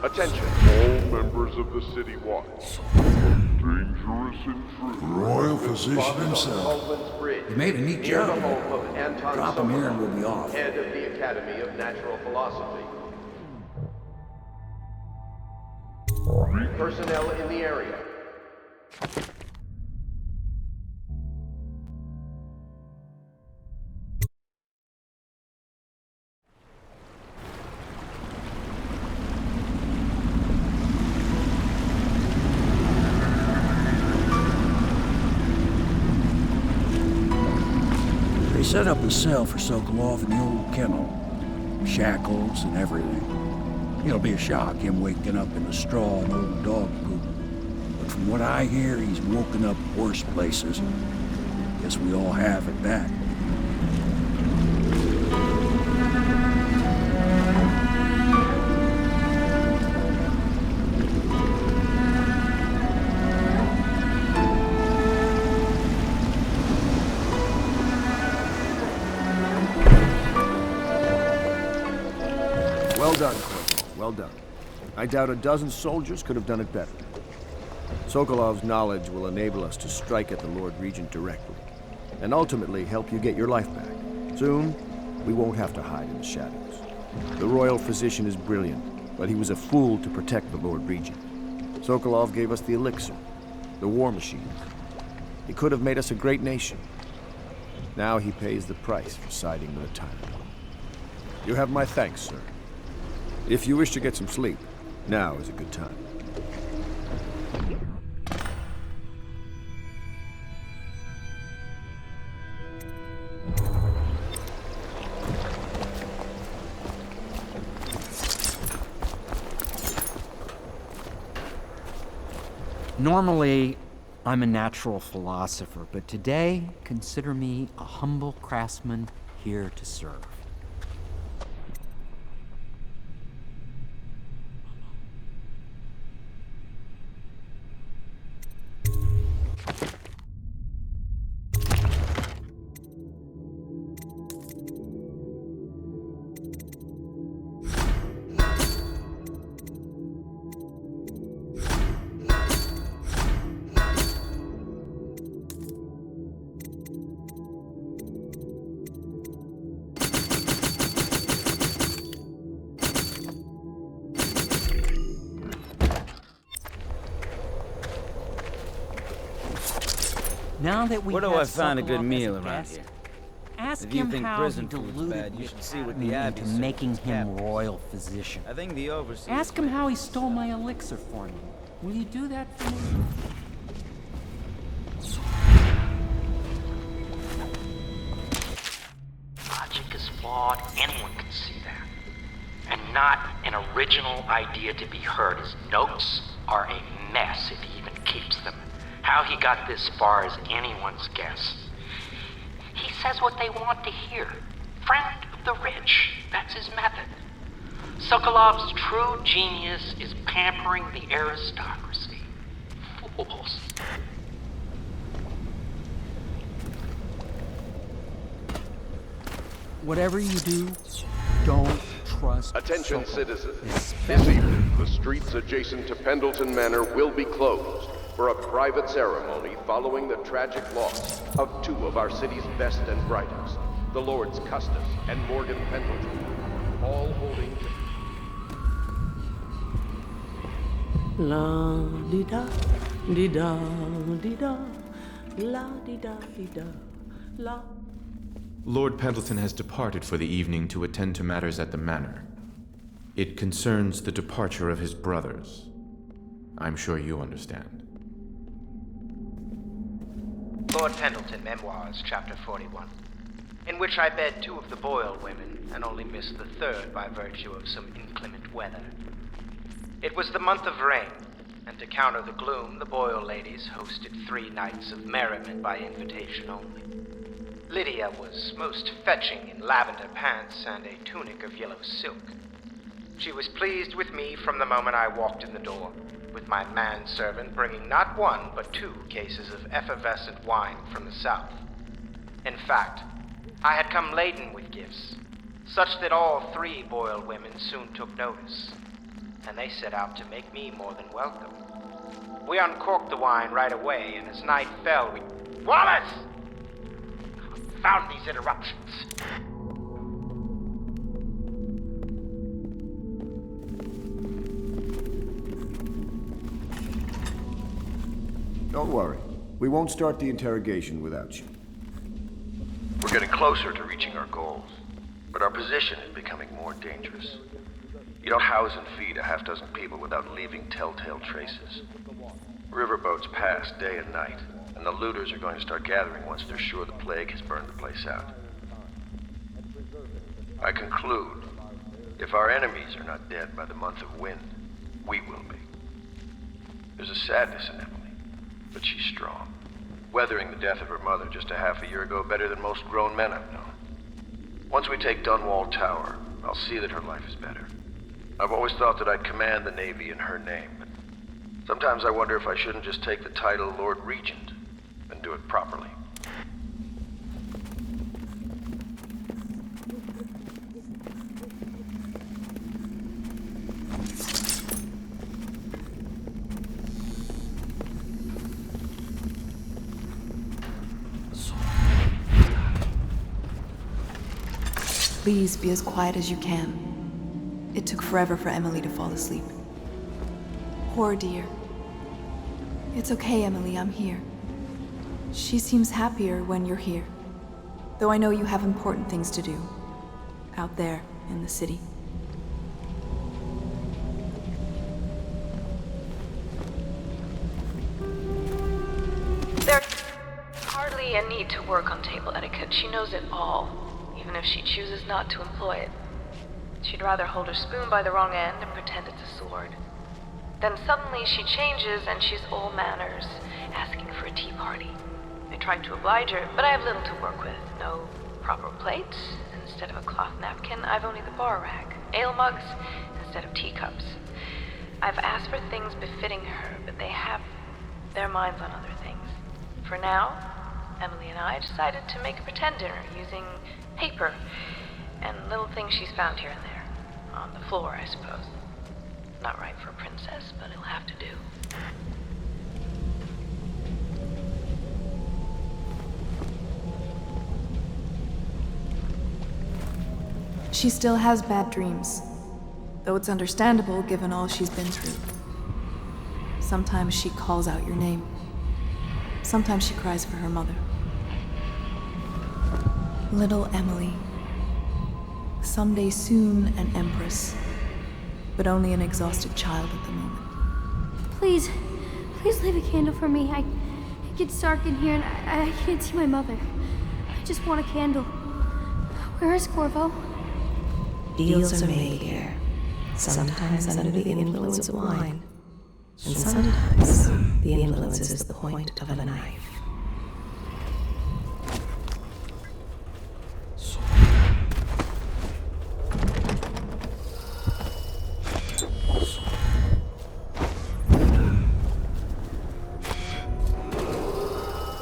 Attention, all members of the City Watch. Dangerous intruder. Royal physician himself. You made a neat job. Drop him here and we'll be off. Head of the Academy of Natural Philosophy. Personnel in the area. They set up a cell for Sokolov in the old kennel. Shackles and everything. It'll be a shock, him waking up in the straw and old dog poop. But from what I hear, he's woken up worse places. Guess we all have at that. Well done, Corvo. Well done. I doubt a dozen soldiers could have done it better. Sokolov's knowledge will enable us to strike at the Lord Regent directly, and ultimately help you get your life back. Soon, we won't have to hide in the shadows. The royal physician is brilliant, but he was a fool to protect the Lord Regent. Sokolov gave us the elixir, the war machine. He could have made us a great nation. Now he pays the price for siding with a tyrant. You have my thanks, sir. If you wish to get some sleep, now is a good time. Normally, I'm a natural philosopher, but today, consider me a humble craftsman here to serve. Now that we Where do have I find a good Sokolov meal as a around guest, here? Ask If you him think how prison he food's deluded bad, you the should see what the Academy Abbey into serves making its him captains. royal physician. I think the overseer. Ask him how he stole my elixir for me. Will you do that for me? Logic is flawed, anyone can see that. And not an original idea to be heard. His notes are a mess if he even keeps them. How he got this far is anyone's guess. He says what they want to hear. Friend of the rich, that's his method. Sokolov's true genius is pampering the aristocracy. Fools. Whatever you do, don't trust Attention, Sokolov. citizens. This Especially evening, the streets adjacent to Pendleton Manor will be closed for a private ceremony following the tragic loss of two of our city's best and brightest, the Lords Custis and Morgan Pendleton, all holding... La di da di da di da la di da di da la. Lord Pendleton has departed for the evening to attend to matters at the manor. It concerns the departure of his brothers. I'm sure you understand. Lord Pendleton Memoirs, Chapter 41, in which I bed two of the Boyle women and only missed the third by virtue of some inclement weather. It was the month of rain, and to counter the gloom, the Boyle ladies hosted 3 nights of merriment by invitation only. Lydia was most fetching in lavender pants and a tunic of yellow silk. She was pleased with me from the moment I walked in the door, with my manservant bringing not 1 but 2 cases of effervescent wine from the south. In fact, I had come laden with gifts, such that all 3 Boyle women soon took notice, and they set out to make me more than welcome. We uncorked the wine right away, and as night fell, we... Wallace! Found these interruptions. Don't worry. We won't start the interrogation without you. We're getting closer to reaching our goals, but our position is becoming more dangerous. You don't house and feed a half-dozen people without leaving telltale traces. Riverboats pass day and night, and the looters are going to start gathering once they're sure the plague has burned the place out. I conclude, if our enemies are not dead by the month of wind, we will be. There's a sadness in Emily, but she's strong. Weathering the death of her mother just a half a year ago better than most grown men I've known. Once we take Dunwall Tower, I'll see that her life is better. I've always thought that I'd command the Navy in her name, but sometimes I wonder if I shouldn't just take the title Lord Regent and do it properly. Please be as quiet as you can. It took forever for Emily to fall asleep. Poor dear. It's okay, Emily, I'm here. She seems happier when you're here. Though I know you have important things to do. Out there, in the city. There's hardly a need to work on table etiquette. She knows it all. Even if she chooses not to employ it. She'd rather hold her spoon by the wrong end and pretend it's a sword. Then suddenly she changes and she's all manners, asking for a tea party. I tried to oblige her, but I have little to work with. No proper plates. Instead of a cloth napkin, I've only the bar rack. Ale mugs instead of teacups. I've asked for things befitting her, but they have their minds on other things. For now, Emily and I decided to make a pretend dinner using paper and little things she's found here and there. On the floor, I suppose. Not right for a princess, but it'll have to do. She still has bad dreams, though it's understandable given all she's been through. Sometimes she calls out your name. Sometimes she cries for her mother. Little Emily. Someday soon an empress, but only an exhausted child at the moment. Please leave a candle for me. It gets dark in here and I can't see my mother. I just want a candle. Where is Corvo? Deals are made here, sometimes under the influence of wine, and sometimes the influence is the point of a knife.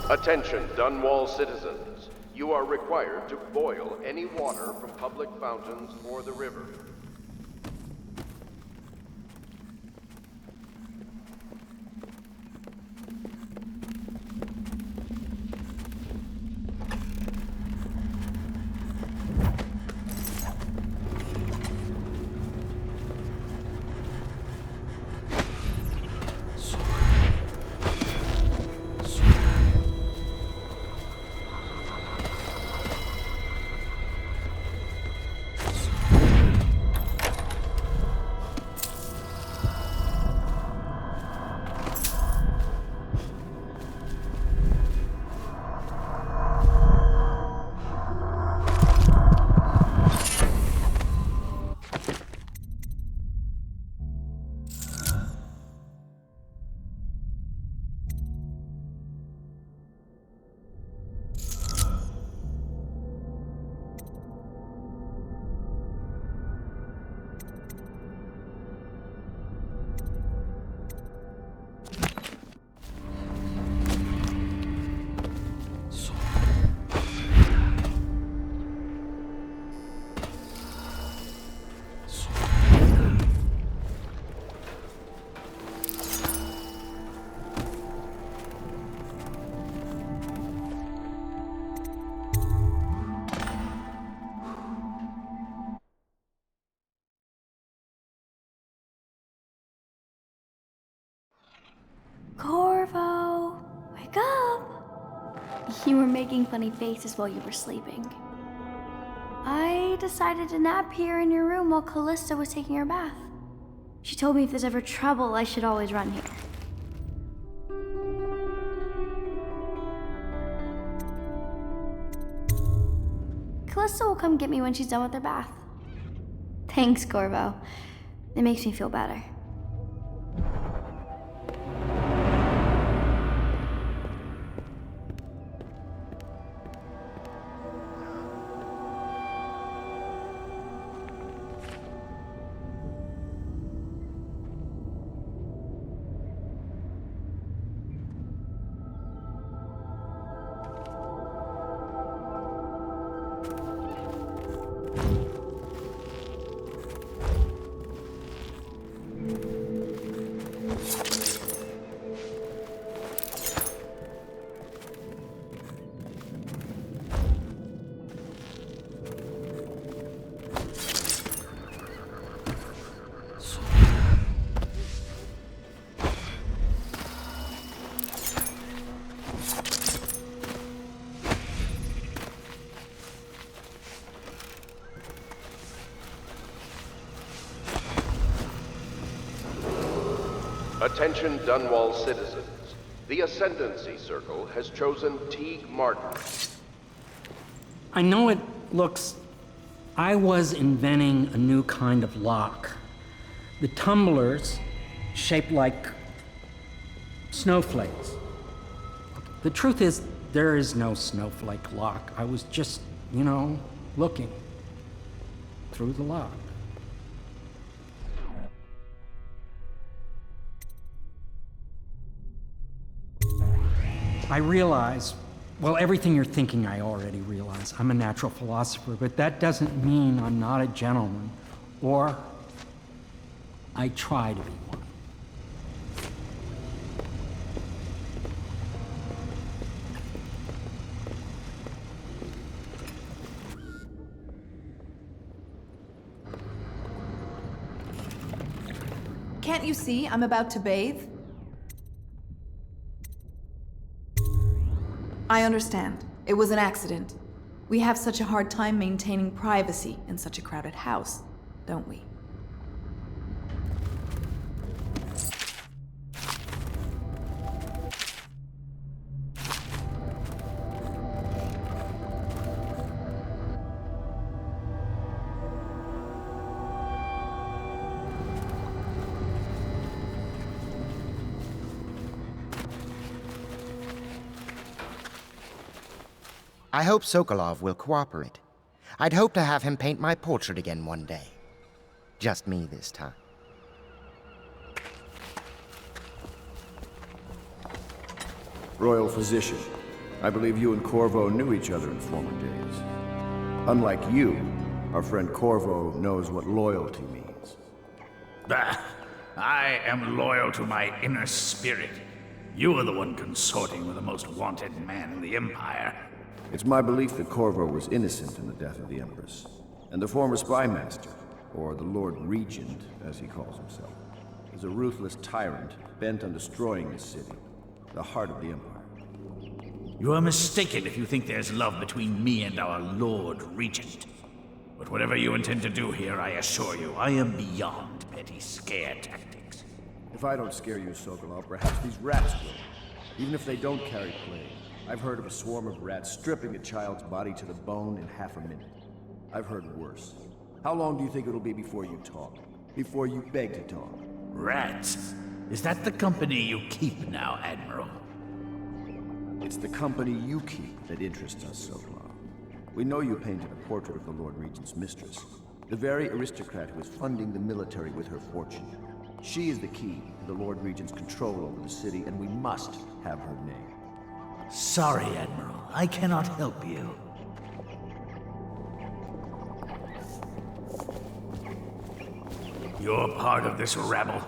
Attention, Dunwall citizens. You are required to boil any water from public fountains or the river. Corvo! Wake up! You were making funny faces while you were sleeping. I decided to nap here in your room while Callista was taking her bath. She told me if there's ever trouble, I should always run here. Callista will come get me when she's done with her bath. Thanks, Corvo. It makes me feel better. Attention Dunwall citizens. The Ascendancy Circle has chosen Teague Martin. I know it looks... I was inventing a new kind of lock. The tumblers, shaped like snowflakes. The truth is, there is no snowflake lock. I was just, looking through the lock. I realize, well, everything you're thinking I already realize. I'm a natural philosopher, but that doesn't mean I'm not a gentleman, or I try to be one. Can't you see I'm about to bathe? I understand. It was an accident. We have such a hard time maintaining privacy in such a crowded house, don't we? I hope Sokolov will cooperate. I'd hope to have him paint my portrait again one day. Just me this time. Royal Physician, I believe you and Corvo knew each other in former days. Unlike you, our friend Corvo knows what loyalty means. Bah! I am loyal to my inner spirit. You are the one consorting with the most wanted man in the Empire. It's my belief that Corvo was innocent in the death of the Empress, and the former spy master, or the Lord Regent, as he calls himself, is a ruthless tyrant bent on destroying this city, the heart of the Empire. You are mistaken if you think there's love between me and our Lord Regent. But whatever you intend to do here, I assure you, I am beyond petty scare tactics. If I don't scare you, Sokolov, perhaps these rats will. Even if they don't carry plague. I've heard of a swarm of rats stripping a child's body to the bone in half a minute. I've heard worse. How long do you think it'll be before you talk? Before you beg to talk? Rats? Is that the company you keep now, Admiral? It's the company you keep that interests us, Sokolov. We know you painted a portrait of the Lord Regent's mistress, the very aristocrat who is funding the military with her fortune. She is the key to the Lord Regent's control over the city, and we must have her name. Sorry, Admiral. I cannot help you. You're part of this rabble,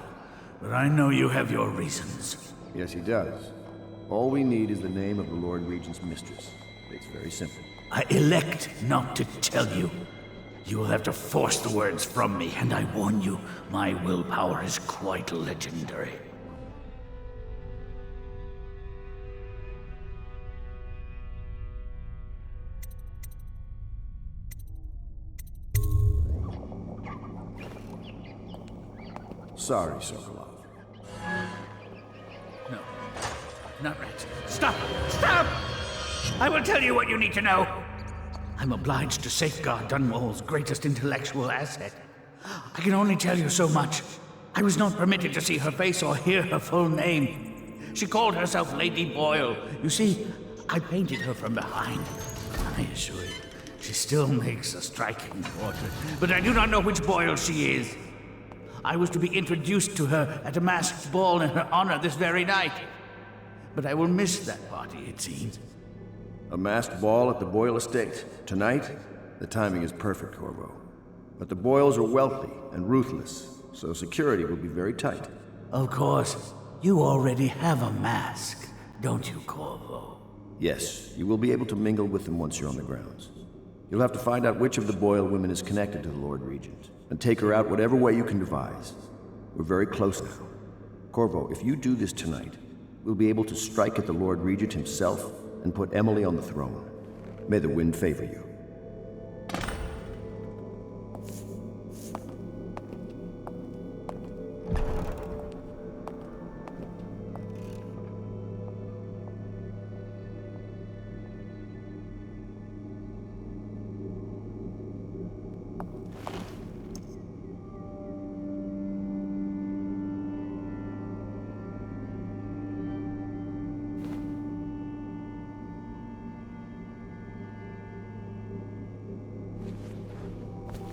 but I know you have your reasons. Yes, he does. All we need is the name of the Lord Regent's mistress. It's very simple. I elect not to tell you. You will have to force the words from me, and I warn you, my willpower is quite legendary. sorry, Sokolov. No. Not right. Stop! Stop! I will tell you what you need to know. I'm obliged to safeguard Dunwall's greatest intellectual asset. I can only tell you so much. I was not permitted to see her face or hear her full name. She called herself Lady Boyle. You see, I painted her from behind. I assure you, she still makes a striking portrait, but I do not know which Boyle she is. I was to be introduced to her at a masked ball in her honor this very night. But I will miss that party, it seems. A masked ball at the Boyle estate. Tonight? The timing is perfect, Corvo. But the Boyles are wealthy and ruthless, so security will be very tight. Of course. You already have a mask, don't you, Corvo? Yes, you will be able to mingle with them once you're on the grounds. You'll have to find out which of the Boyle women is connected to the Lord Regent, and take her out whatever way you can devise. We're very close now. Corvo, if you do this tonight, we'll be able to strike at the Lord Regent himself and put Emily on the throne. May the wind favor you.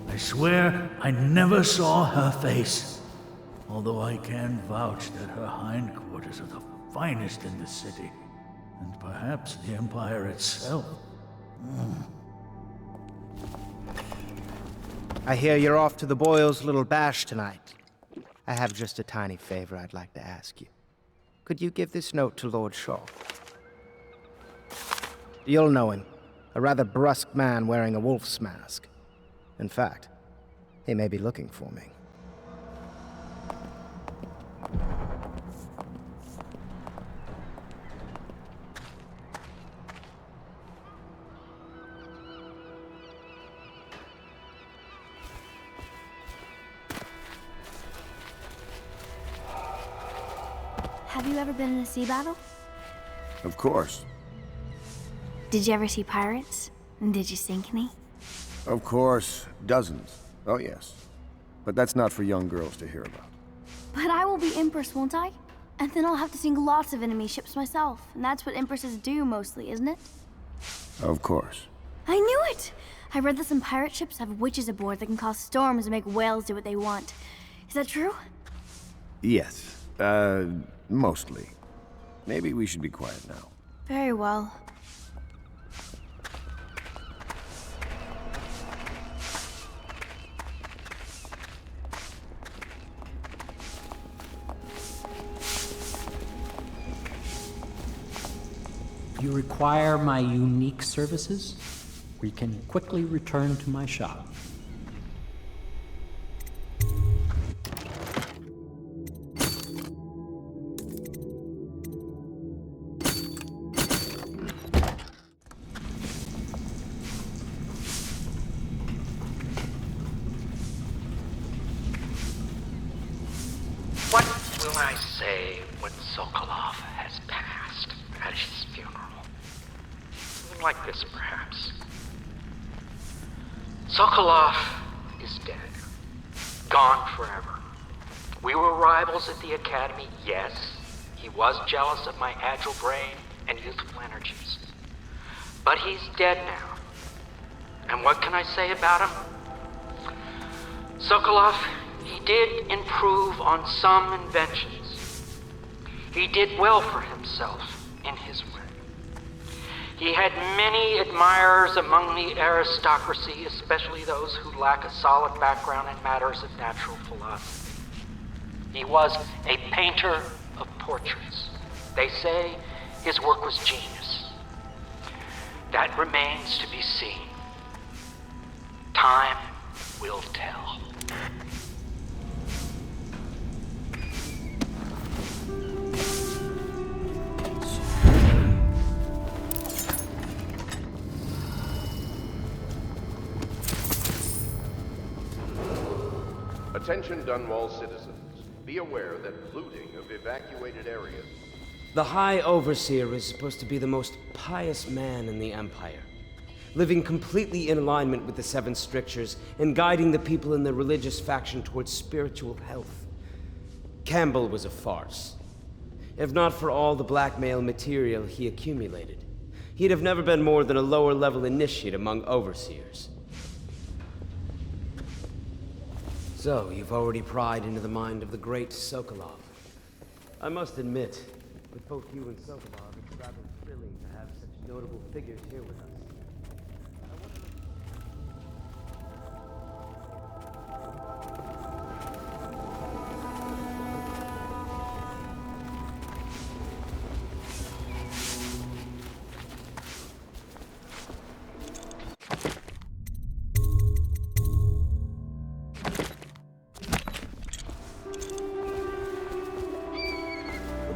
I swear I never saw her face, although I can vouch that her hindquarters are the finest in the city, and perhaps the Empire itself. I hear you're off to the Boyles' little bash tonight. I have just a tiny favor I'd like to ask you. Could you give this note to Lord Shaw? You'll know him. A rather brusque man wearing a wolf's mask. In fact, he may be looking for me. Have you ever been in a sea battle? Of course. Did you ever see pirates? And did you sink any? Of course. Dozens. Oh, yes. But that's not for young girls to hear about. But I will be Empress, won't I? And then I'll have to sink lots of enemy ships myself. And that's what Empresses do mostly, isn't it? Of course. I knew it! I read that some pirate ships have witches aboard that can cause storms and make whales do what they want. Is that true? Yes. Mostly. Maybe we should be quiet now. Very well. You require my unique services? We can quickly return to my shop. What will I say when Sokolov has passed at his funeral? Something like this, perhaps. Sokolov is dead. Gone forever. We were rivals at the Academy, yes. He was jealous of my agile brain and youthful energies. But he's dead now. And what can I say about him? Sokolov, he did improve on some inventions. He did well for himself in his way. He had many admirers among the aristocracy, especially those who lack a solid background in matters of natural philosophy. He was a painter of portraits. They say his work was genius. That remains to be seen. Time will tell. Attention Dunwall citizens. Be aware that looting of evacuated areas. The High Overseer is supposed to be the most pious man in the Empire, living completely in alignment with the Seven Strictures and guiding the people in the religious faction towards spiritual health. Campbell was a farce. If not for all the blackmail material he accumulated, he'd have never been more than a lower-level initiate among Overseers. So, you've already pried into the mind of the great Sokolov. I must admit, with both you and Sokolov, it's rather thrilling to have such notable figures here with us.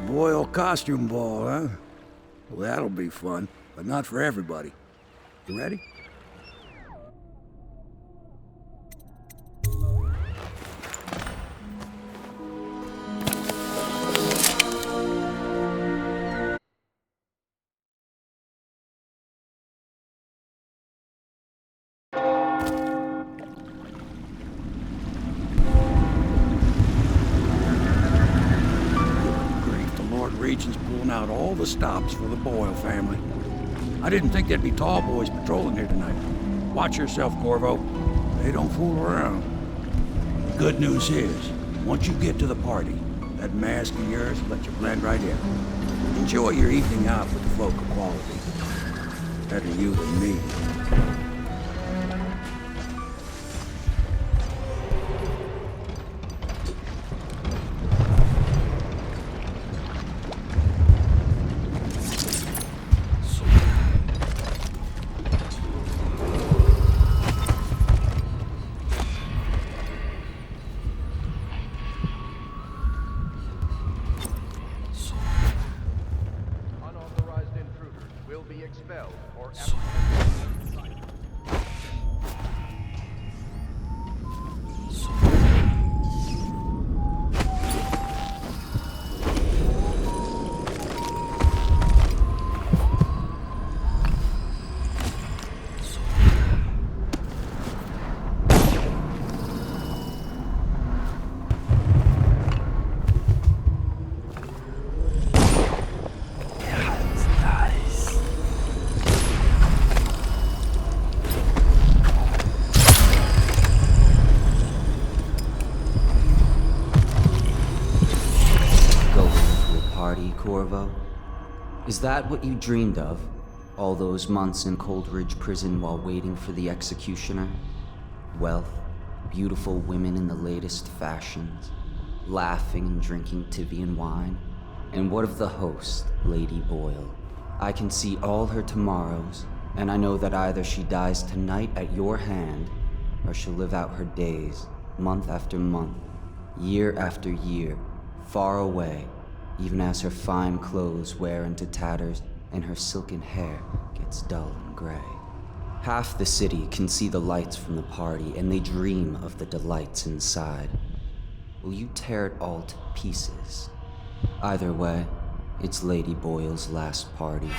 Boyle costume ball, huh? Well, that'll be fun, but not for everybody. You ready? Regent's pulling out all the stops for the Boyle family. I didn't think there'd be tall boys patrolling here tonight. Watch yourself, Corvo. They don't fool around. The good news is, once you get to the party, that mask of yours will let you blend right in. Enjoy your evening out with the folk of quality. Better you than me. Corvo? Is that what you dreamed of? All those months in Coldridge Prison while waiting for the executioner? Wealth, beautiful women in the latest fashions, laughing and drinking Tivian wine? And what of the host, Lady Boyle? I can see all her tomorrows, and I know that either she dies tonight at your hand, or she'll live out her days, month after month, year after year, far away, even as her fine clothes wear into tatters and her silken hair gets dull and gray. Half the city can see the lights from the party, and they dream of the delights inside. Will you tear it all to pieces? Either way, it's Lady Boyle's last party.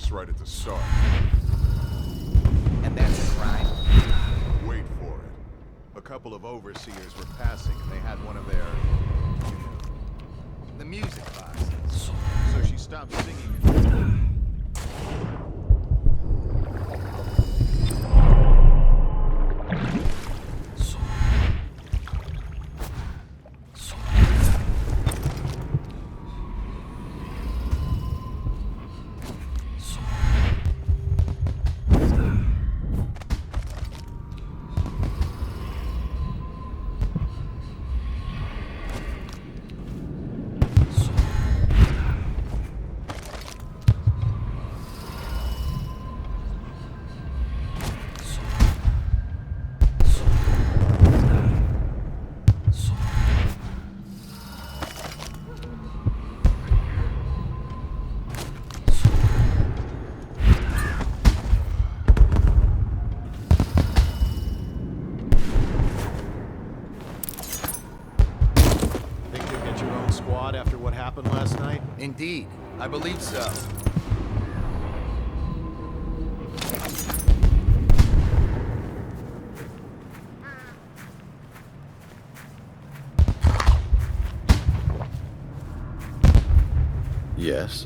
Right at the start. And that's a crime? Wait for it. A couple of overseers were passing and they had one of their... the music boxes. So she stopped singing. Indeed, I believe so. Yes?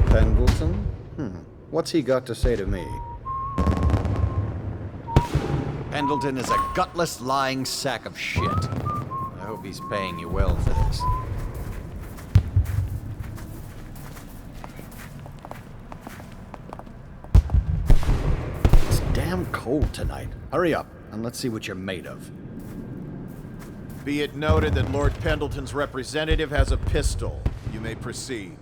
Pendleton? What's he got to say to me? Pendleton is a gutless, lying sack of shit. I hope he's paying you well for this. It's damn cold tonight. Hurry up, and let's see what you're made of. Be it noted that Lord Pendleton's representative has a pistol. You may proceed.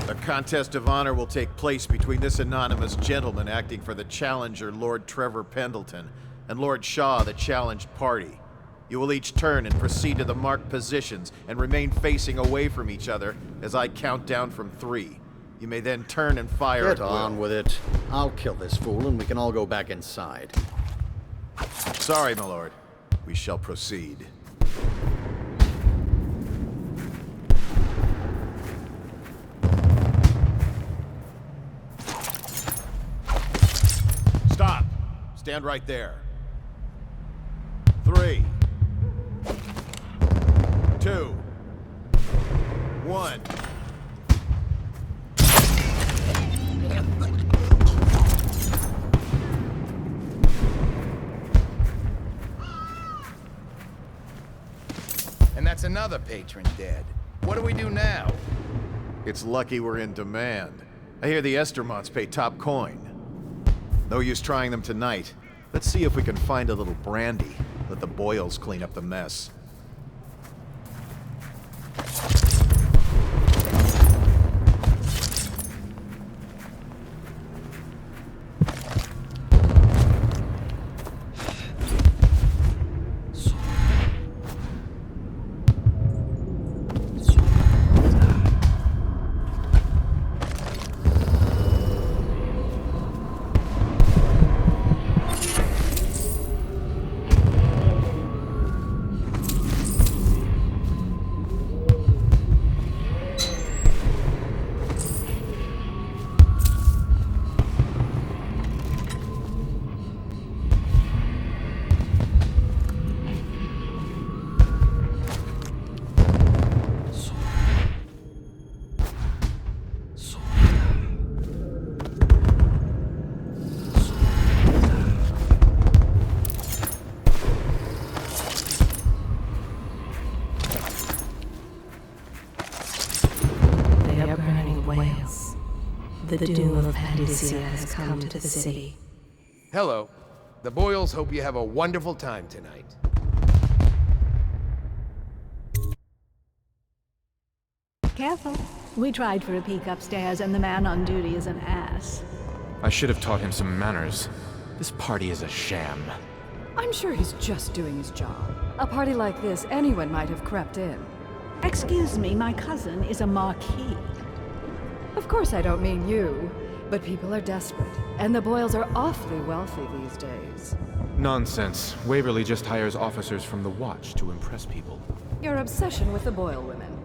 A contest of honor will take place between this anonymous gentleman acting for the challenger, Lord Trevor Pendleton, and Lord Shaw, the challenged party. You will each turn and proceed to the marked positions and remain facing away from each other as I count down from 3. You may then turn and fire at will. Get on with it. I'll kill this fool and we can all go back inside. Sorry, my lord. We shall proceed. Stop! Stand right there. 3, 2, 1. And that's another patron dead. What do we do now? It's lucky we're in demand. I hear the Estermonts pay top coin. No use trying them tonight. Let's see if we can find a little brandy. Let the Boyles clean up the mess. The doom of Panacea has come to the city. Hello. The Boyles hope you have a wonderful time tonight. Careful. We tried for a peek upstairs, and the man on duty is an ass. I should have taught him some manners. This party is a sham. I'm sure he's just doing his job. A party like this, anyone might have crept in. Excuse me, my cousin is a marquis. Of course I don't mean you, but people are desperate, and the Boyles are awfully wealthy these days. Nonsense. Waverly just hires officers from the Watch to impress people. Your obsession with the Boyle women.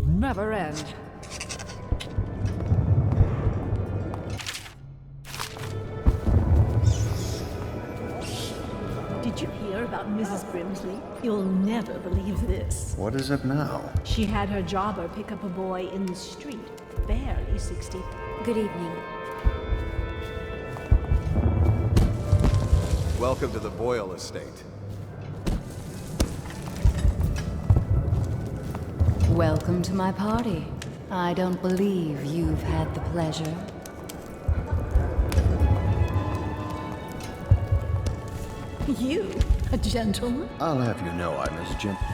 Never end. Did you hear about Mrs. Brimsley? You'll never believe this. What is it now? She had her jobber pick up a boy in the street, barely 60. Good evening. Welcome to the Boyle estate. Welcome to my party. I don't believe you've had the pleasure. You, a gentleman? I'll have you know I'm as gentle.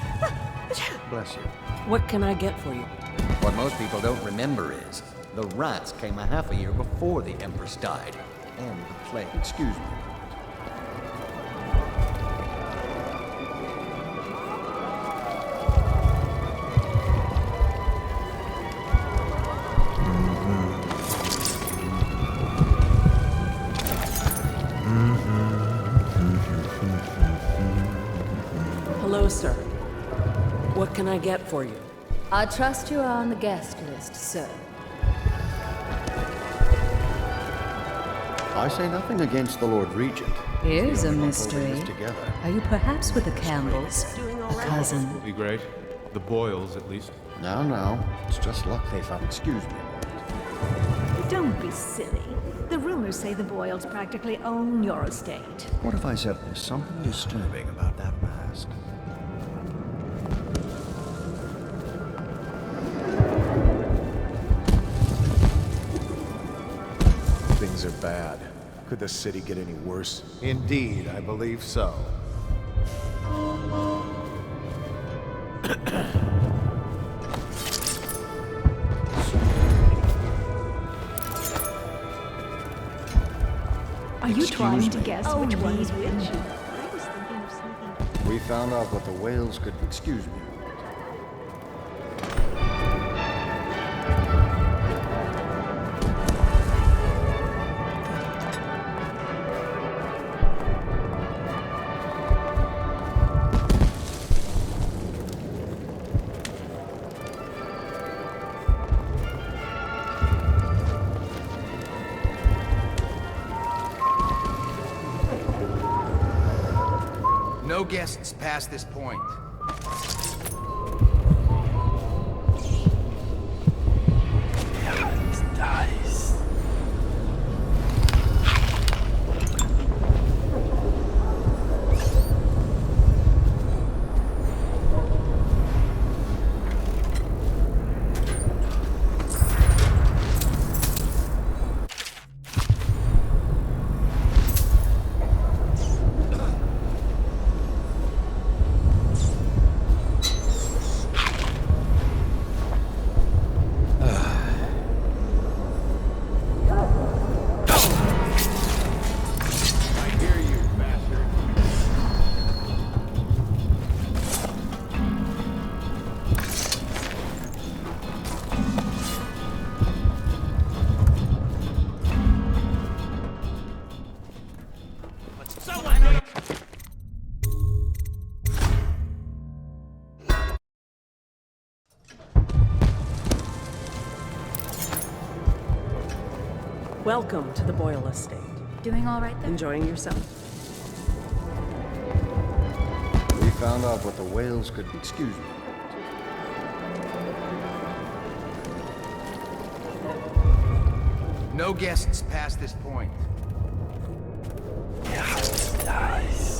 Bless you. What can I get for you? What most people don't remember is, the rats came a half a year before the Empress died. And the plague. Excuse me. Hello, sir. What can I get for you? I trust you are on the guest list, sir. I say nothing against the Lord Regent. Here's a Holding mystery. this together. Are you perhaps with the Campbells? A cousin? Will be great. The Boyles, at least. No. It's just luck they found. Excuse me. Don't be silly. The rumors say the Boyles practically own your estate. What if I said there's something disturbing about that mask? Things are bad. Could the city get any worse? Indeed, I believe so. Are you trying to me. guess which one is which? We found out what the whales could... Excuse me. No guests past this point. Dice. Welcome to the Boyle estate. Doing all right there? Enjoying yourself? We found out what the whales could... Excuse me. No guests past this point. Dice.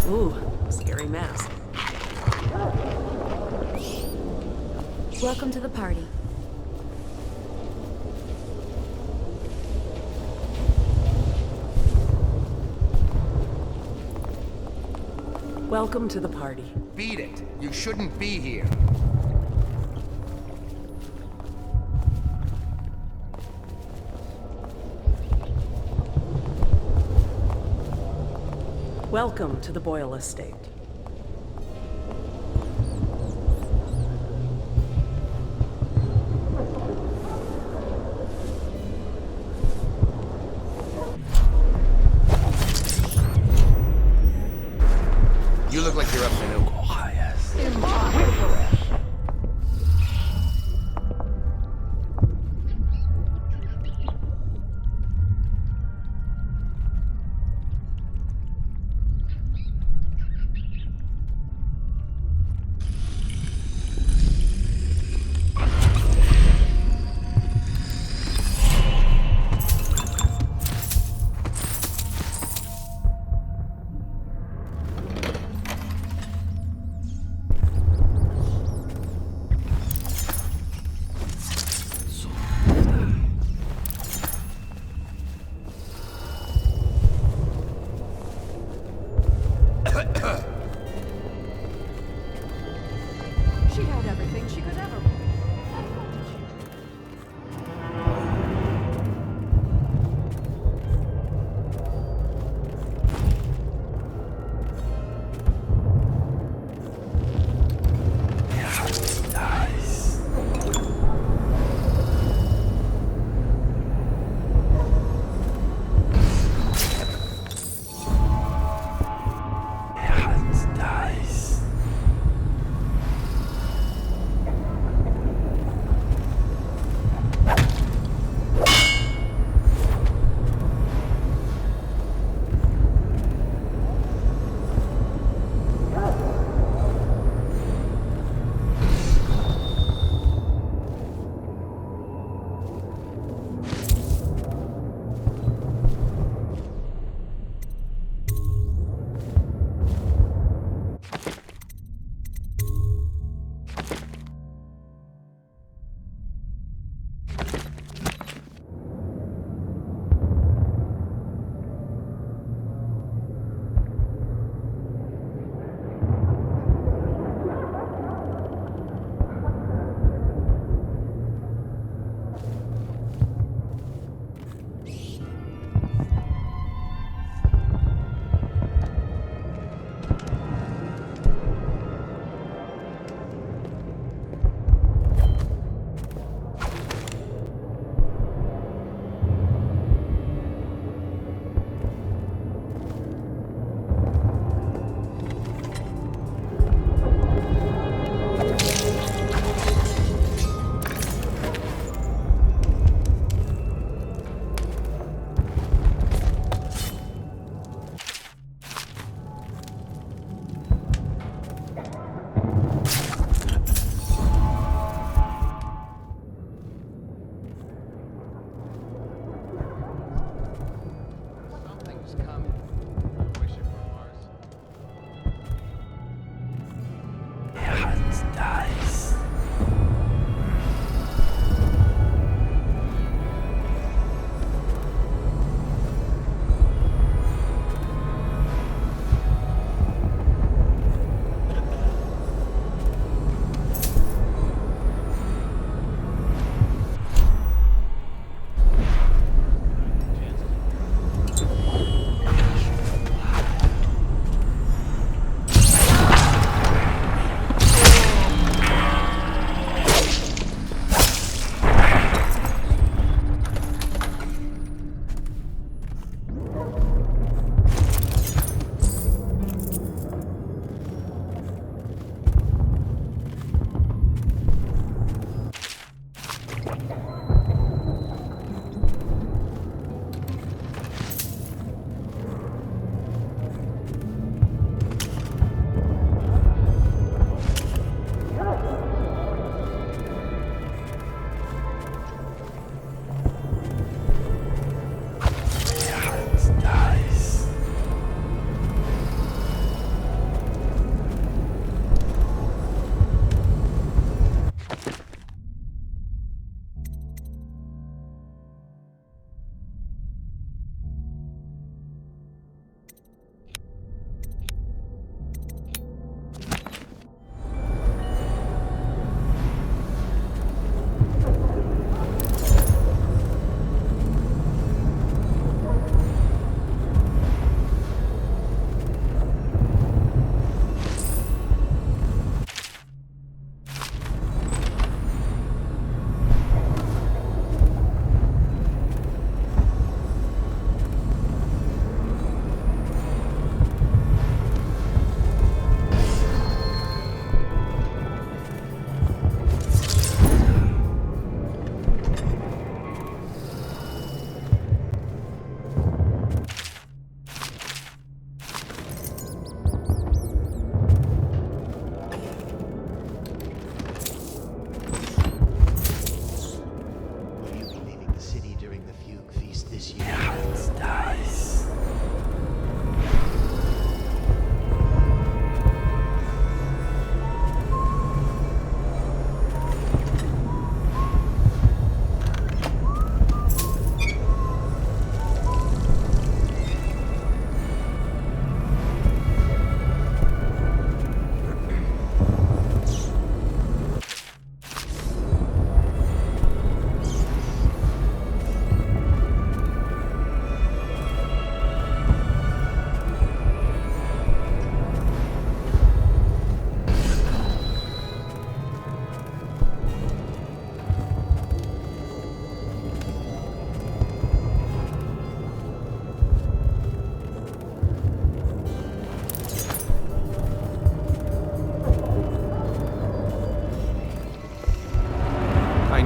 Ooh, scary mask. Welcome to the party. Welcome to the party. Beat it. You shouldn't be here. Welcome to the Boyle estate. You look like you're up to no She had everything she could ever want.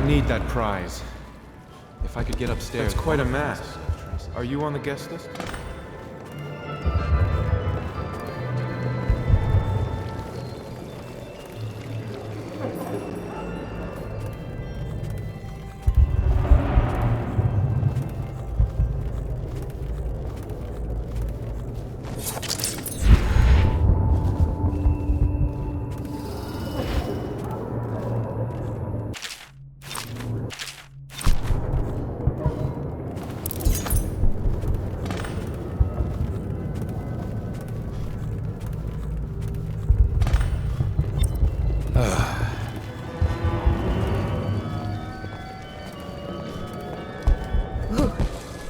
need that prize. If I could get upstairs... That's quite a mask. Are you on the guest list?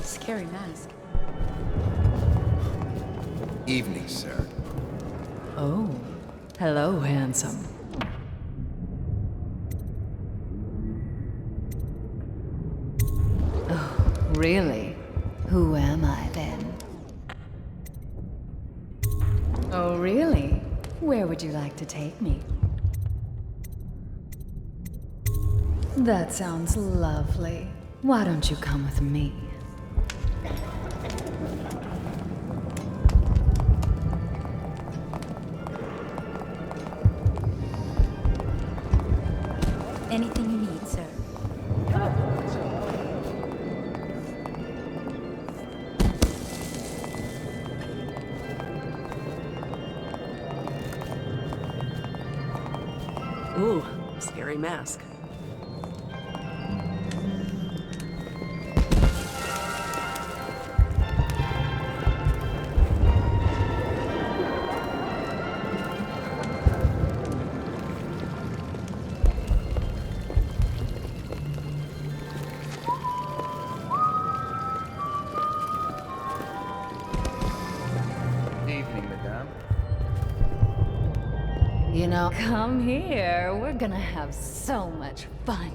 Scary mask. Evening, sir. Oh, hello, handsome. Oh, really? Who am I then? Oh, really? Where would you like to take me? That sounds lovely. Why don't you come with me? Anything you need, sir. Ooh, scary mask. Evening, madame. You know, come here. We're gonna have so much fun.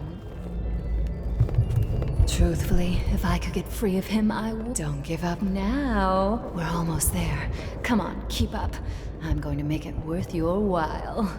Truthfully, if I could get free of him, I would. Don't give up now. We're almost there. Come on, keep up. I'm going to make it worth your while.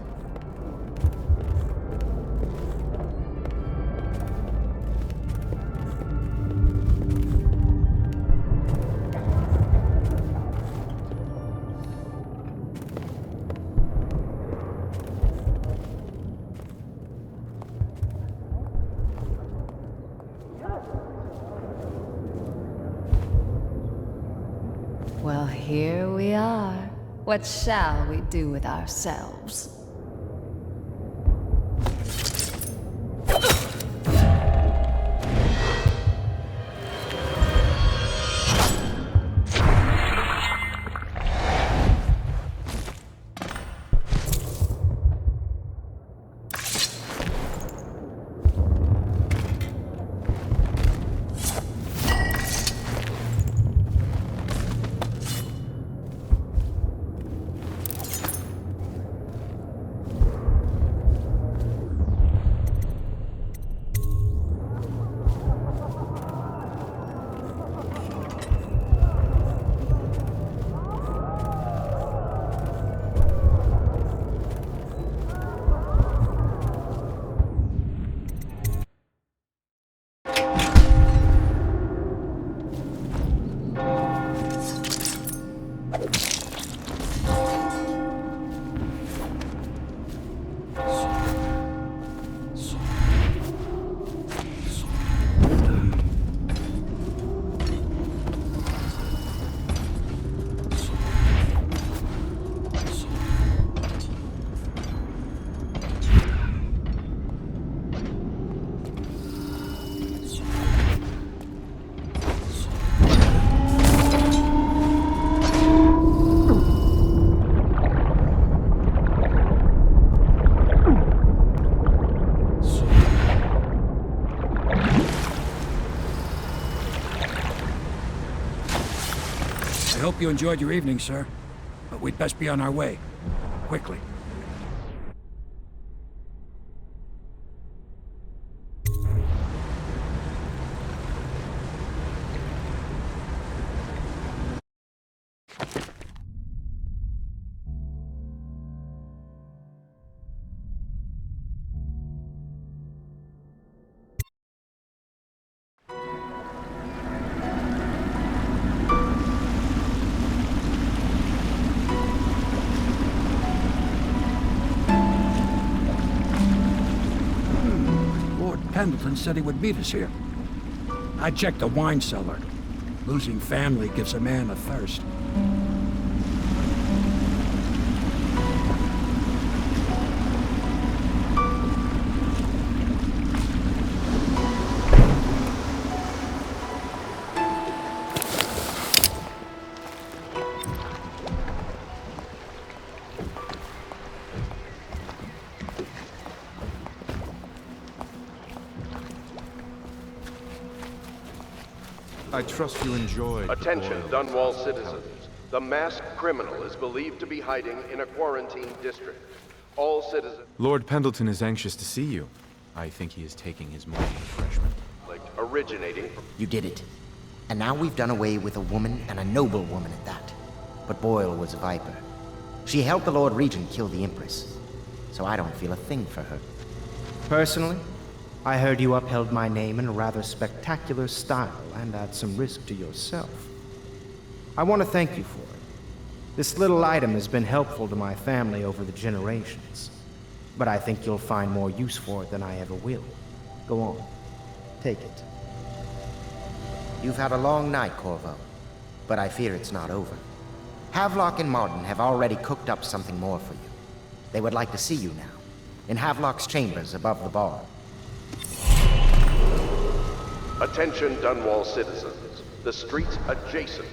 Well, here we are. What shall we do with ourselves? I hope you enjoyed your evening, sir. But we'd best be on our way. Quickly. Pendleton said he would meet us here. I checked the wine cellar. Losing family gives a man a thirst. I trust you enjoyed. Attention, Dunwall citizens. The masked criminal is believed to be hiding in a quarantine district. All citizens... Lord Pendleton is anxious to see you. I think he is taking his morning refreshment. originating from... You did it. And now we've done away with a woman, and a noble woman at that. But Boyle was a viper. She helped the Lord Regent kill the Empress. So I don't feel a thing for her. Personally, I heard you upheld my name in a rather spectacular style and at some risk to yourself. I want to thank you for it. This little item has been helpful to my family over the generations, but I think you'll find more use for it than I ever will. Go on. Take it. You've had a long night, Corvo, but I fear it's not over. Havelock and Martin have already cooked up something more for you. They would like to see you now, in Havelock's chambers above the bar. Attention, Dunwall citizens. The streets adjacent.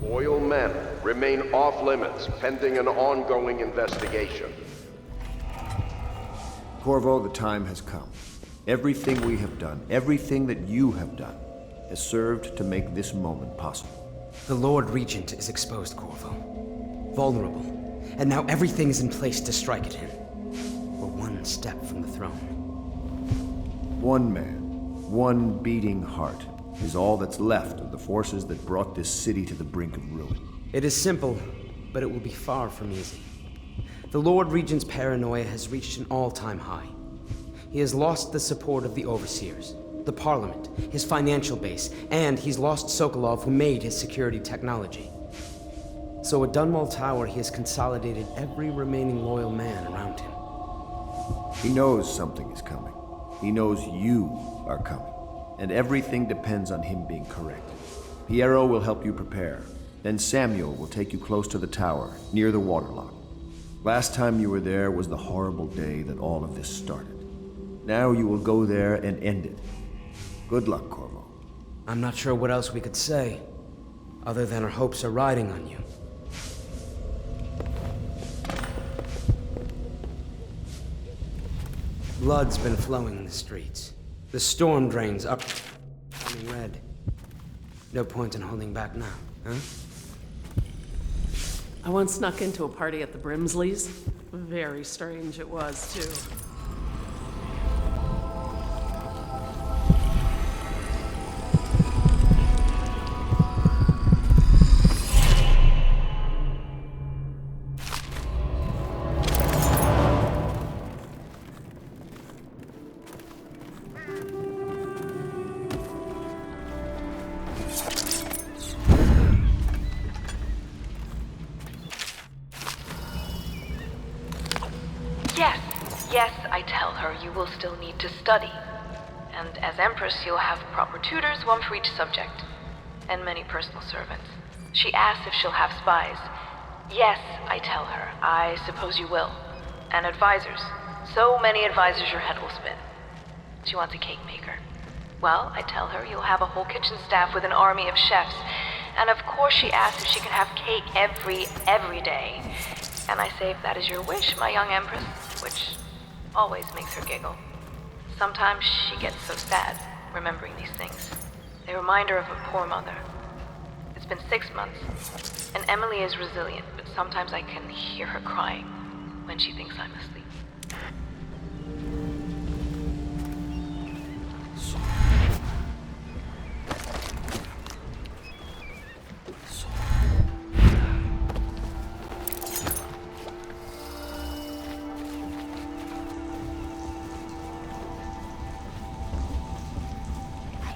Boyle Manor remain off limits pending an ongoing investigation. Corvo, the time has come. Everything we have done, everything that you have done, has served to make this moment possible. The Lord Regent is exposed, Corvo. Vulnerable. And now everything is in place to strike at him. We're one step from the throne. One man, one beating heart, is all that's left of the forces that brought this city to the brink of ruin. It is simple, but it will be far from easy. The Lord Regent's paranoia has reached an all-time high. He has lost the support of the Overseers, the Parliament, his financial base, and he's lost Sokolov, who made his security technology. So at Dunwall Tower, he has consolidated every remaining loyal man around him. He knows something is coming. He knows you are coming. And everything depends on him being correct. Piero will help you prepare. Then Samuel will take you close to the tower, near the waterlock. Last time you were there was the horrible day that all of this started. Now you will go there and end it. Good luck, Corvo. I'm not sure what else we could say, other than our hopes are riding on you. Blood's been flowing in the streets. The storm drains up, turning red. No point in holding back now, huh? I once snuck into a party at the Brimsleys. Very strange it was, too. Yes, I tell her you will still need to study. And as Empress, you'll have proper tutors, one for each subject. And many personal servants. She asks if she'll have spies. Yes, I tell her. I suppose you will. And advisors. So many advisors your head will spin. She wants a cake maker. Well, I tell her you'll have a whole kitchen staff with an army of chefs. And of course she asks if she can have cake every day. And I say if that is your wish, my young Empress, which always makes her giggle. Sometimes she gets so sad, remembering these things. They remind her of a poor mother. It's been 6 months, and Emily is resilient, but sometimes I can hear her crying when she thinks I'm asleep.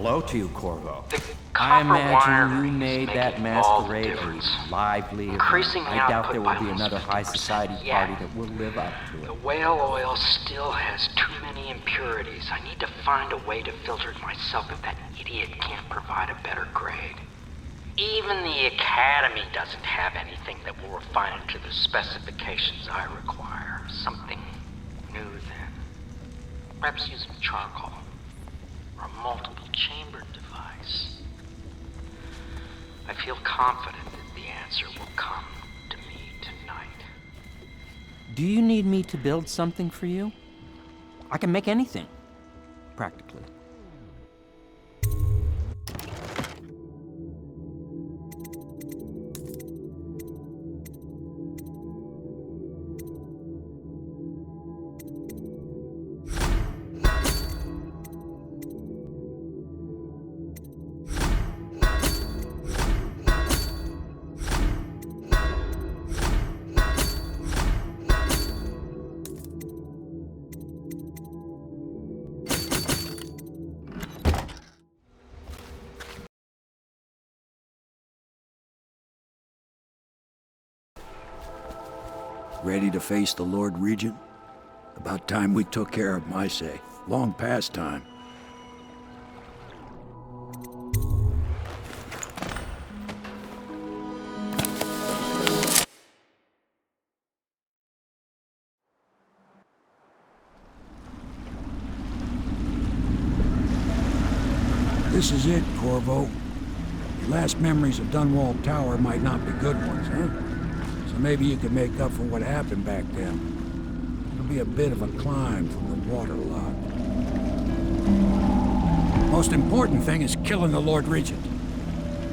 Hello to you, Corvo. The I imagine you made that masquerade a lively event. I doubt there will be another high society party that will live up to it. The whale oil still has too many impurities. I need to find a way to filter it myself if that idiot can't provide a better grade. Even the Academy doesn't have anything that will refine it to the specifications I require. Something new then. Perhaps using charcoal. Or a multiple chambered device. I feel confident that the answer will come to me tonight. Do you need me to build something for you? I can make anything, practically. Ready to face the Lord Regent? About time we took care of my say. Long past time. This is it, Corvo. Your last memories of Dunwall Tower might not be good ones, huh? So maybe you can make up for what happened back then. It'll be a bit of a climb from the waterlock. Most important thing is killing the Lord Regent.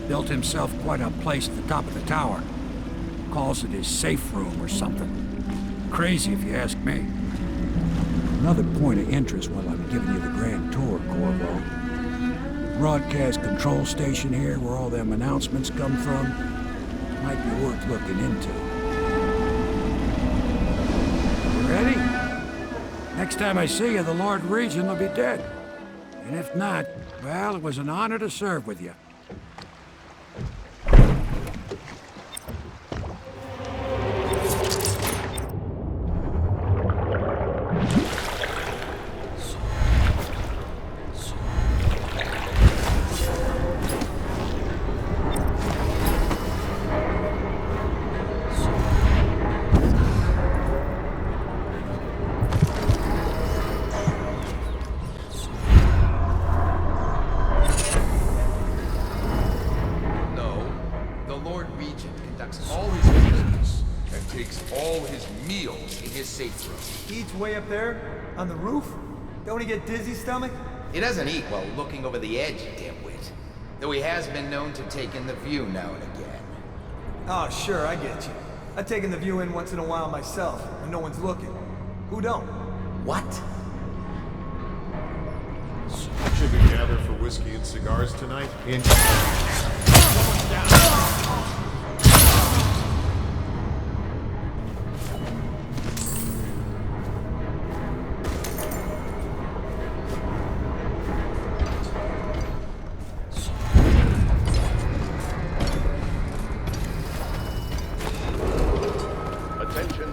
Built himself quite a place at the top of the tower. Calls it his safe room or something. Crazy if you ask me. Another point of interest while I'm giving you the grand tour, Corvo. Broadcast control station here where all them announcements come from might be worth looking into. Ready? Next time I see you, the Lord Regent will be dead. And if not, well, it was an honor to serve with you. Way up there? On the roof? Don't he get dizzy stomach? He doesn't eat while looking over the edge, dimwit. Though he has been known to take in the view now and again. Oh, sure, I get you. I've taken the view in once in a while myself, when no one's looking. Who don't? What? Should we gather for whiskey and cigars tonight?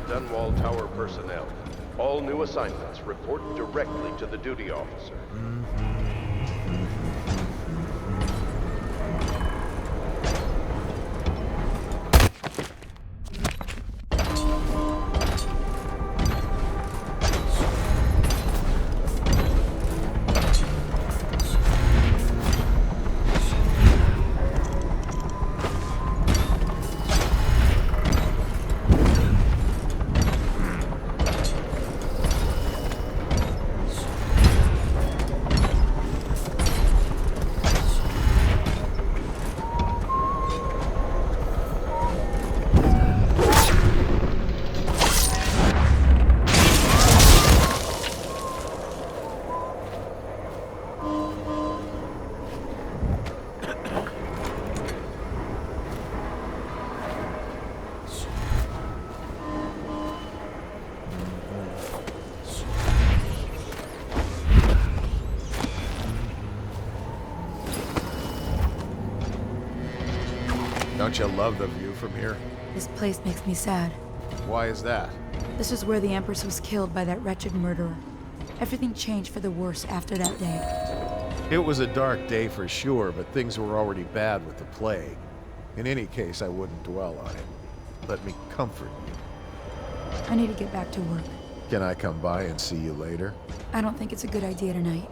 Dunwall Tower personnel. All new assignments report directly to the duty officer. Don't you love the view from here? This place makes me sad. Why is that? This is where the Empress was killed by that wretched murderer. Everything changed for the worse after that day. It was a dark day for sure, but things were already bad with the plague. In any case, I wouldn't dwell on it. Let me comfort you. I need to get back to work. Can I come by and see you later? I don't think it's a good idea tonight.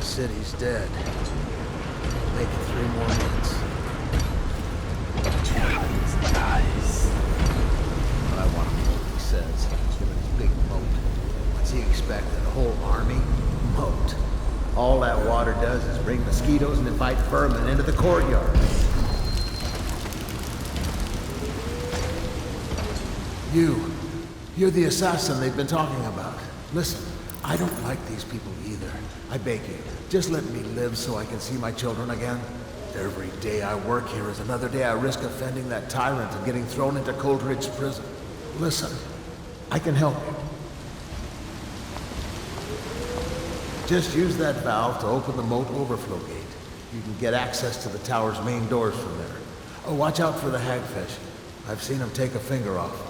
City's dead. Make it 3 more months. What I want to know what he says. Give it a big moat. What's he expecting? A whole army? Moat. All that water does is bring mosquitoes and invite vermin into the courtyard. You're the assassin they've been talking about. Listen, I don't like these people either. I beg you, just let me live so I can see my children again. Every day I work here is another day I risk offending that tyrant and getting thrown into Coldridge prison. Listen, I can help you. Just use that valve to open the moat overflow gate. You can get access to the tower's main doors from there. Oh, watch out for the hagfish. I've seen them take a finger off.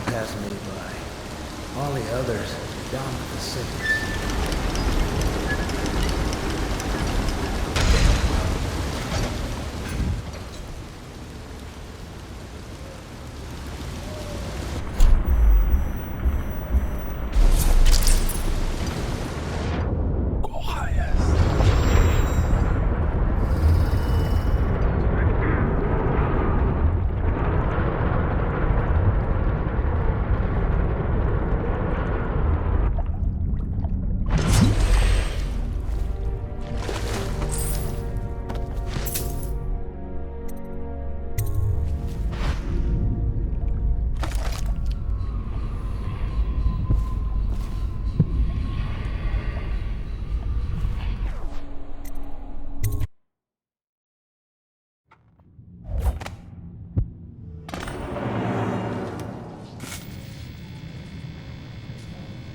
Pass me by. All the others down to the cities.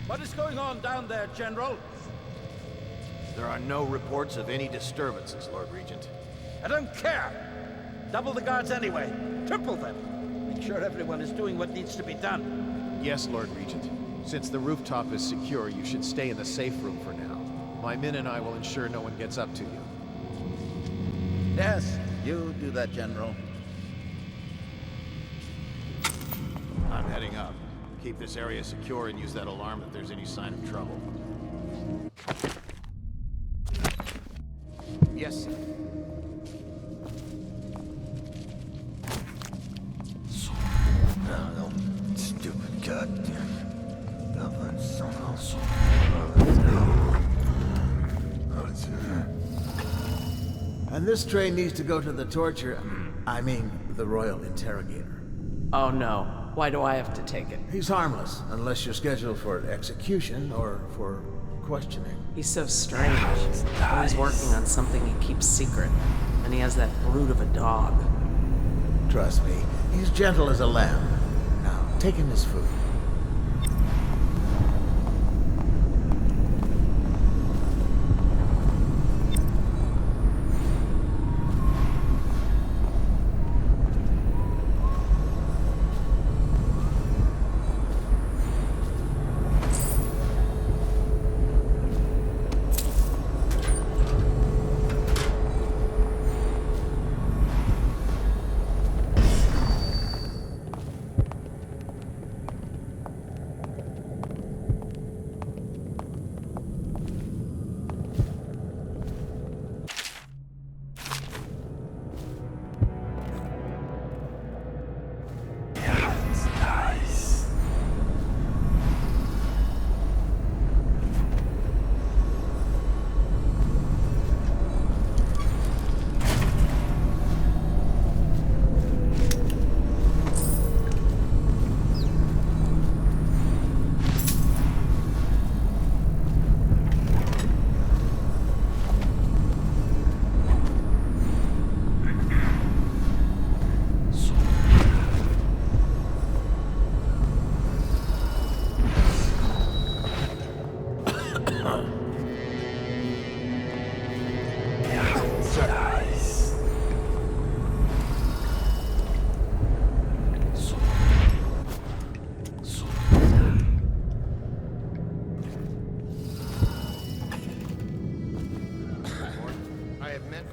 What is going on down there, General? There are no reports of any disturbances, Lord Regent. I don't care. Double the guards anyway. Triple them. Make sure everyone is doing what needs to be done. Yes, Lord Regent. Since the rooftop is secure, you should stay in the safe room for now. My men and I will ensure no one gets up to you. Yes, you do that, General. I'm heading up. Keep this area secure and use that alarm if there's any sign of trouble. Yes, sir. No, stupid goddamn. And this train needs to go to the the royal interrogator. Oh no. Why do I have to take it? He's harmless, unless you're scheduled for execution or for questioning. He's so strange. Always working on something he keeps secret. And he has that brute of a dog. Trust me, he's gentle as a lamb. Now, take him his food. I have met.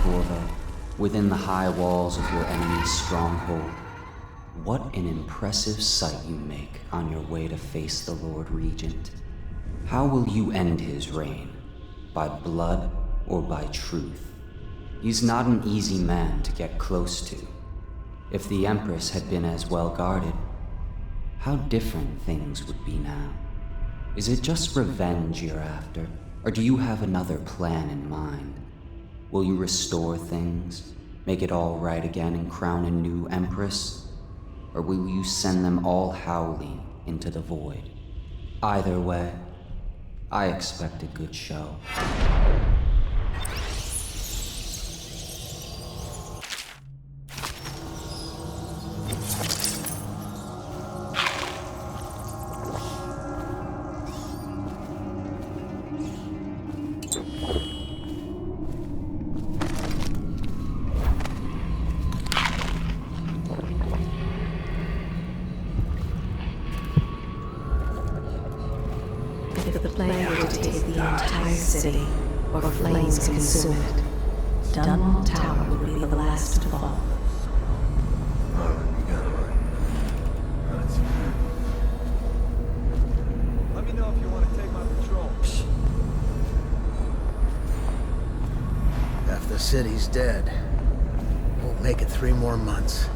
Corvo, within the high walls of your enemy's stronghold. What an impressive sight you make on your way to face the Lord Regent. How will you end his reign? By blood or by truth? He's not an easy man to get close to. If the Empress had been as well guarded, how different things would be now. Is it just revenge you're after, or do you have another plan in mind? Will you restore things, make it all right again and crown a new Empress? Or will you send them all howling into the void? Either way, I expect a good show. Or flames consume it, Dunwall Tower would be the last to fall. Let me know if you want to take my patrol. Half the city's dead. Won't make it 3 more months.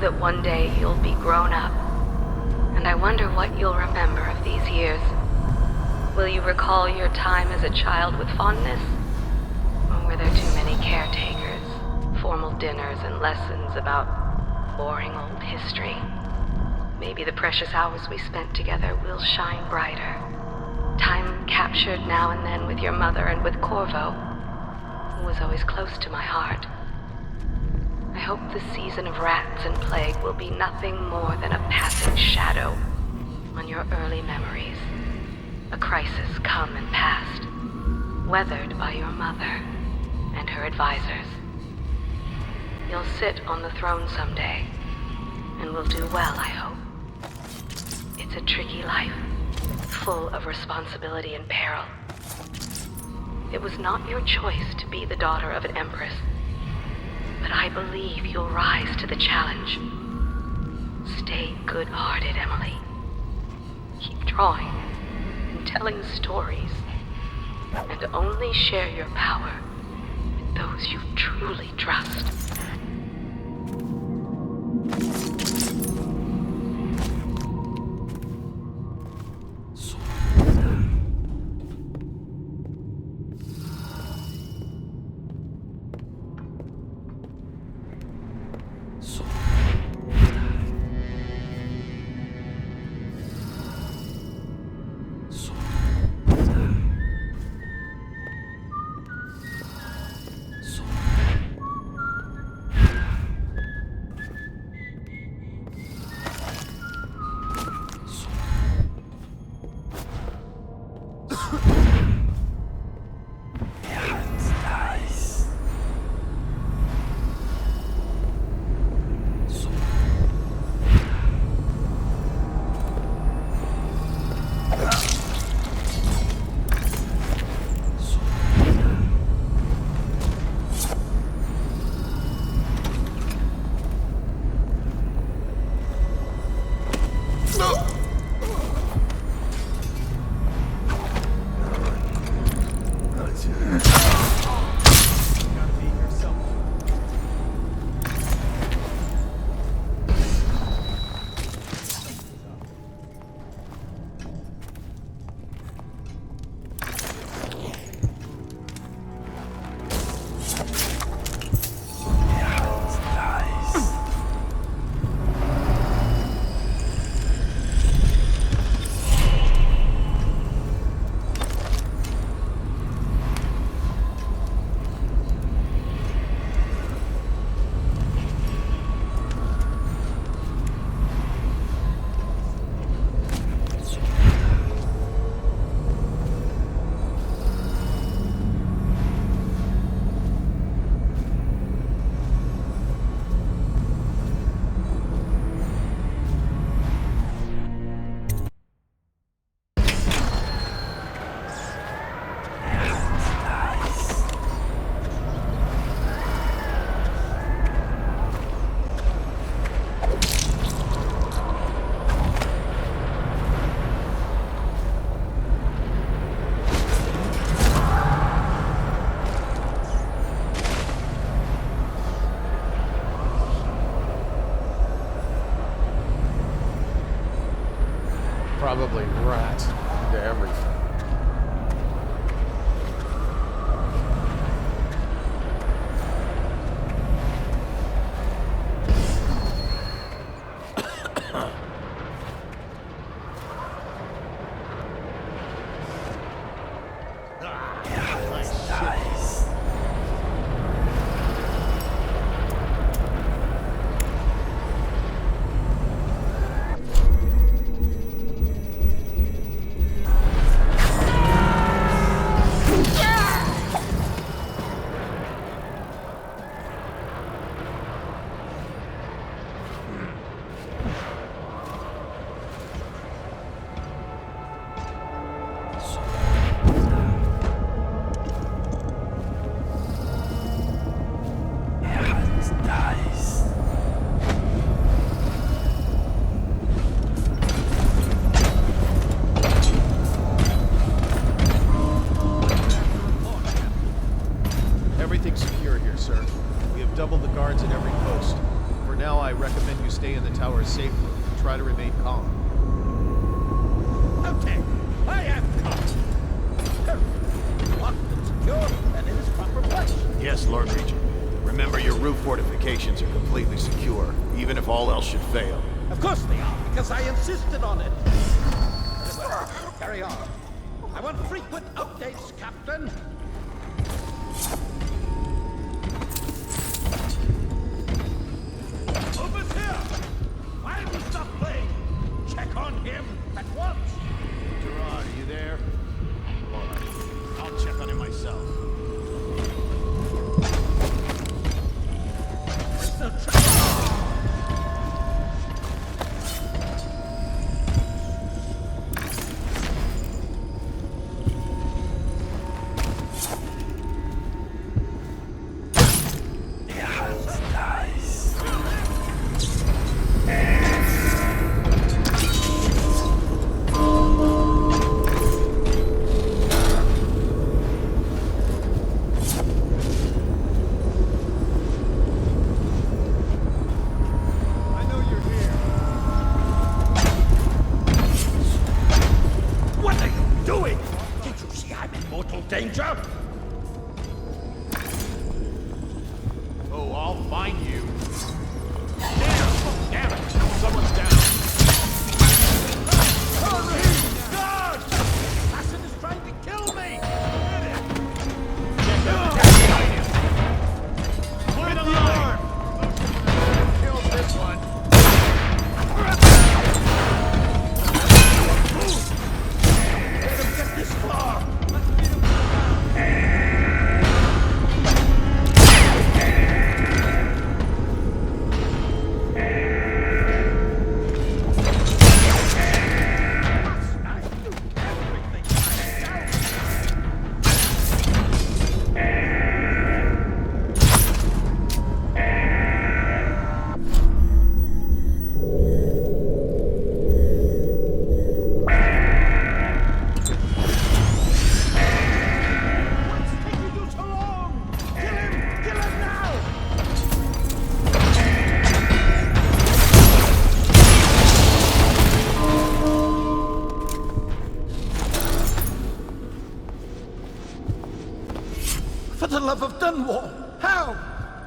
that one day you'll be grown up, and I wonder what you'll remember of these years. Will you recall your time as a child with fondness? Or were there too many caretakers, formal dinners, and lessons about boring old history? Maybe the precious hours we spent together will shine brighter. Time captured now and then with your mother and with Corvo, who was always close to my heart. I hope the season of rats and plague will be nothing more than a passing shadow on your early memories. A crisis come and past, weathered by your mother and her advisors. You'll sit on the throne someday, and will do well, I hope. It's a tricky life, full of responsibility and peril. It was not your choice to be the daughter of an empress, but I believe you'll rise to the challenge. Stay good-hearted, Emily. Keep drawing and telling stories, and only share your power with those you truly trust. Probably rats into everything. stay in the tower's safe room and try to remain calm. Okay, I have come. Locked and secure and in its proper place. Yes, Lord Regent. Remember, your roof fortifications are completely secure, even if all else should fail. Of course they are, because I insisted on it. Carry on. I want frequent updates, Captain. Over's here! Why have you stopped playing? Check on him at once. Gerard, are you there? All right. I'll check on him myself. Danger? Oh, I'll find you. Damn it! Someone's down. Hurry! Guard! Assassin is trying to kill me! Clear the line! Kills this one. Let him get this far! For the love of Dunwall! How?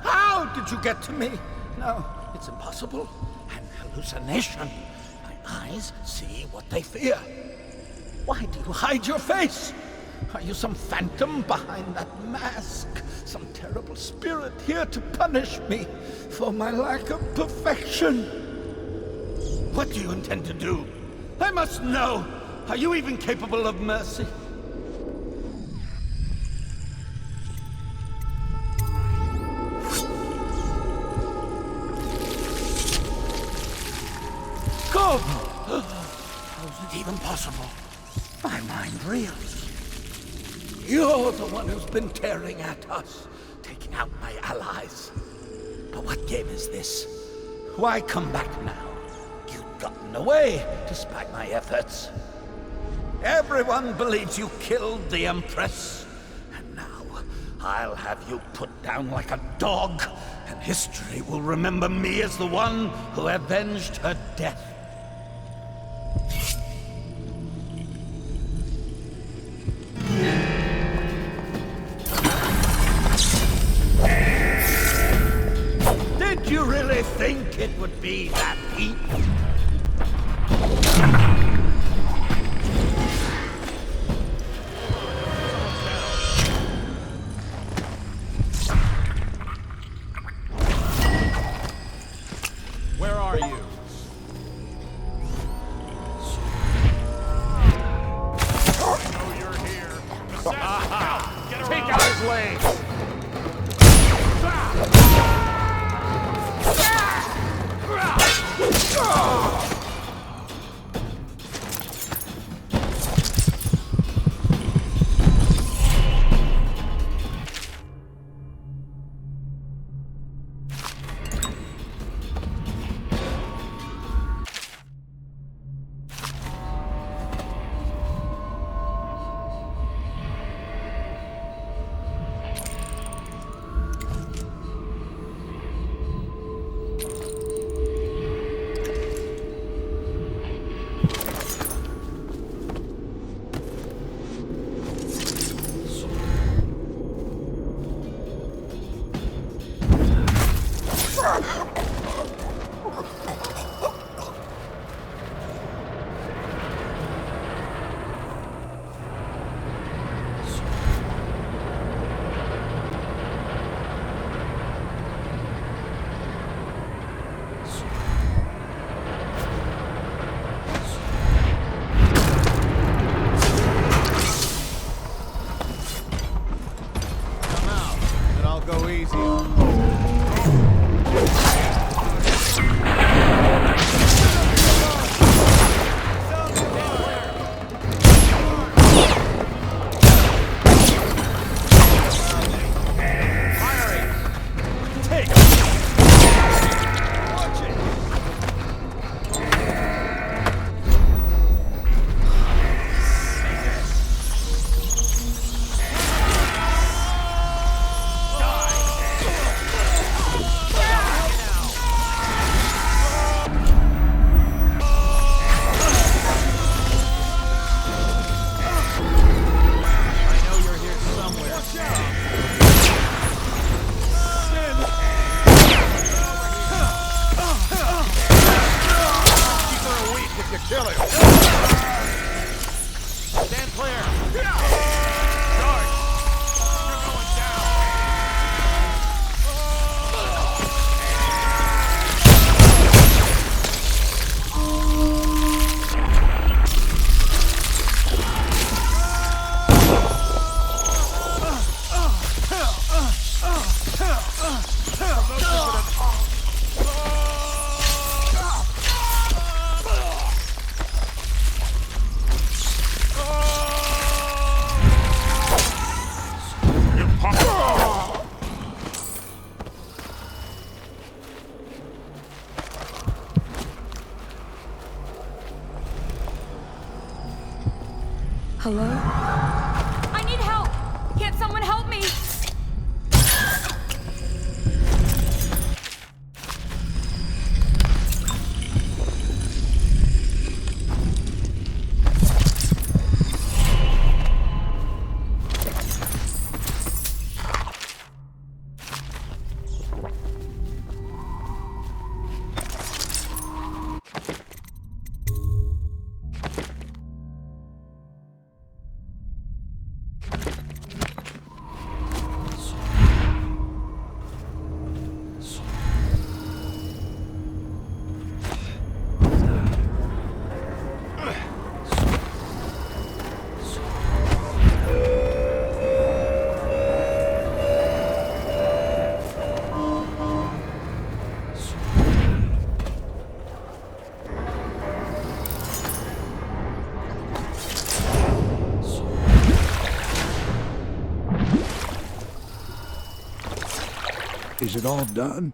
How did you get to me? No, it's impossible. An hallucination. My eyes see what they fear. Why do you hide your face? Are you some phantom behind that mask? Some terrible spirit here to punish me for my lack of perfection? What do you intend to do? I must know! Are you even capable of mercy? How is it even possible? My mind reels. You're the one who's been tearing at us, taking out my allies. But what game is this? Why come back now? You've gotten away, despite my efforts. Everyone believes you killed the Empress. And now, I'll have you put down like a dog, and history will remember me as the one who avenged her death. Did you really think it would be that easy? Where are you? I know you're here. Assassin, take out his legs! Hello? I need help! Can't someone help me? Is it all done?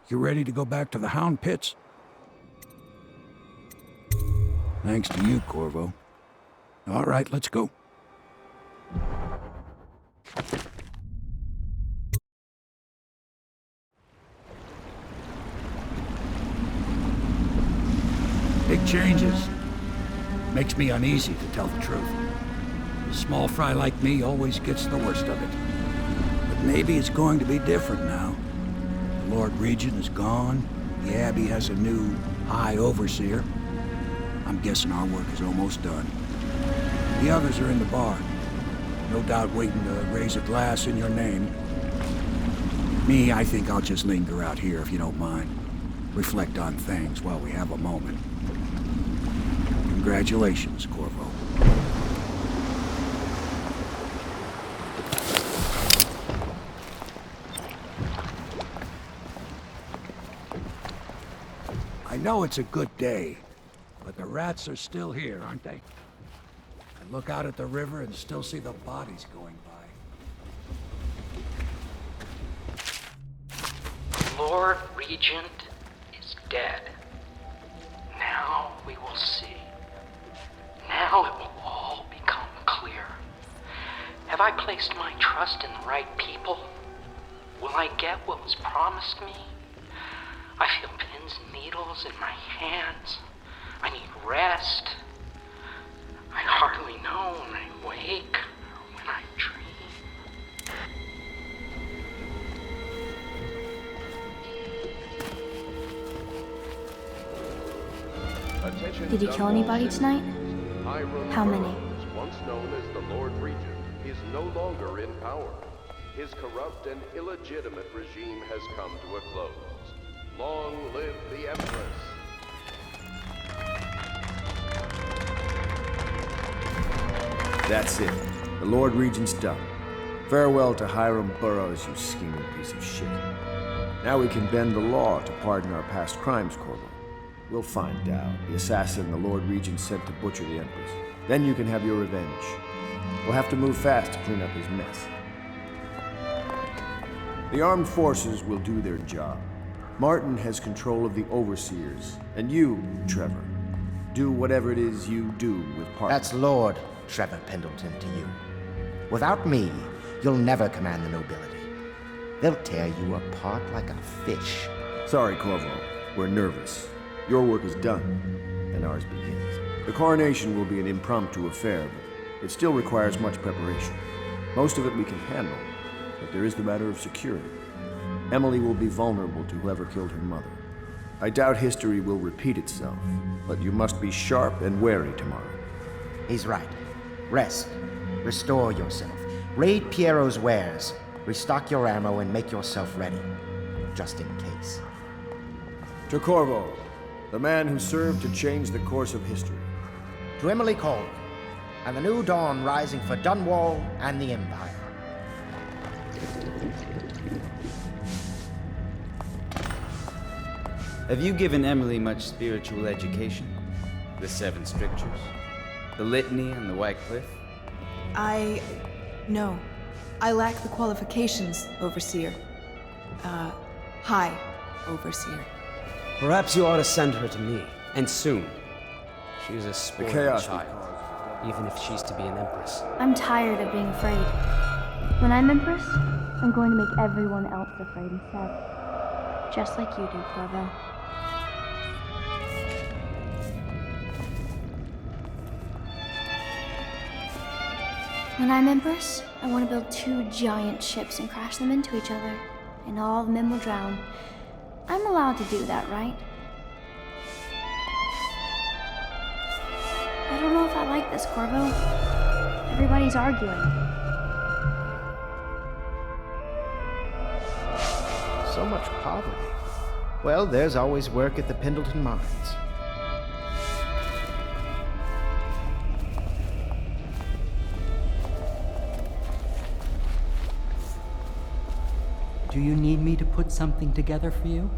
You ready to go back to the Hound Pits? Thanks to you, Corvo. All right, let's go. Big changes. Makes me uneasy, to tell the truth. A small fry like me always gets the worst of it. But maybe it's going to be different now. The Lord Regent is gone. The Abbey has a new High Overseer. I'm guessing our work is almost done. The others are in the bar. No doubt waiting to raise a glass in your name. Me, I think I'll just linger out here if you don't mind. Reflect on things while we have a moment. Congratulations, Corvo. I know it's a good day, but the rats are still here, aren't they? I look out at the river and still see the bodies going by. Lord Regent is dead. Now we will see. Now it will all become clear. Have I placed my trust in the right people? Will I get what was promised me? I feel pins and needles in my hands. I need rest. I hardly know when I wake or when I Attention, Did you kill anybody tonight? Hiram How many? Burrows, once known as the Lord Regent, is no longer in power. His corrupt and illegitimate regime has come to a close. Long live the Empress! That's it. The Lord Regent's done. Farewell to Hiram Burrows, you scheming piece of shit. Now we can bend the law to pardon our past crimes, Corvo. We'll find Daud, the assassin the Lord Regent sent to butcher the Empress. Then you can have your revenge. We'll have to move fast to clean up his mess. The armed forces will do their job. Martin has control of the overseers, and you, Trevor, do whatever it is you do with partners. That's Lord Trevor Pendleton to you. Without me, you'll never command the nobility. They'll tear you apart like a fish. Sorry, Corvo. We're nervous. Your work is done, and ours begins. The coronation will be an impromptu affair, but it still requires much preparation. Most of it we can handle, but there is the matter of security. Emily will be vulnerable to whoever killed her mother. I doubt history will repeat itself, but you must be sharp and wary tomorrow. He's right. Rest. Restore yourself. Raid Piero's wares. Restock your ammo and make yourself ready. Just in case. To Corvo, the man who served to change the course of history. To Emily Kaldwin, and the new dawn rising for Dunwall and the Empire. Have you given Emily much spiritual education? The Seven Strictures? The Litany and the White Cliff? No. I lack the qualifications, Overseer. High Overseer. Perhaps you ought to send her to me, and soon. She's a spoiled child. even if she's to be an empress. I'm tired of being afraid. When I'm Empress, I'm going to make everyone else afraid instead. Just like you do, Corvo. When I'm Empress, I want to build 2 giant ships and crash them into each other, and all the men will drown. I'm allowed to do that, right? I don't know if I like this, Corvo. Everybody's arguing. So much poverty. Well, there's always work at the Pendleton Mines. Do you need me to put something together for you?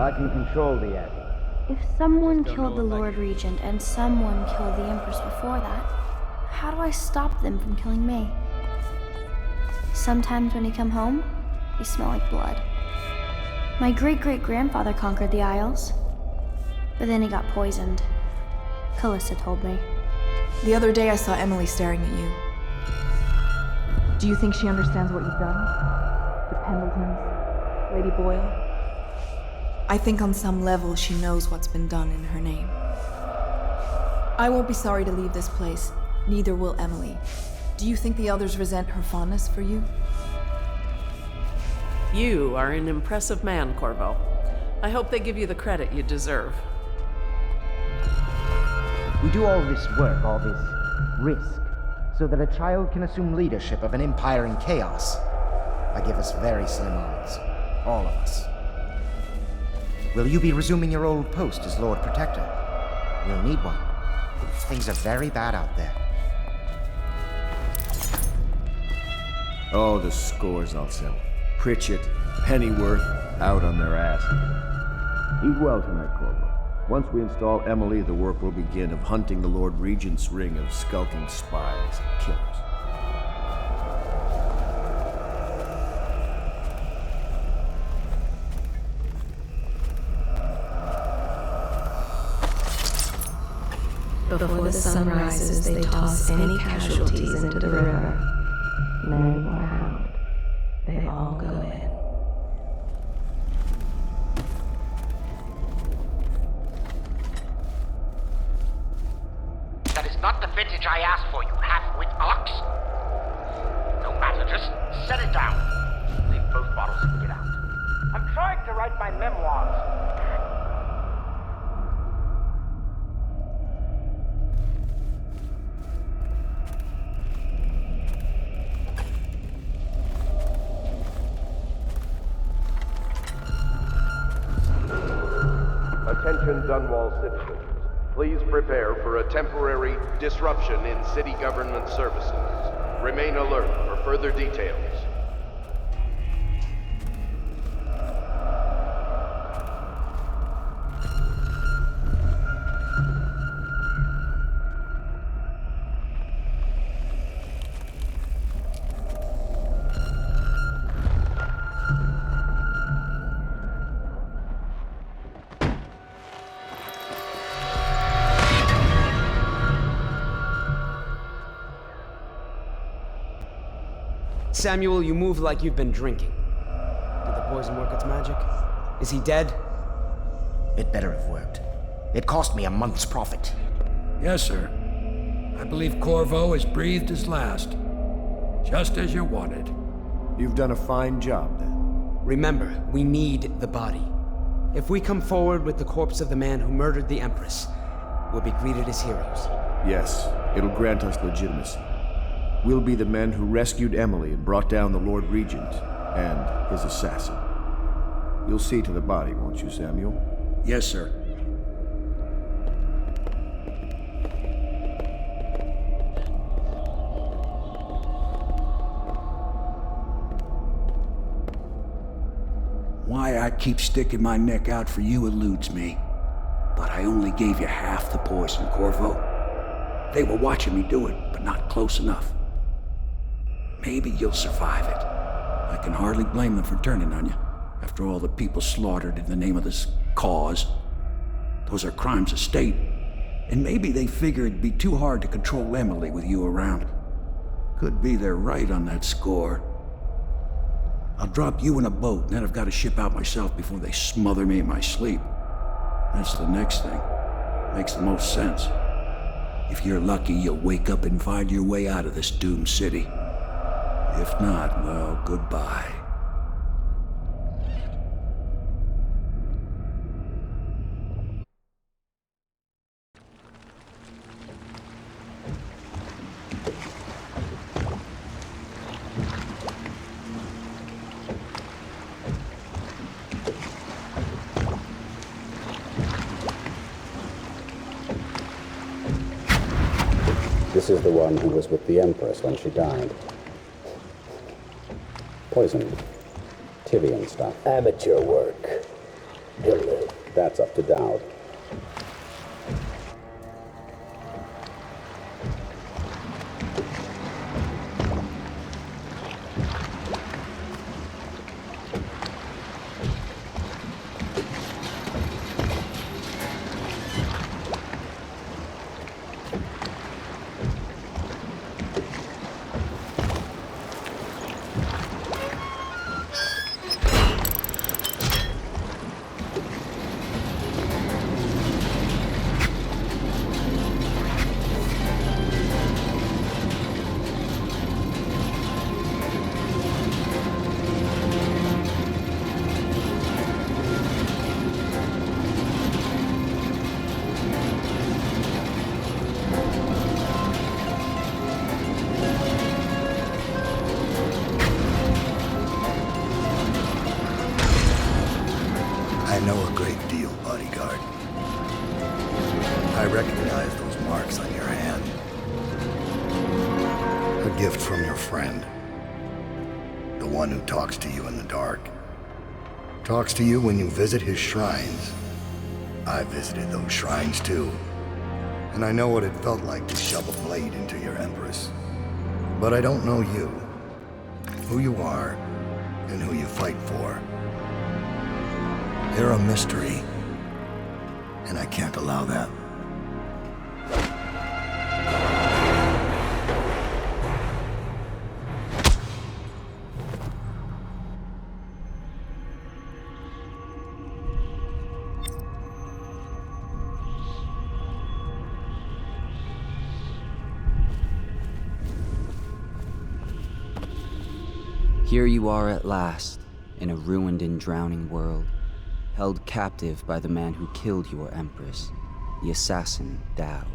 I can control the Abbey. If someone killed the Lord Regent and someone killed the Empress before that, how do I stop them from killing me? Sometimes when you come home, you smell like blood. My great-great-grandfather conquered the Isles, but then he got poisoned. Callista told me. The other day I saw Emily staring at you. Do you think she understands what you've done? The Pendletons, Lady Boyle? I think on some level she knows what's been done in her name. I won't be sorry to leave this place, neither will Emily. Do you think the others resent her fondness for you? You are an impressive man, Corvo. I hope they give you the credit you deserve. We do all this work, all this risk, so that a child can assume leadership of an empire in chaos. I give us very slim odds. All of us. Will you be resuming your old post as Lord Protector? You'll need one. Things are very bad out there. Oh, the scores I'll settle. Pritchett, Pennyworth, out on their asses. Eat well tonight, Corvo. Once we install Emily, the work will begin of hunting the Lord Regent's ring of skulking spies and killers. Before the sun rises, they toss any casualties into the river. Man or hound, they all go in. That is not the vintage I asked for, you half-wit ox. No matter, just set it down. Leave both bottles and get out. I'm trying to write my memoirs. Attention Dunwall citizens. Please prepare for a temporary disruption in city government services. Remain alert for further details. Samuel, you move like you've been drinking. Did the poison work its magic? Is he dead? It better have worked. It cost me a month's profit. Yes, sir. I believe Corvo has breathed his last. Just as you wanted. You've done a fine job, then. Remember, we need the body. If we come forward with the corpse of the man who murdered the Empress, we'll be greeted as heroes. Yes, it'll grant us legitimacy. We'll be the men who rescued Emily and brought down the Lord Regent and his assassin. You'll see to the body, won't you, Samuel? Yes, sir. Why I I keep sticking my neck out for you eludes me. But I only gave you half the poison, Corvo. They were watching me do it, but not close enough. Maybe you'll survive it. I can hardly blame them for turning on you, after all the people slaughtered in the name of this cause. Those are crimes of state, and maybe they figure it'd be too hard to control Emily with you around. Could be they're right on that score. I'll drop you in a boat, and then I've got to ship out myself before they smother me in my sleep. That's the next thing. Makes the most sense. If you're lucky, you'll wake up and find your way out of this doomed city. If not, well, goodbye. This is the one who was with the Empress when she died. Poisoned. Tivian stuff. Amateur work. He'll live. That's up to Daud. I know a great deal, bodyguard. I recognize those marks on your hand. A gift from your friend. The one who talks to you in the dark. Talks to you when you visit his shrines. I visited those shrines too. And I know what it felt like to shove a blade into your Empress. But I don't know you. Who you are, and who you fight for. You're a mystery, and I can't allow that. Here you are at last, in a ruined and drowning world. Held captive by the man who killed your Empress, the assassin, Daud.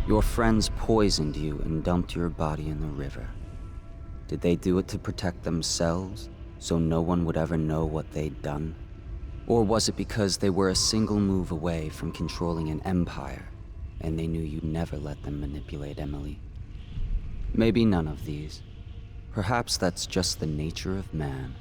Your friends poisoned you and dumped your body in the river. Did they do it to protect themselves, so no one would ever know what they'd done? Or was it because they were a single move away from controlling an empire, and they knew you'd never let them manipulate Emily? Maybe none of these. Perhaps that's just the nature of man.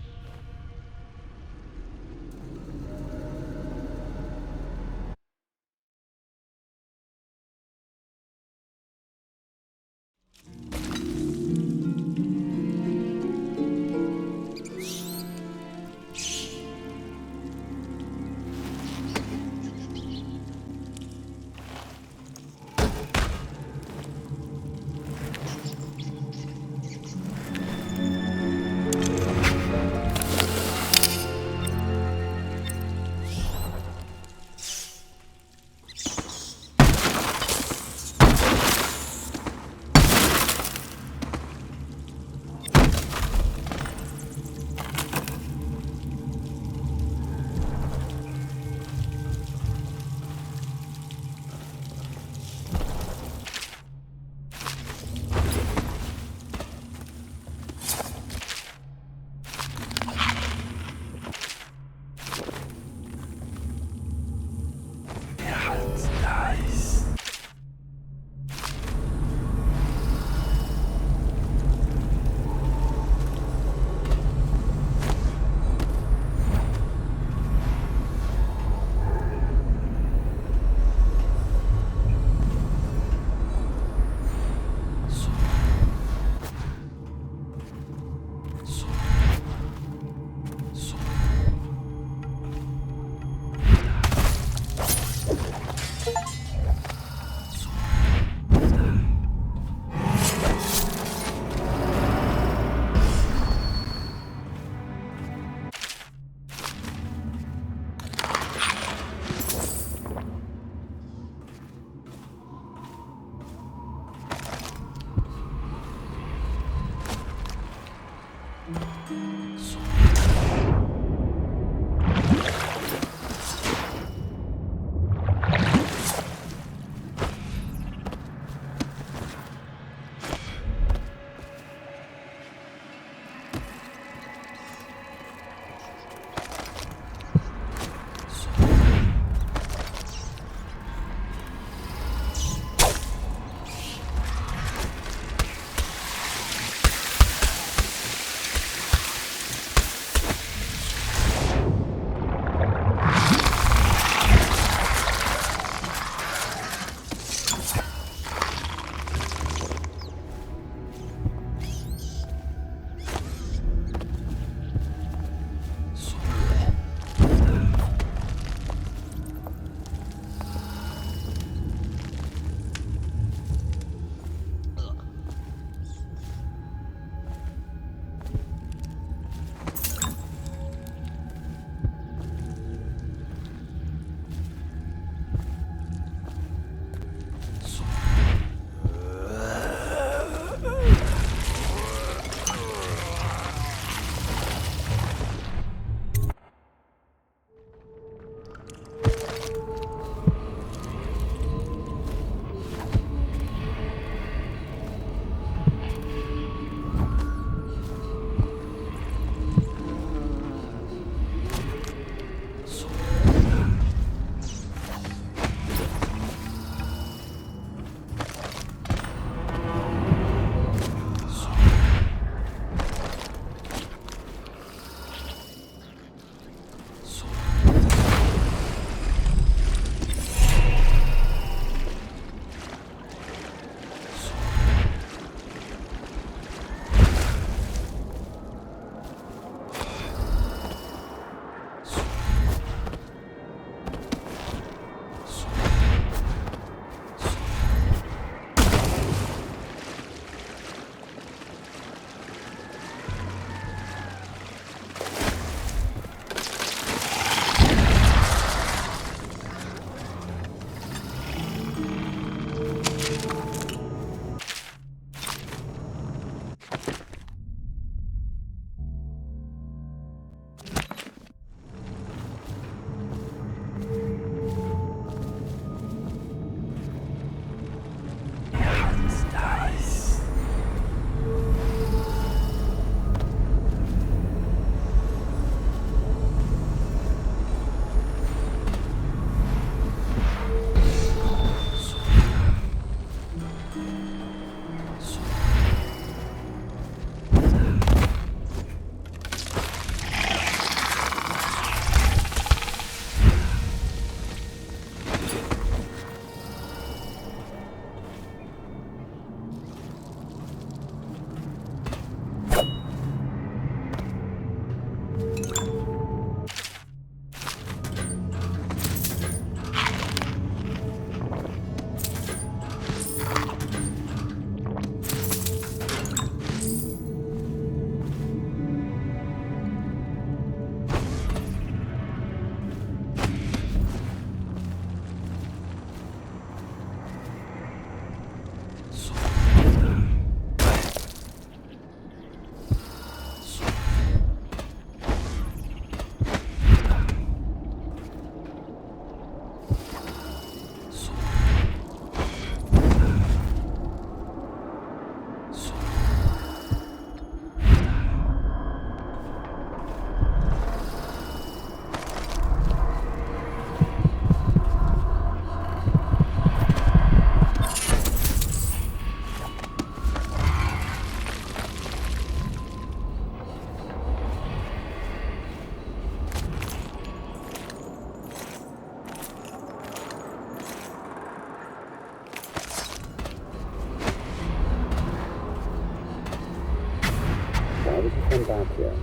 him back here?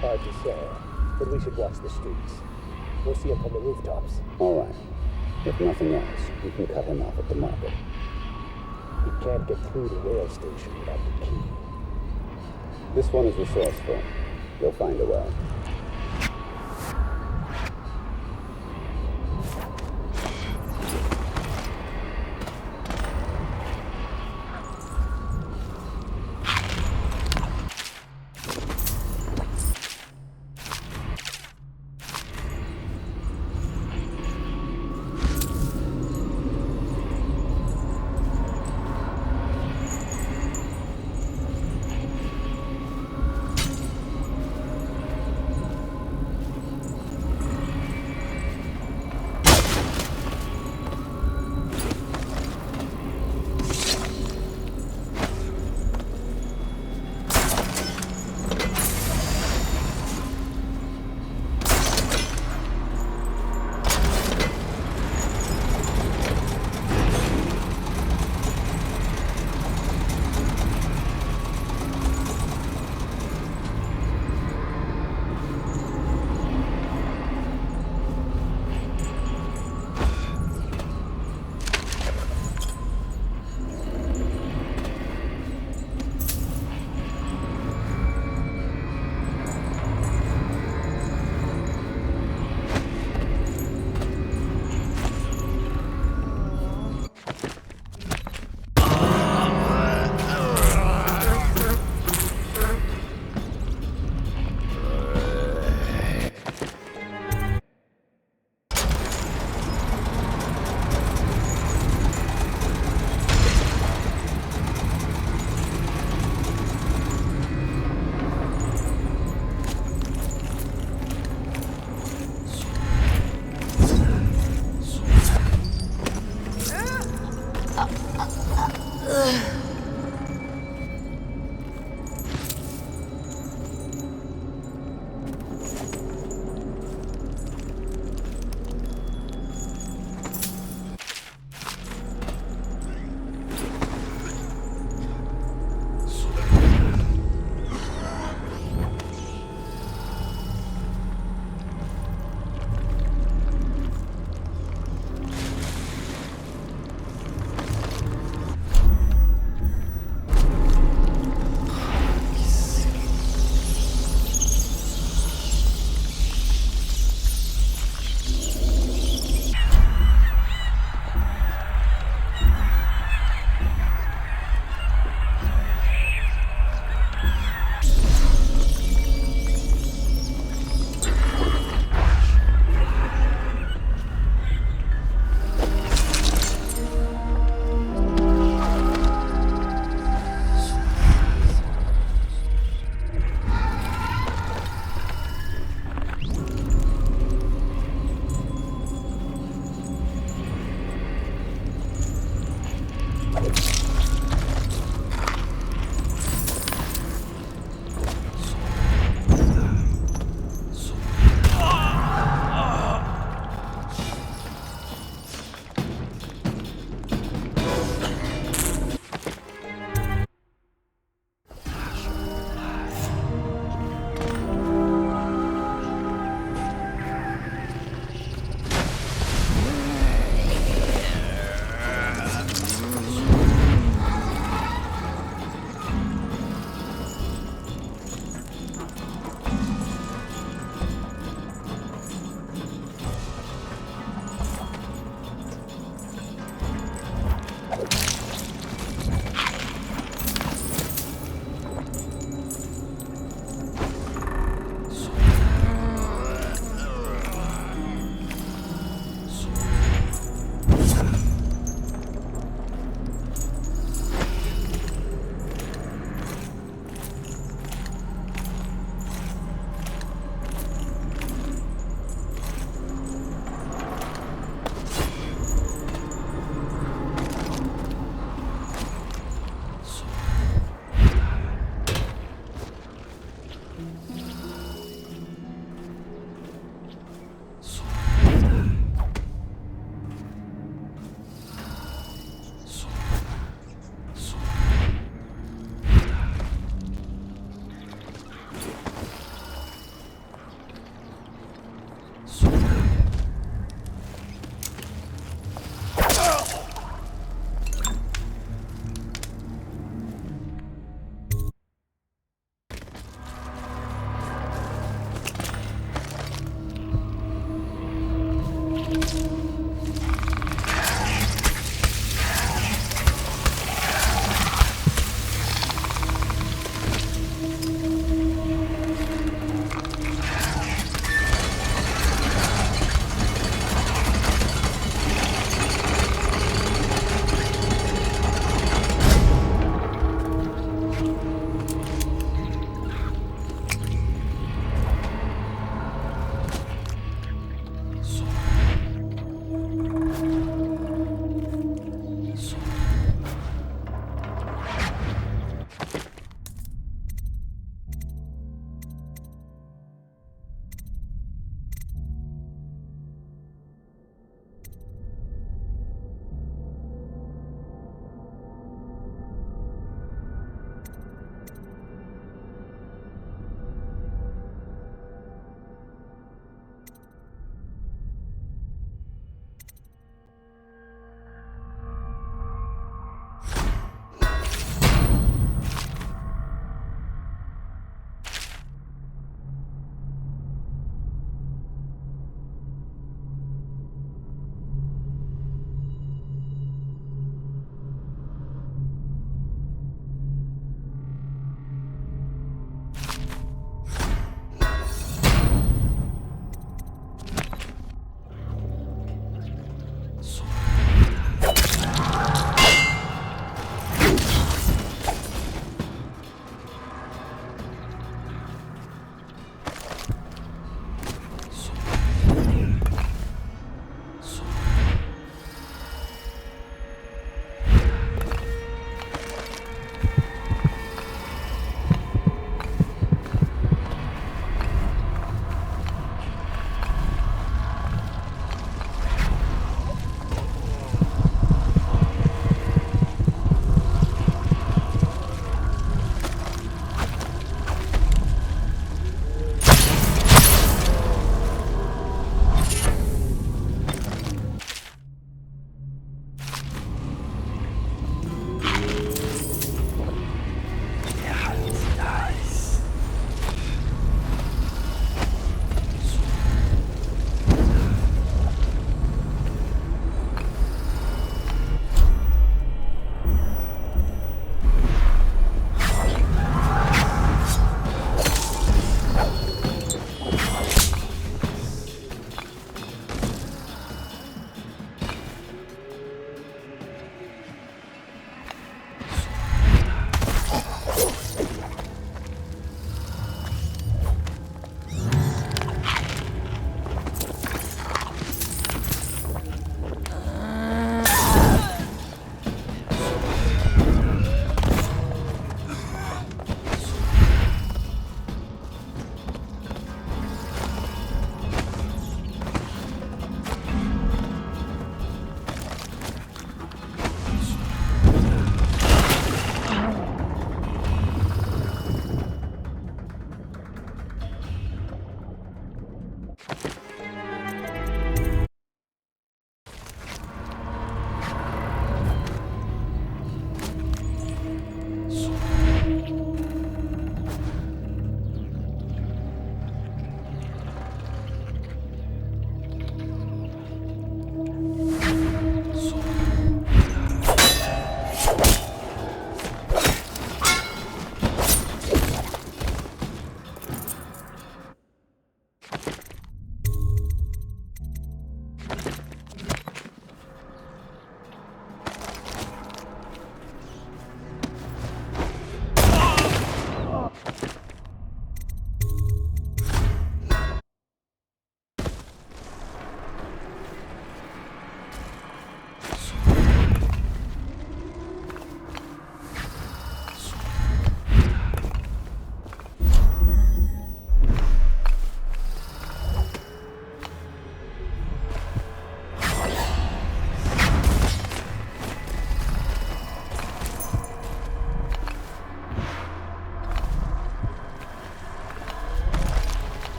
Hard to say, but we should watch the streets. We'll see him from the rooftops. All right. If nothing else, we can cut him off at the market. He can't get through the rail station without the key. This one is resourceful. He'll find a way.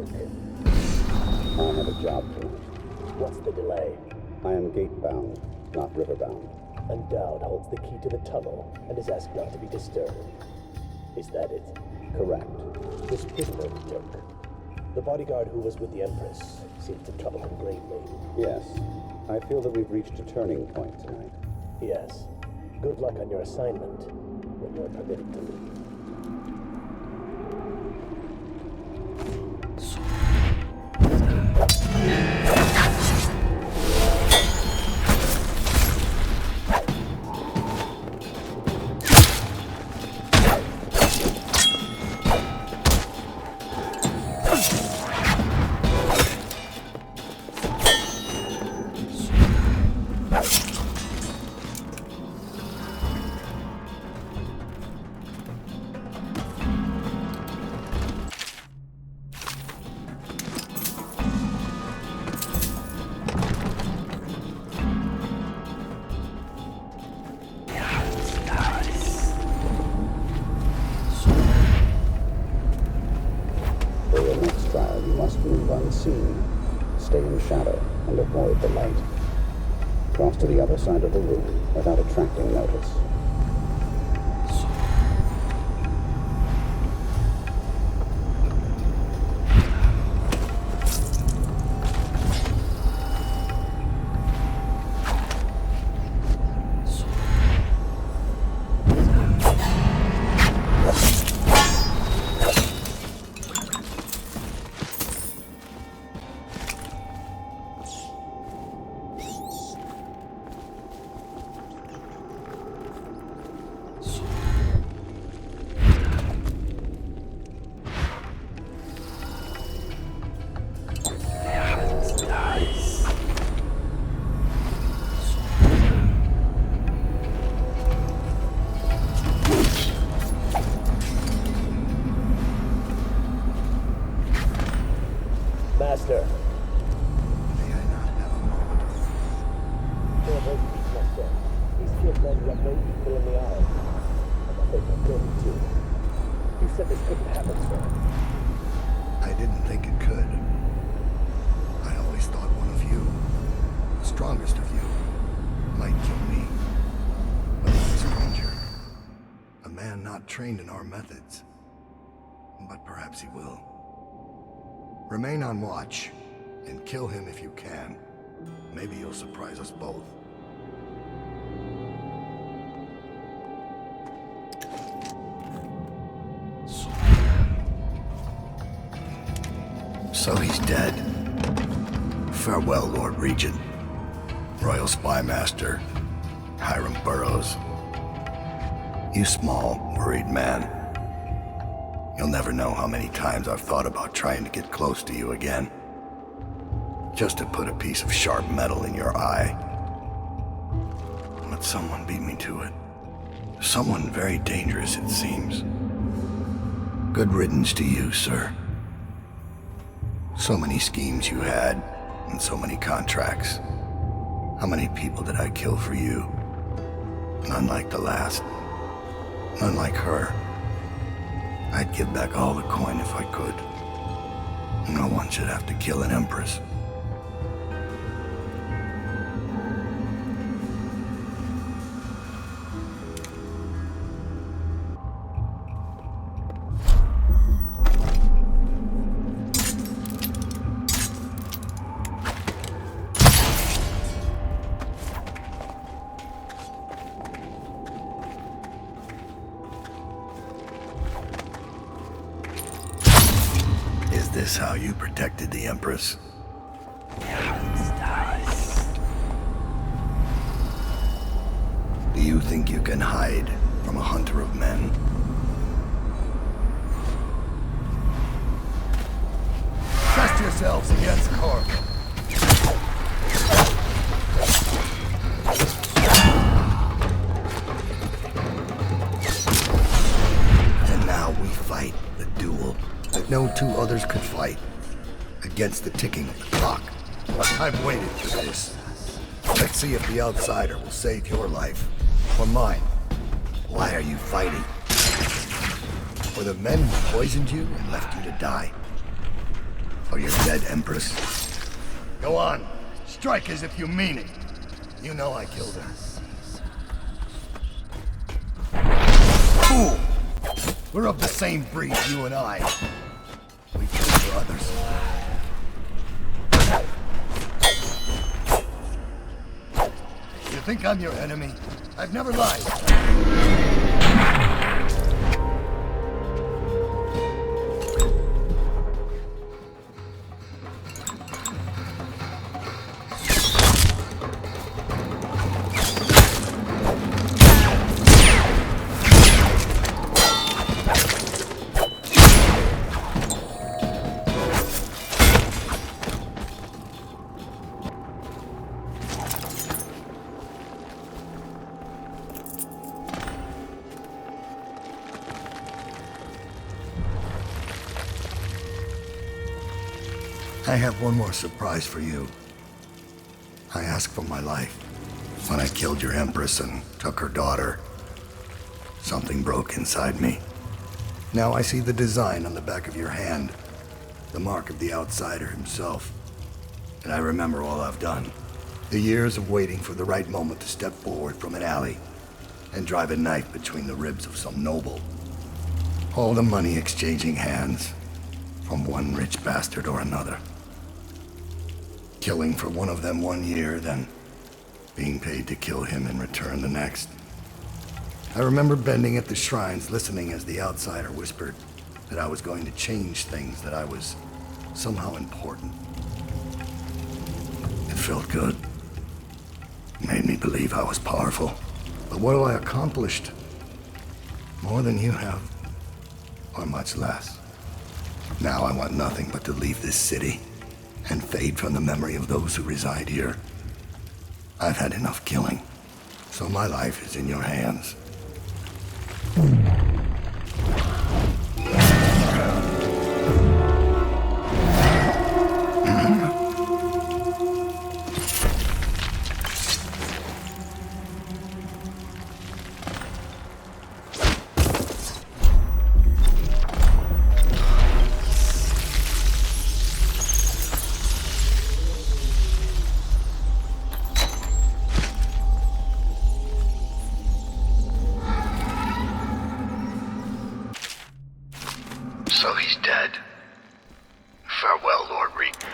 work. I have a job tonight. What's the delay? I am gate-bound, not river-bound. And Daud holds the key to the tunnel and is asked not to be disturbed. Is that it? Correct. This prisoner we took. The bodyguard who was with the Empress seems to trouble him greatly. Yes. I feel that we've reached a turning point tonight. Yes. Good luck on your assignment when you're permitted to leave. Unseen, stay in shadow, and avoid the light. Cross to the other side of the room without attracting notice. Master. May I not have a moment? Corvo beat my son. He's killed men who have no equal in the Isle. I'm afraid I'm going too. You said this couldn't happen, sir. I didn't think it could. I always thought one of you, the strongest of you, might kill me. But I'm a stranger. A man not trained in our methods. But perhaps he will. Remain on watch, and kill him if you can. Maybe you'll surprise us both. So he's dead. Farewell, Lord Regent. Royal Spy Master, Hiram Burrows. You small, worried man. You'll never know how many times I've thought about trying to get close to you again. Just to put a piece of sharp metal in your eye. But someone beat me to it. Someone very dangerous, it seems. Good riddance to you, sir. So many schemes you had, and so many contracts. How many people did I kill for you? None like the last. None like her. I'd give back all the coin if I could. No one should have to kill an Empress. Is this how you protected the Empress? Do you think you can hide from a hunter of men? Trust yourselves against Corvo. And now we fight the duel that no two others could fight, against the ticking of the clock. I've waited for this. Let's see if the outsider will save your life, or mine. Why are you fighting? For the men who poisoned you and left you to die? or you're dead, Empress. Go on. Strike as if you mean it. You know I killed her. Fool! We're of the same breed, you and I. We kill for others. You think I'm your enemy? I've never lied. I have one more surprise for you. I asked for my life. When I killed your Empress and took her daughter, something broke inside me. Now I see the design on the back of your hand, the mark of the outsider himself. And I remember all I've done. The years of waiting for the right moment to step forward from an alley and drive a knife between the ribs of some noble. All the money exchanging hands from one rich bastard or another. Killing for one of them 1 year, then being paid to kill him in return the next. I remember bending at the shrines, listening as the outsider whispered that I was going to change things, that I was somehow important. It felt good. It made me believe I was powerful. But what have I accomplished? More than you have, or much less. Now I want nothing but to leave this city and fade from the memory of those who reside here. I've had enough killing, so my life is in your hands. So he's dead. Farewell, Lord Regent.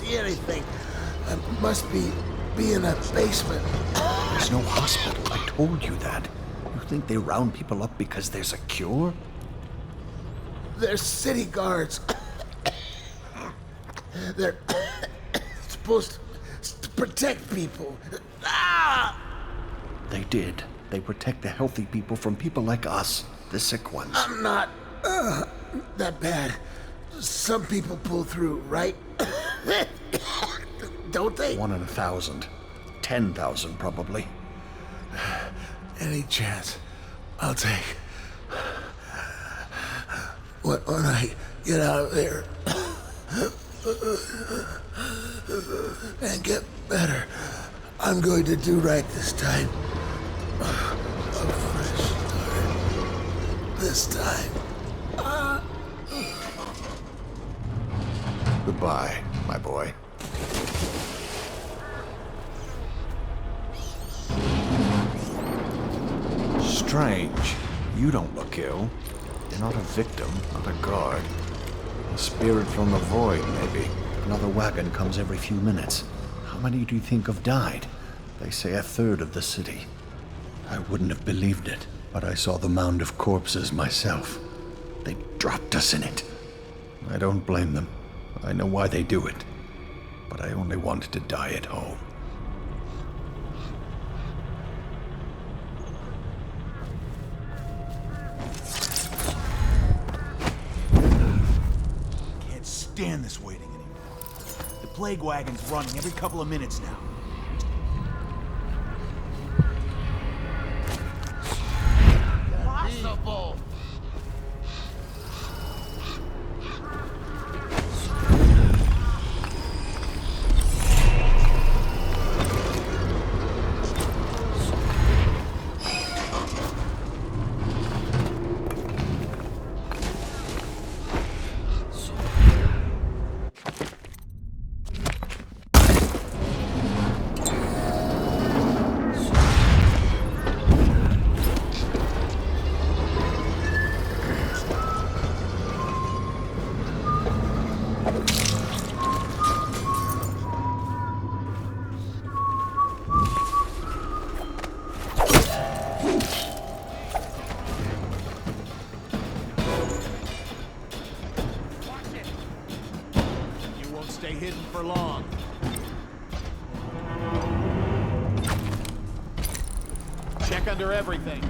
Anything. Must be in a basement. There's no hospital. I told you that. You think they round people up because there's a cure? They're city guards. They're supposed to protect people. Ah! They did. They protect the healthy people from people like us, the sick ones. I'm not that bad. Some people pull through, right? Don't they? 1 in 1,000. 10,000, probably. Any chance I'll take. When I get out of there and get better, I'm going to do right this time. A fresh start. This time. Goodbye, my boy. Strange. You don't look ill. You're not a victim, not a guard. A spirit from the void, maybe. Another wagon comes every few minutes. How many do you think have died? They say 1/3 of the city. I wouldn't have believed it, but I saw the mound of corpses myself. They dropped us in it. I don't blame them. I know why they do it. But I only wanted to die at home. Can't stand this waiting anymore. The plague wagon's running every couple of minutes now. Possible. Stay hidden for long. Check under everything.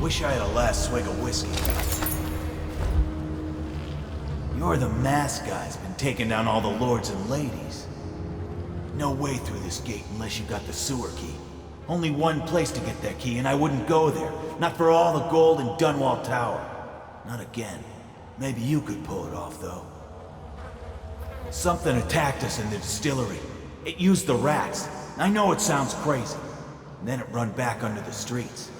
Wish I had a last swig of whiskey. You're the masked guy's been taking down all the lords and ladies. No way through this gate unless you got the sewer key. Only one place to get that key, and I wouldn't go there. Not for all the gold in Dunwall Tower. Not again. Maybe you could pull it off, though. Something attacked us in the distillery. It used the rats. I know it sounds crazy. And then it run back under the streets.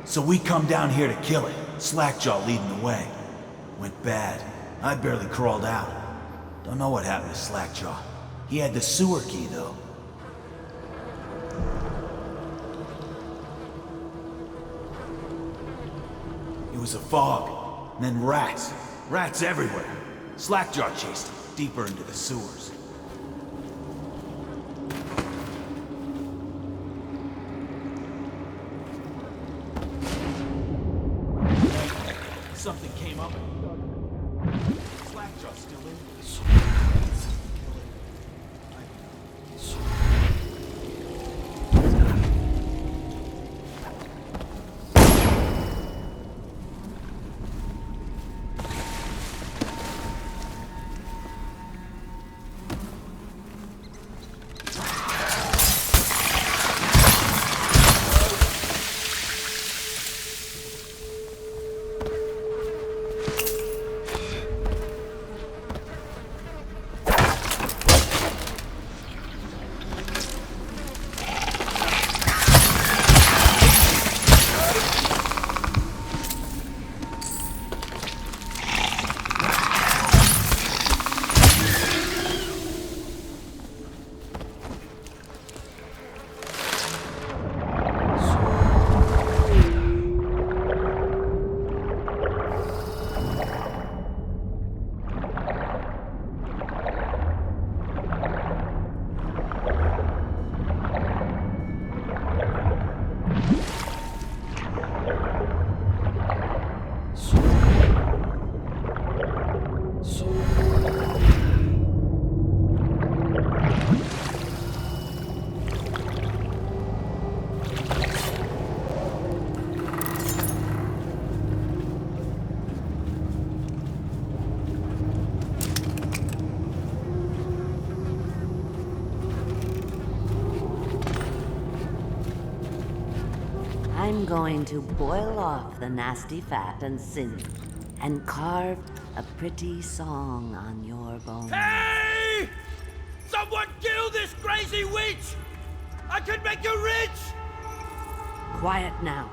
So we come down here to kill it. Slackjaw leading the way. Went bad. I barely crawled out. Don't know what happened to Slackjaw. He had the sewer key, though. It was a fog, and then rats. Rats everywhere. Slackjaw chased him deeper into the sewers. Something came up and Slackjaw's still in there. I'm going to boil off the nasty fat and sin, and carve a pretty song on your bones. Hey! Someone kill this crazy witch! I could make you rich! Quiet now.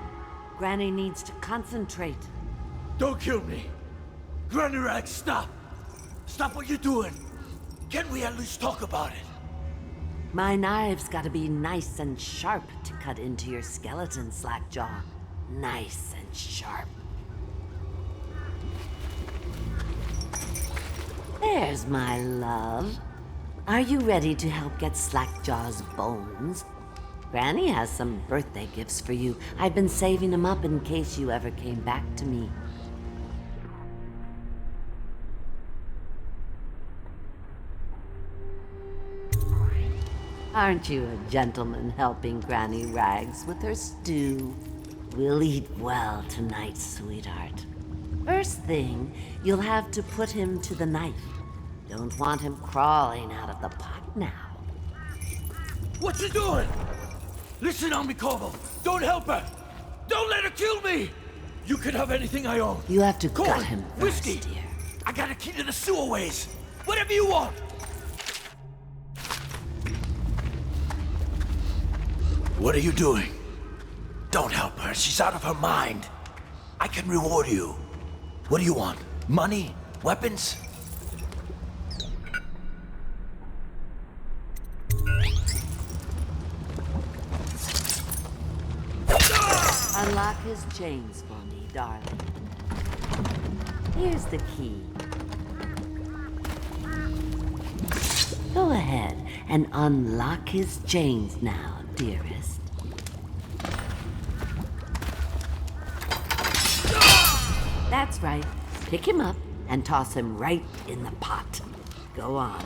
Granny needs to concentrate. Don't kill me! Granny Rag, stop! Stop what you're doing! Can we at least talk about it? My knife's gotta be nice and sharp to cut into your skeleton, Slackjaw. Nice and sharp. There's my love. Are you ready to help get Slackjaw's bones? Granny has some birthday gifts for you. I've been saving them up in case you ever came back to me. Aren't you a gentleman helping Granny Rags with her stew? We'll eat well tonight, sweetheart. First thing, you'll have to put him to the knife. Don't want him crawling out of the pot now. What you doing? Listen on me, Corvo. Don't help her. Don't let her kill me. You can have anything I own. You have to Corn, gut him first, whiskey. dear. I got a key to the sewerways. Whatever you want. What are you doing? Don't help her. She's out of her mind. I can reward you. What do you want? Money? Weapons? Unlock his chains for me, darling. Here's the key. Go ahead and unlock his chains now, dearest. That's right. Pick him up and toss him right in the pot. Go on.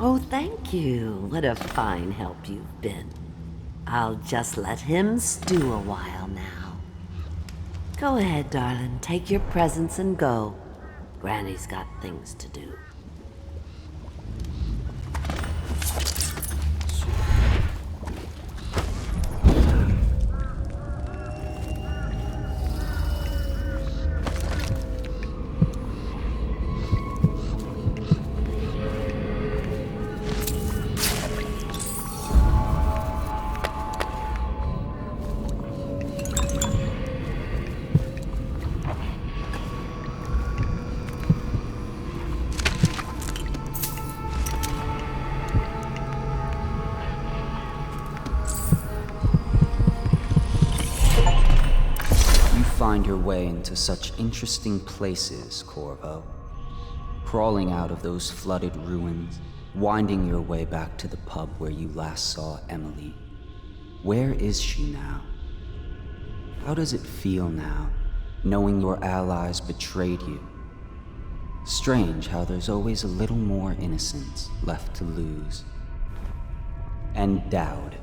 Oh, thank you. What a fine help you've been. I'll just let him stew a while now. Go ahead, darling. Take your presents and go. Granny's got things to do. Find your way into such interesting places, Corvo. Crawling out of those flooded ruins, winding your way back to the pub where you last saw Emily. Where is she now? How does it feel now, knowing your allies betrayed you? Strange how there's always a little more innocence left to lose. And Daud,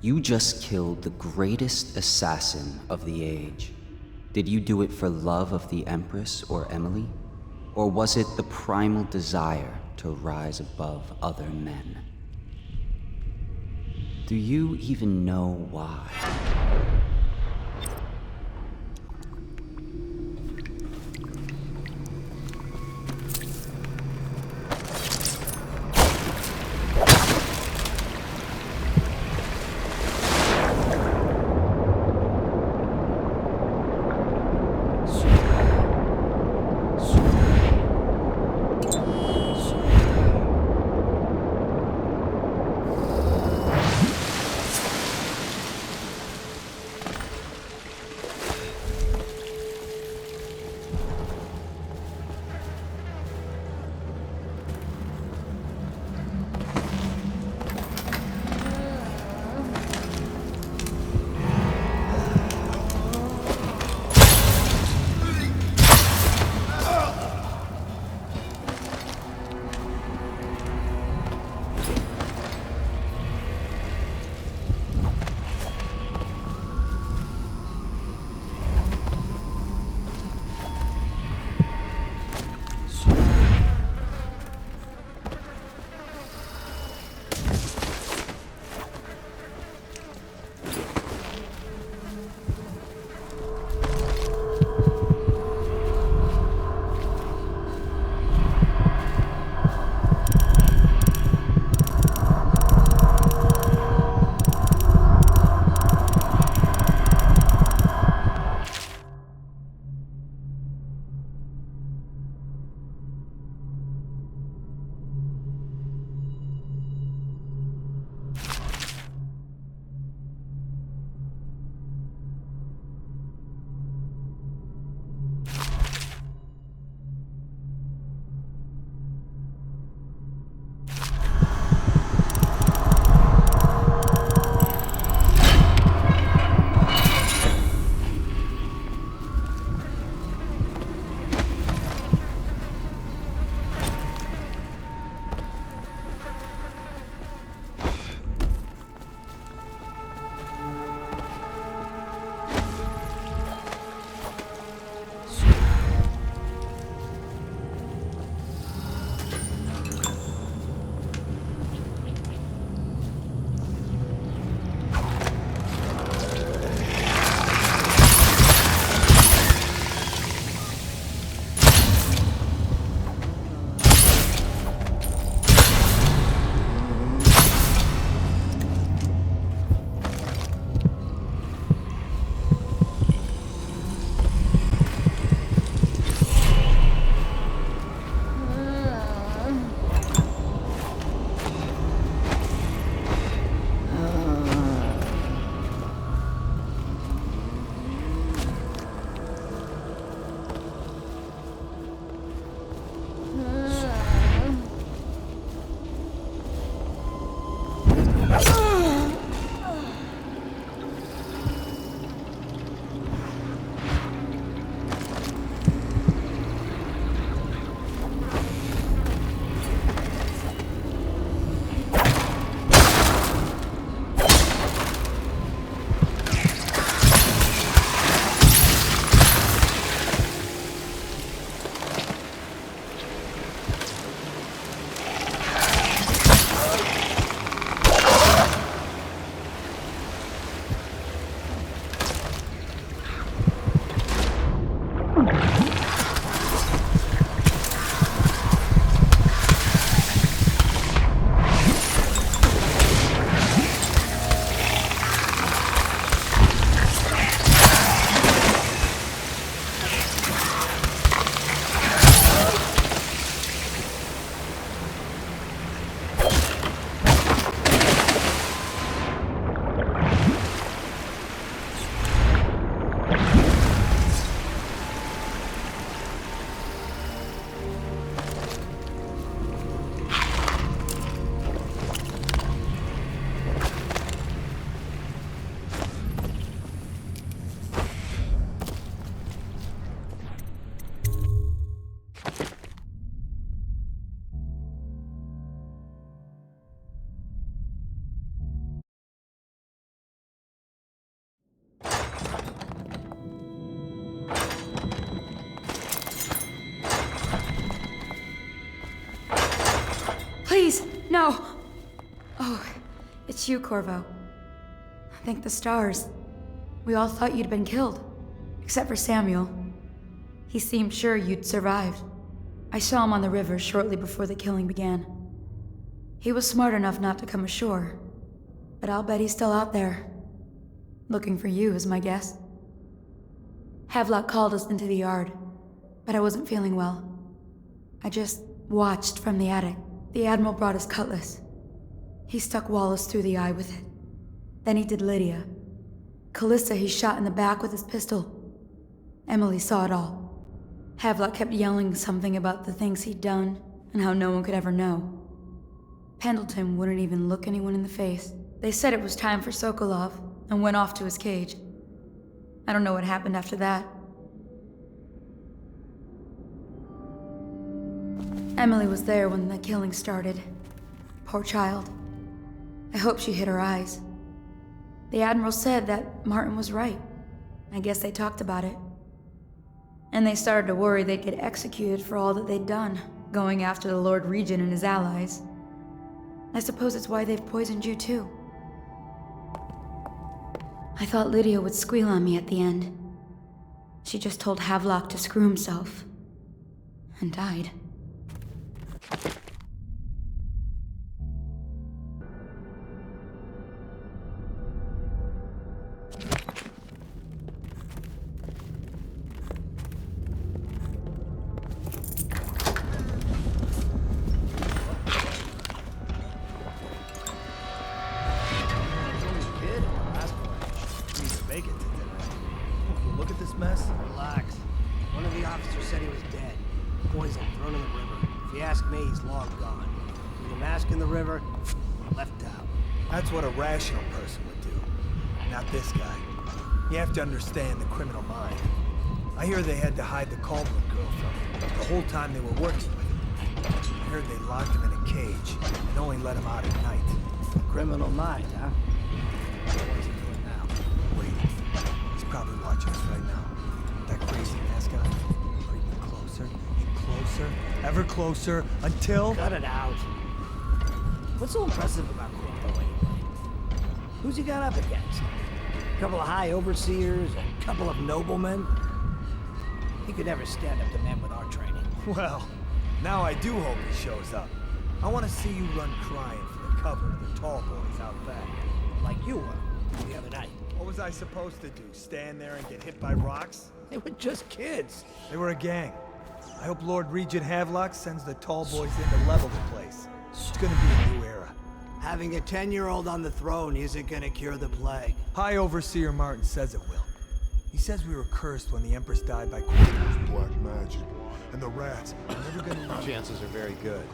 you just killed the greatest assassin of the age. Did you do it for love of the Empress or Emily? Or was it the primal desire to rise above other men? Do you even know why? Please, no! Oh, it's you, Corvo. Thank the stars. We all thought you'd been killed. Except for Samuel. He seemed sure you'd survived. I saw him on the river shortly before the killing began. He was smart enough not to come ashore. But I'll bet he's still out there. Looking for you, is my guess. Havelock called us into the yard, but I wasn't feeling well. I just watched from the attic. The Admiral brought his cutlass. He stuck Wallace through the eye with it. Then he did Lydia. Callista he shot in the back with his pistol. Emily saw it all. Havelock kept yelling something about the things he'd done and how no one could ever know. Pendleton wouldn't even look anyone in the face. They said it was time for Sokolov and went off to his cage. I don't know what happened after that. Emily was there when the killing started. Poor child. I hope she hid her eyes. The Admiral said that Martin was right. I guess they talked about it. And they started to worry they'd get executed for all that they'd done, going after the Lord Regent and his allies. I suppose it's why they've poisoned you too. I thought Lydia would squeal on me at the end. She just told Havelock to screw himself. And died. Rational person would do. Not this guy. You have to understand the criminal mind. I hear they had to hide the Kaldwin girl from him the whole time they were working with him. I heard they locked him in a cage and only let him out at night. Criminal mind, huh? What's he doing now? Wait. He's probably watching us right now. That crazy mask guy. Creeping closer and closer, ever closer, until... Cut it out. What's so impressive about Corvo anyway? Who's he got up against? A couple of high overseers, a couple of noblemen? He could never stand up to men with our training. Well, now I do hope he shows up. I want to see you run crying for the cover of the tall boys out back. Like you were the other night. What was I supposed to do? Stand there and get hit by rocks? They were just kids. They were a gang. I hope Lord Regent Havelock sends the tall boys in to level the place. It's gonna be a new era. Having a 10-year-old on the throne isn't gonna cure the plague. High Overseer Martin says it will. He says we were cursed when the Empress died by Corvo's black magic. And the rats are never gonna leave. Chances are very good.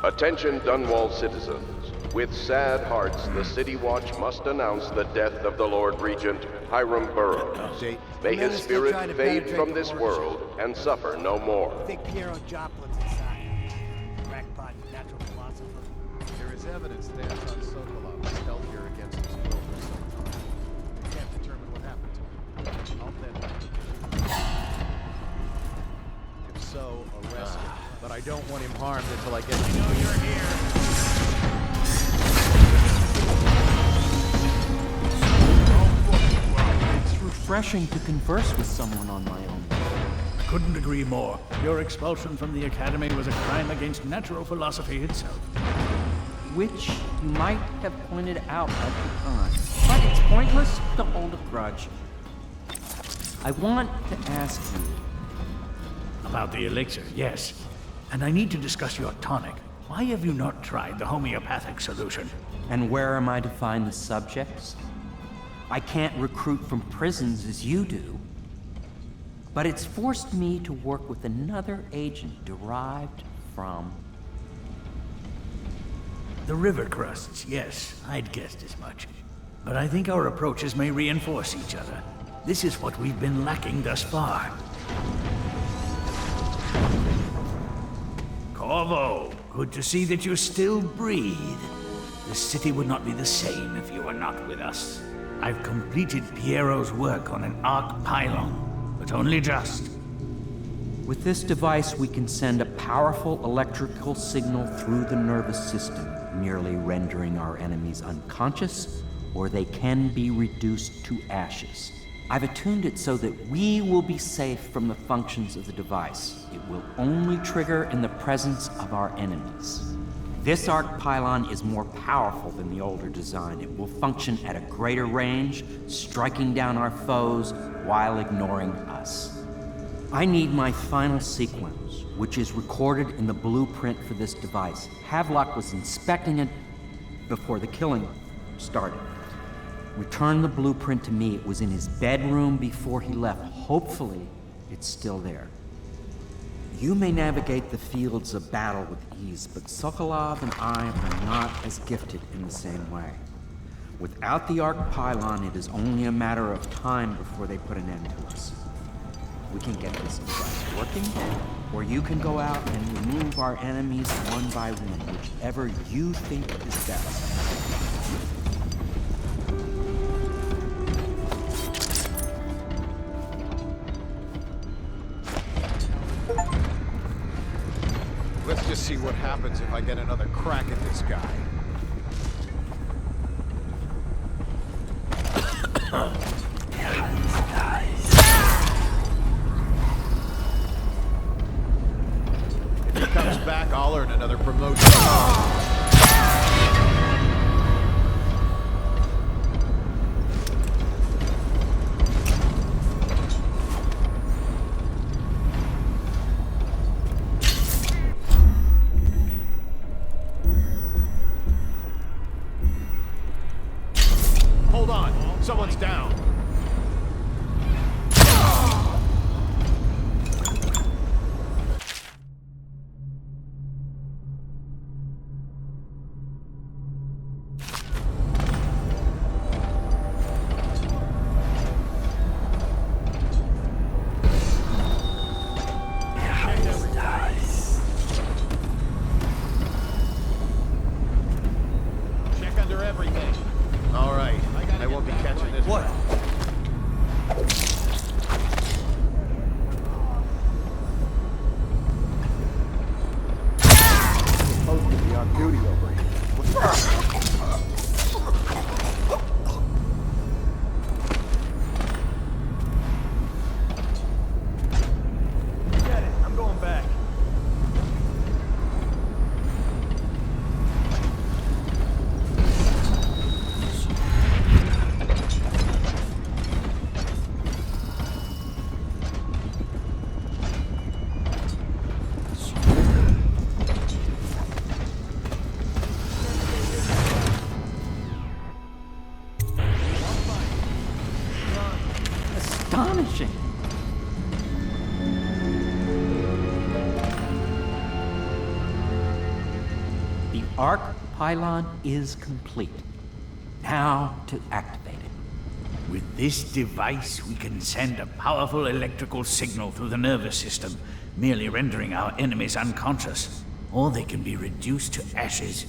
Attention Dunwall citizens. With sad hearts, the City Watch must announce the death of the Lord Regent, Hiram Burrows. May his spirit fade from this world and suffer no more. I think Piero Joplin's inside. Crackpot natural philosopher. There is evidence that Anton Sokolov was held here against his will for some time. We can't determine what happened to him. I'll bet. If so, arrest him. But I don't want him harmed until I get to know you're here. It's refreshing to converse with someone on my own. Couldn't agree more. Your expulsion from the Academy was a crime against natural philosophy itself. Which you might have pointed out at the time. But it's pointless to hold a grudge. I want to ask you... About the elixir, yes. And I need to discuss your tonic. Why have you not tried the homeopathic solution? And where am I to find the subjects? I can't recruit from prisons as you do. But it's forced me to work with another agent derived from... The river crusts, yes. I'd guessed as much. But I think our approaches may reinforce each other. This is what we've been lacking thus far. Corvo, good to see that you still breathe. The city would not be the same if you were not with us. I've completed Piero's work on an arc pylon, but only just. With this device, we can send a powerful electrical signal through the nervous system, merely rendering our enemies unconscious, or they can be reduced to ashes. I've attuned it so that we will be safe from the functions of the device. It will only trigger in the presence of our enemies. This arc pylon is more powerful than the older design. It will function at a greater range, striking down our foes while ignoring us. I need my final sequence, which is recorded in the blueprint for this device. Havelock was inspecting it before the killing started. Return the blueprint to me. It was in his bedroom before he left. Hopefully, it's still there. You may navigate the fields of battle with ease, but Sokolov and I are not as gifted in the same way. Without the arc pylon, it is only a matter of time before they put an end to us. We can get this device working, or you can go out and remove our enemies one by one, whichever you think is best. Let's just see what happens if I get another crack at this guy. If he comes back, I'll earn another promotion. Hold on, someone's down. Check under everything. All right, I won't be catching this. What? Supposed to be on duty over here. Get it. I'm going back. Astonishing! The arc pylon is complete. Now to activate it. With this device, we can send a powerful electrical signal through the nervous system, merely rendering our enemies unconscious, or they can be reduced to ashes.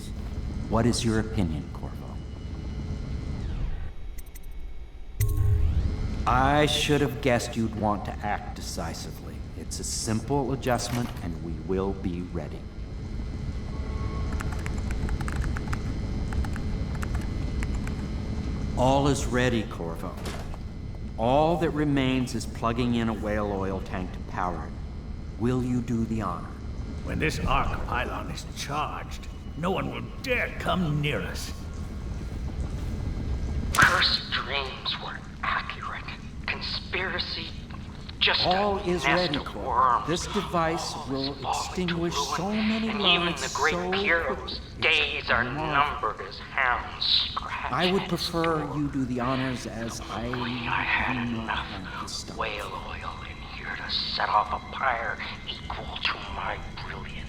What is your opinion, Corvo? I should have guessed you'd want to act decisively. It's a simple adjustment, and we will be ready. All is ready, Corvo. All that remains is plugging in a whale oil tank to power it. Will you do the honor? When this arc pylon is charged, no one will dare come near us. Cursed dreams were accurate. Conspiracy just All a is nest ready, of Corvo. worms. This device will extinguish so many And lives even the great so heroes' quickly. days are numbered as hounds scratch. I would prefer you do the honors as I had do not enough have the stomach. whale oil in here to set off a fire equal to my brilliance.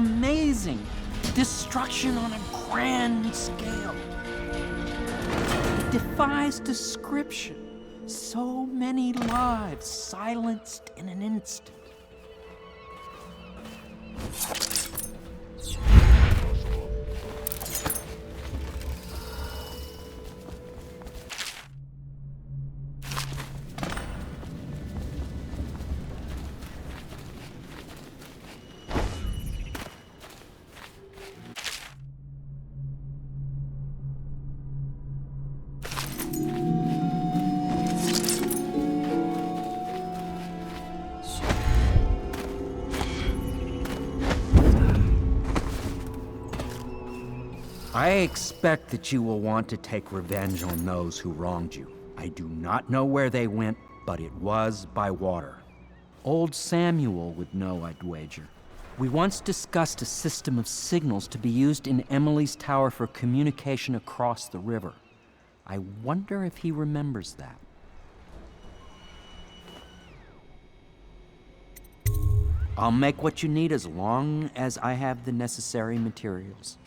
amazing. Destruction on a grand scale. It defies description. So many lives silenced in an instant. I expect that you will want to take revenge on those who wronged you. I do not know where they went, but it was by water. Old Samuel would know, I'd wager. We once discussed a system of signals to be used in Emily's tower for communication across the river. I wonder if he remembers that. I'll make what you need as long as I have the necessary materials.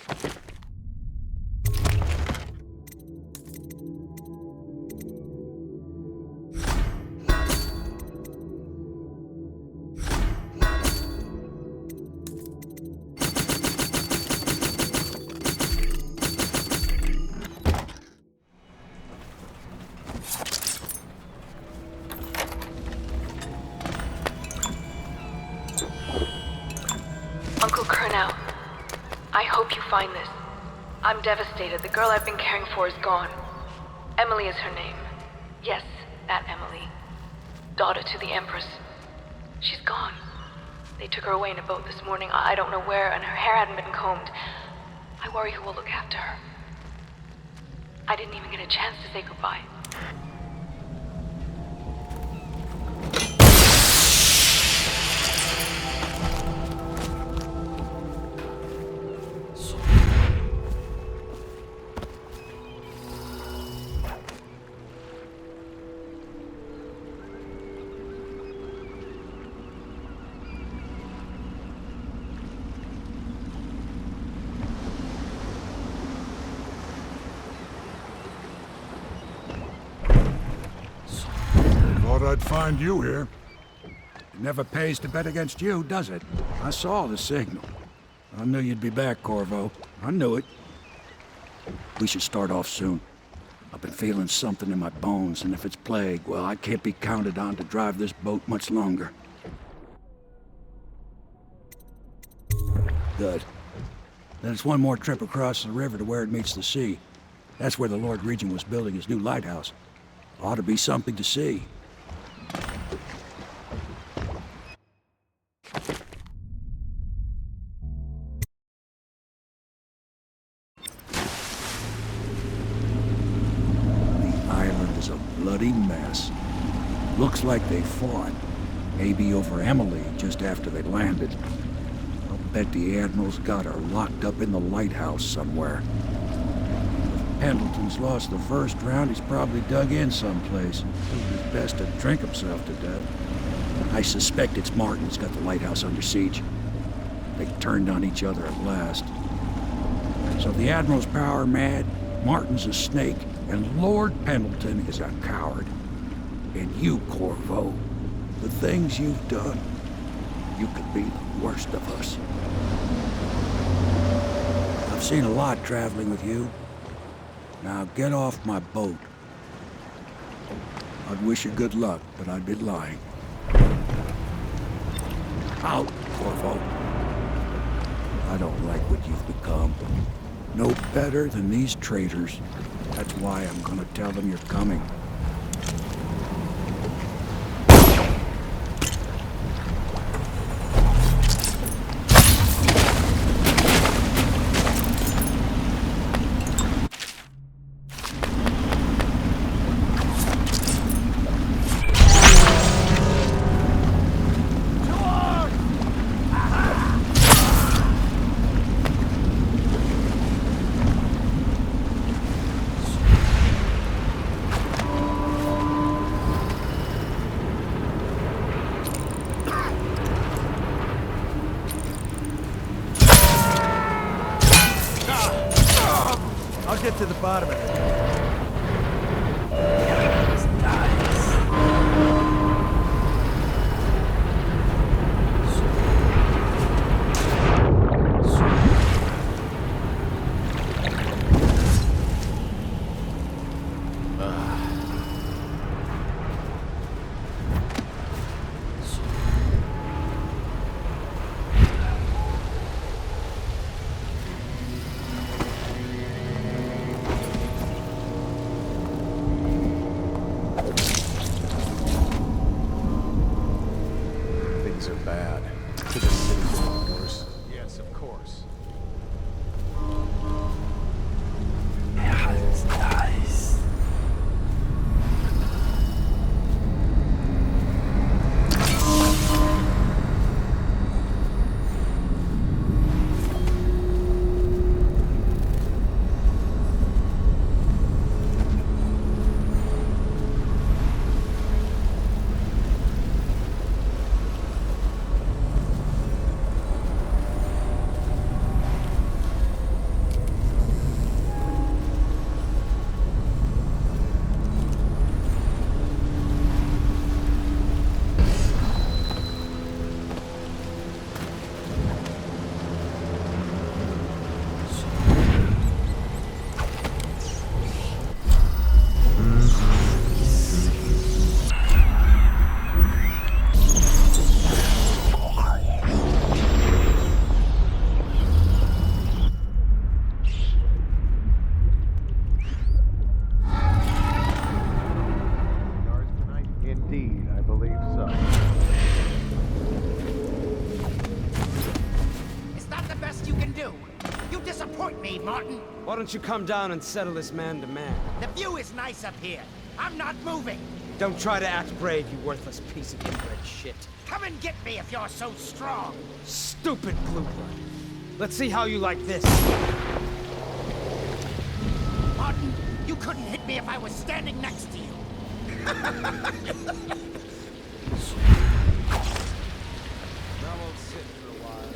I'm devastated. The girl I've been caring for is gone. Emily is her name. Yes, that Emily. Daughter to the Empress. She's gone. They took her away in a boat this morning. I don't know where, and her hair hadn't been combed. I worry who will look after her. I didn't even get a chance to say goodbye. I'd find you here. It never pays to bet against you, does it? I saw the signal. I knew you'd be back, Corvo. I knew it. We should start off soon. I've been feeling something in my bones, and if it's plague, well, I can't be counted on to drive this boat much longer. Good. Then it's one more trip across the river to where it meets the sea. That's where the Lord Regent was building his new lighthouse. Ought to be something to see. Bloody mess. Looks like they fought. Maybe over Emily just after they landed. I'll bet the Admiral's got her locked up in the lighthouse somewhere. If Pendleton's lost the first round, he's probably dug in someplace. Doing his best to drink himself to death. I suspect it's Martin's got the lighthouse under siege. They turned on each other at last. So the Admiral's power mad, Martin's a snake, and Lord Pendleton is a coward. And you, Corvo, the things you've done, you could be the worst of us. I've seen a lot traveling with you. Now get off my boat. I'd wish you good luck, but I'd be lying. Out, Corvo. I don't like what you've become. No better than these traitors. That's why I'm gonna tell them you're coming. get to the bottom of it. Why don't you come down and settle this man to man? The view is nice up here. I'm not moving. Don't try to act brave, you worthless piece of inbred shit. Come and get me if you're so strong. Stupid Bluebird. Let's see how you like this. Martin, you couldn't hit me if I was standing next to you. Now we'll sit for a while.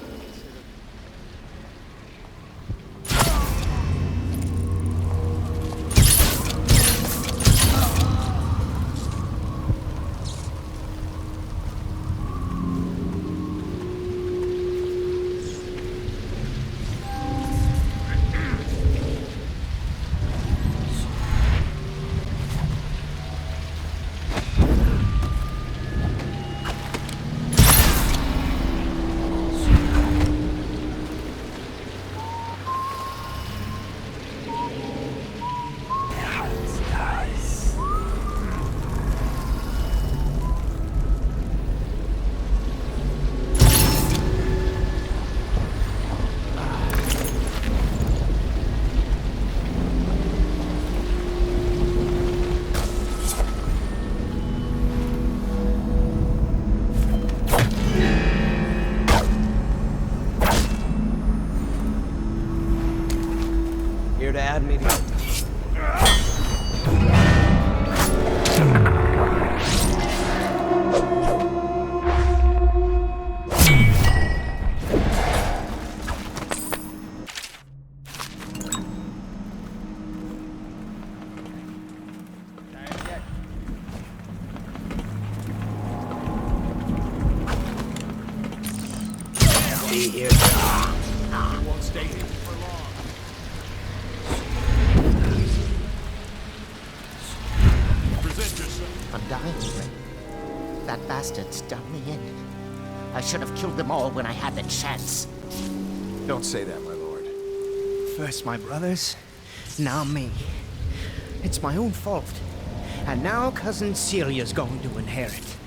Here to add me to... Be here. You won't stay here for long. Present yourself. I'm dying, Ray. That bastard's done me in. I should have killed them all when I had the chance. Don't say that, my lord. First my brothers, now me. It's my own fault. And now Cousin Celia's going to inherit.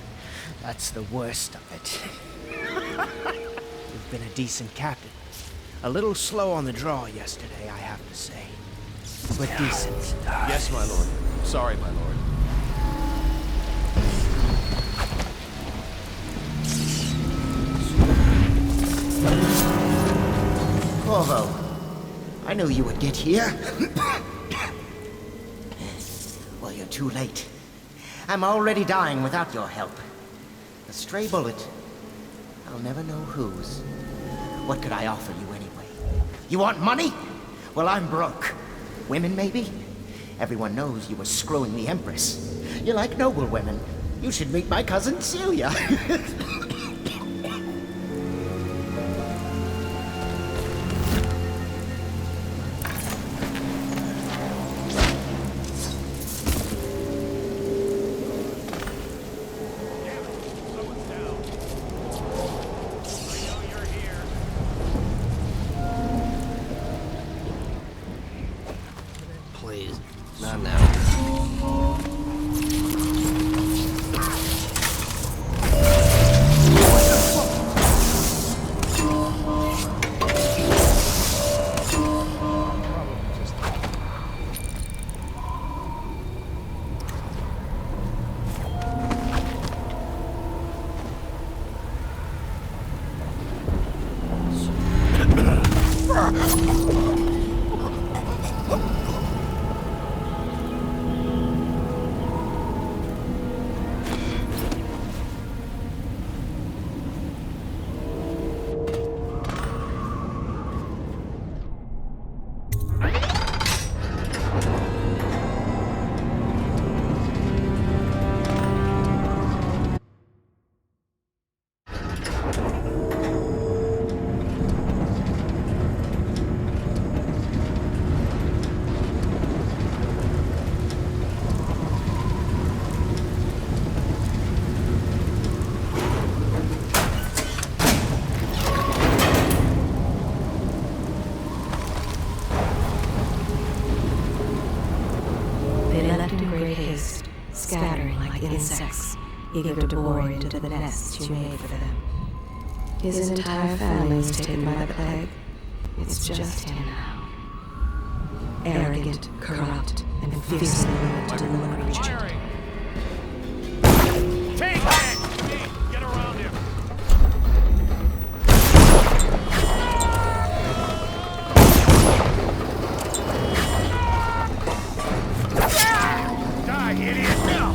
That's the worst of it. You've been a decent captain. A little slow on the draw yesterday, I have to say. But decent. Yes, my lord. Sorry, my lord. Corvo, I knew you would get here. Well, you're too late. I'm already dying without your help. A stray bullet. I'll never know whose. What could I offer you anyway? You want money? Well, I'm broke. Women, maybe? Everyone knows you were screwing the Empress. You like noble women. You should meet my cousin Celia. Please, not now. Scattering like insects, eager to bore into the nests you made for them. His entire family was taken by the plague. It's just him now. Arrogant, corrupt, and fiercely willing to deliver Regent. Take it! Get around him! Die, idiot! Now!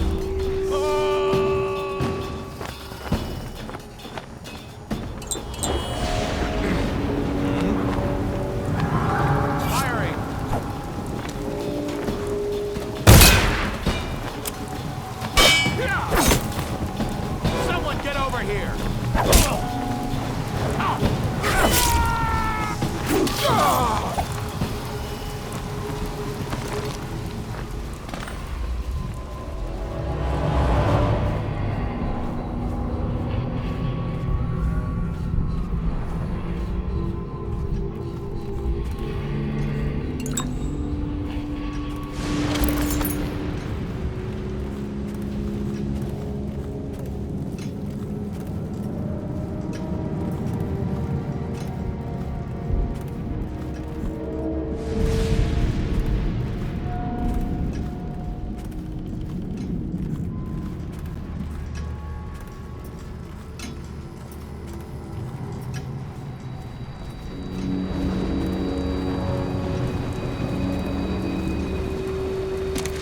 Firing! Someone get over here!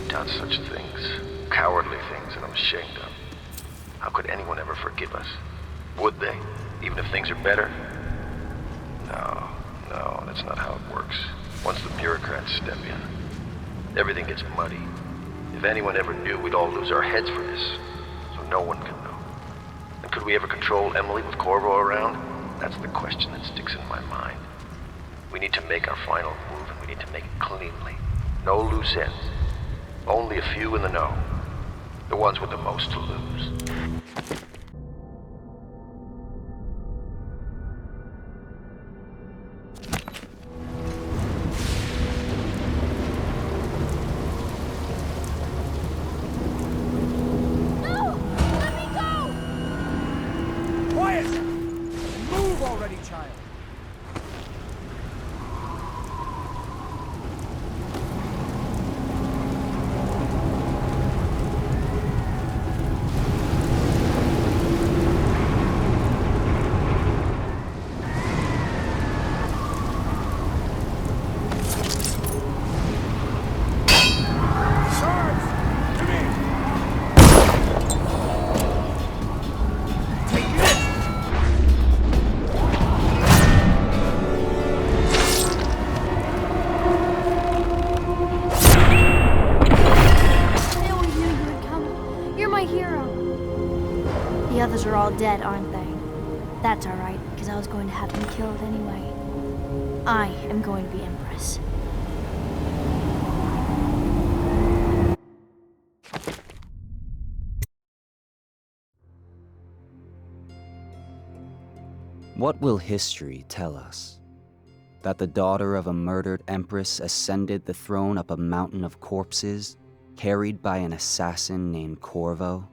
Done such things, cowardly things that I'm ashamed of. How could anyone ever forgive us? Would they, even if things are better? No, that's not how it works. Once the bureaucrats step in, everything gets muddy. If anyone ever knew, we'd all lose our heads for this, so no one can know. And could we ever control Emily with Corvo around? That's the question that sticks in my mind. We need to make our final move, and we need to make it cleanly. No loose ends. Only a few in the know. The ones with the most to lose. No! Let me go! Quiet! Move already, child! dead, aren't they? That's alright, because I was going to have them killed anyway. I am going to be Empress. What will history tell us? That the daughter of a murdered empress ascended the throne up a mountain of corpses, carried by an assassin named Corvo?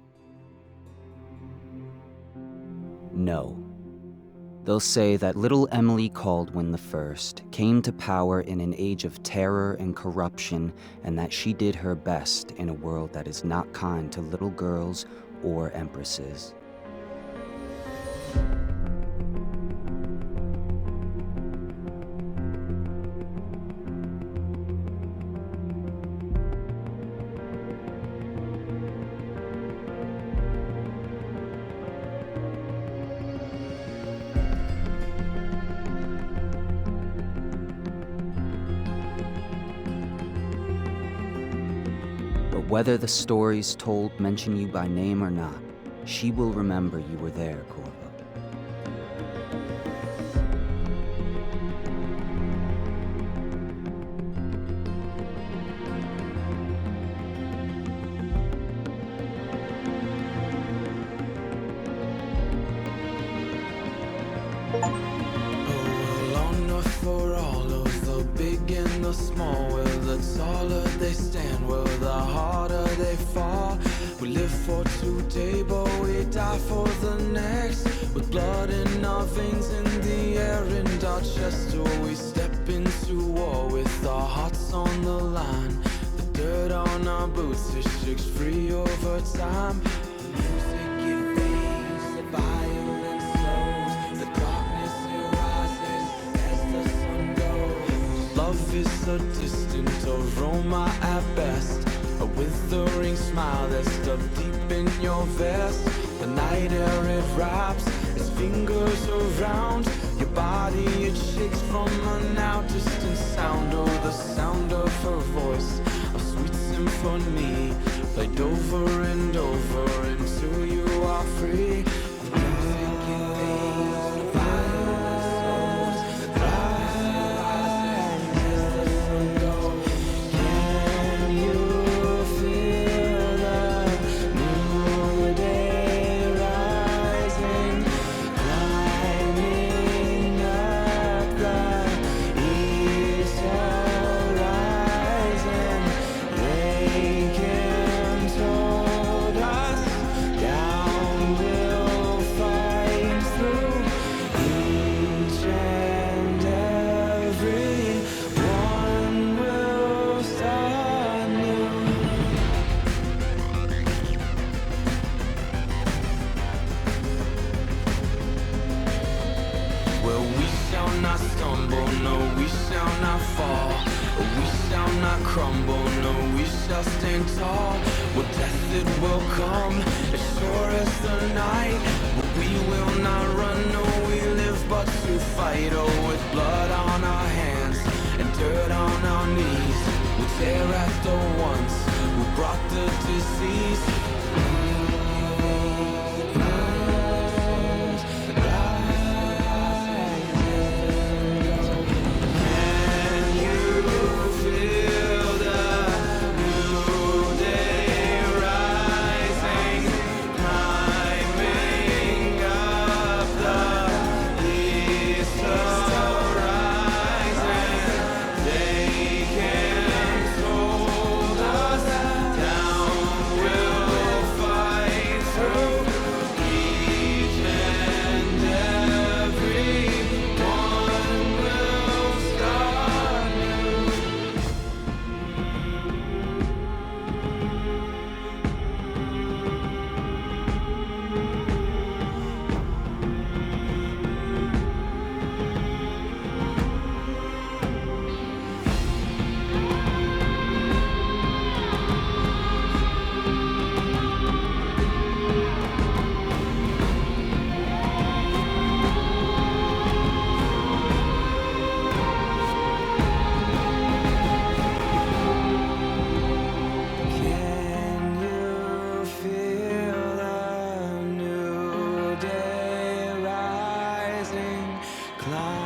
No. They'll say that little Emily Kaldwin I came to power in an age of terror and corruption, and that she did her best in a world that is not kind to little girls or empresses. Whether the stories told mention you by name or not, she will remember you were there, Corvo. Long enough for all of the big and the small, where the taller they stand, where the harder they fall. We live for today, but we die for the next. With blood in our veins, in the air, and our chest, or we step into war with our hearts on the line. The dirt on our boots is shakes free over time. The music it fades, the violence slows, the darkness it rises as the sun goes. Love is a distant aroma at best, a withering smile that's stuffed deep in your vest. The night air it wraps its fingers around your body, it shakes from a now distant sound. Oh, the sound of her voice, a sweet symphony, played over and over until you are free. The music it fades, the violence slows, the darkness rises as the sun goes. Can you feel the new day rising, climbing up the east horizon? They can told us down we'll fight through each and every one will start new. Well, we shall not stumble, no, we shall not fall. We shall not crumble, no, we shall stand tall. Well, death it will come, as sure as the night. But we will not run, no, we live but to fight. Oh, with blood on our hands and dirt on our knees, we tear at the ones who brought the disease. Will cloud.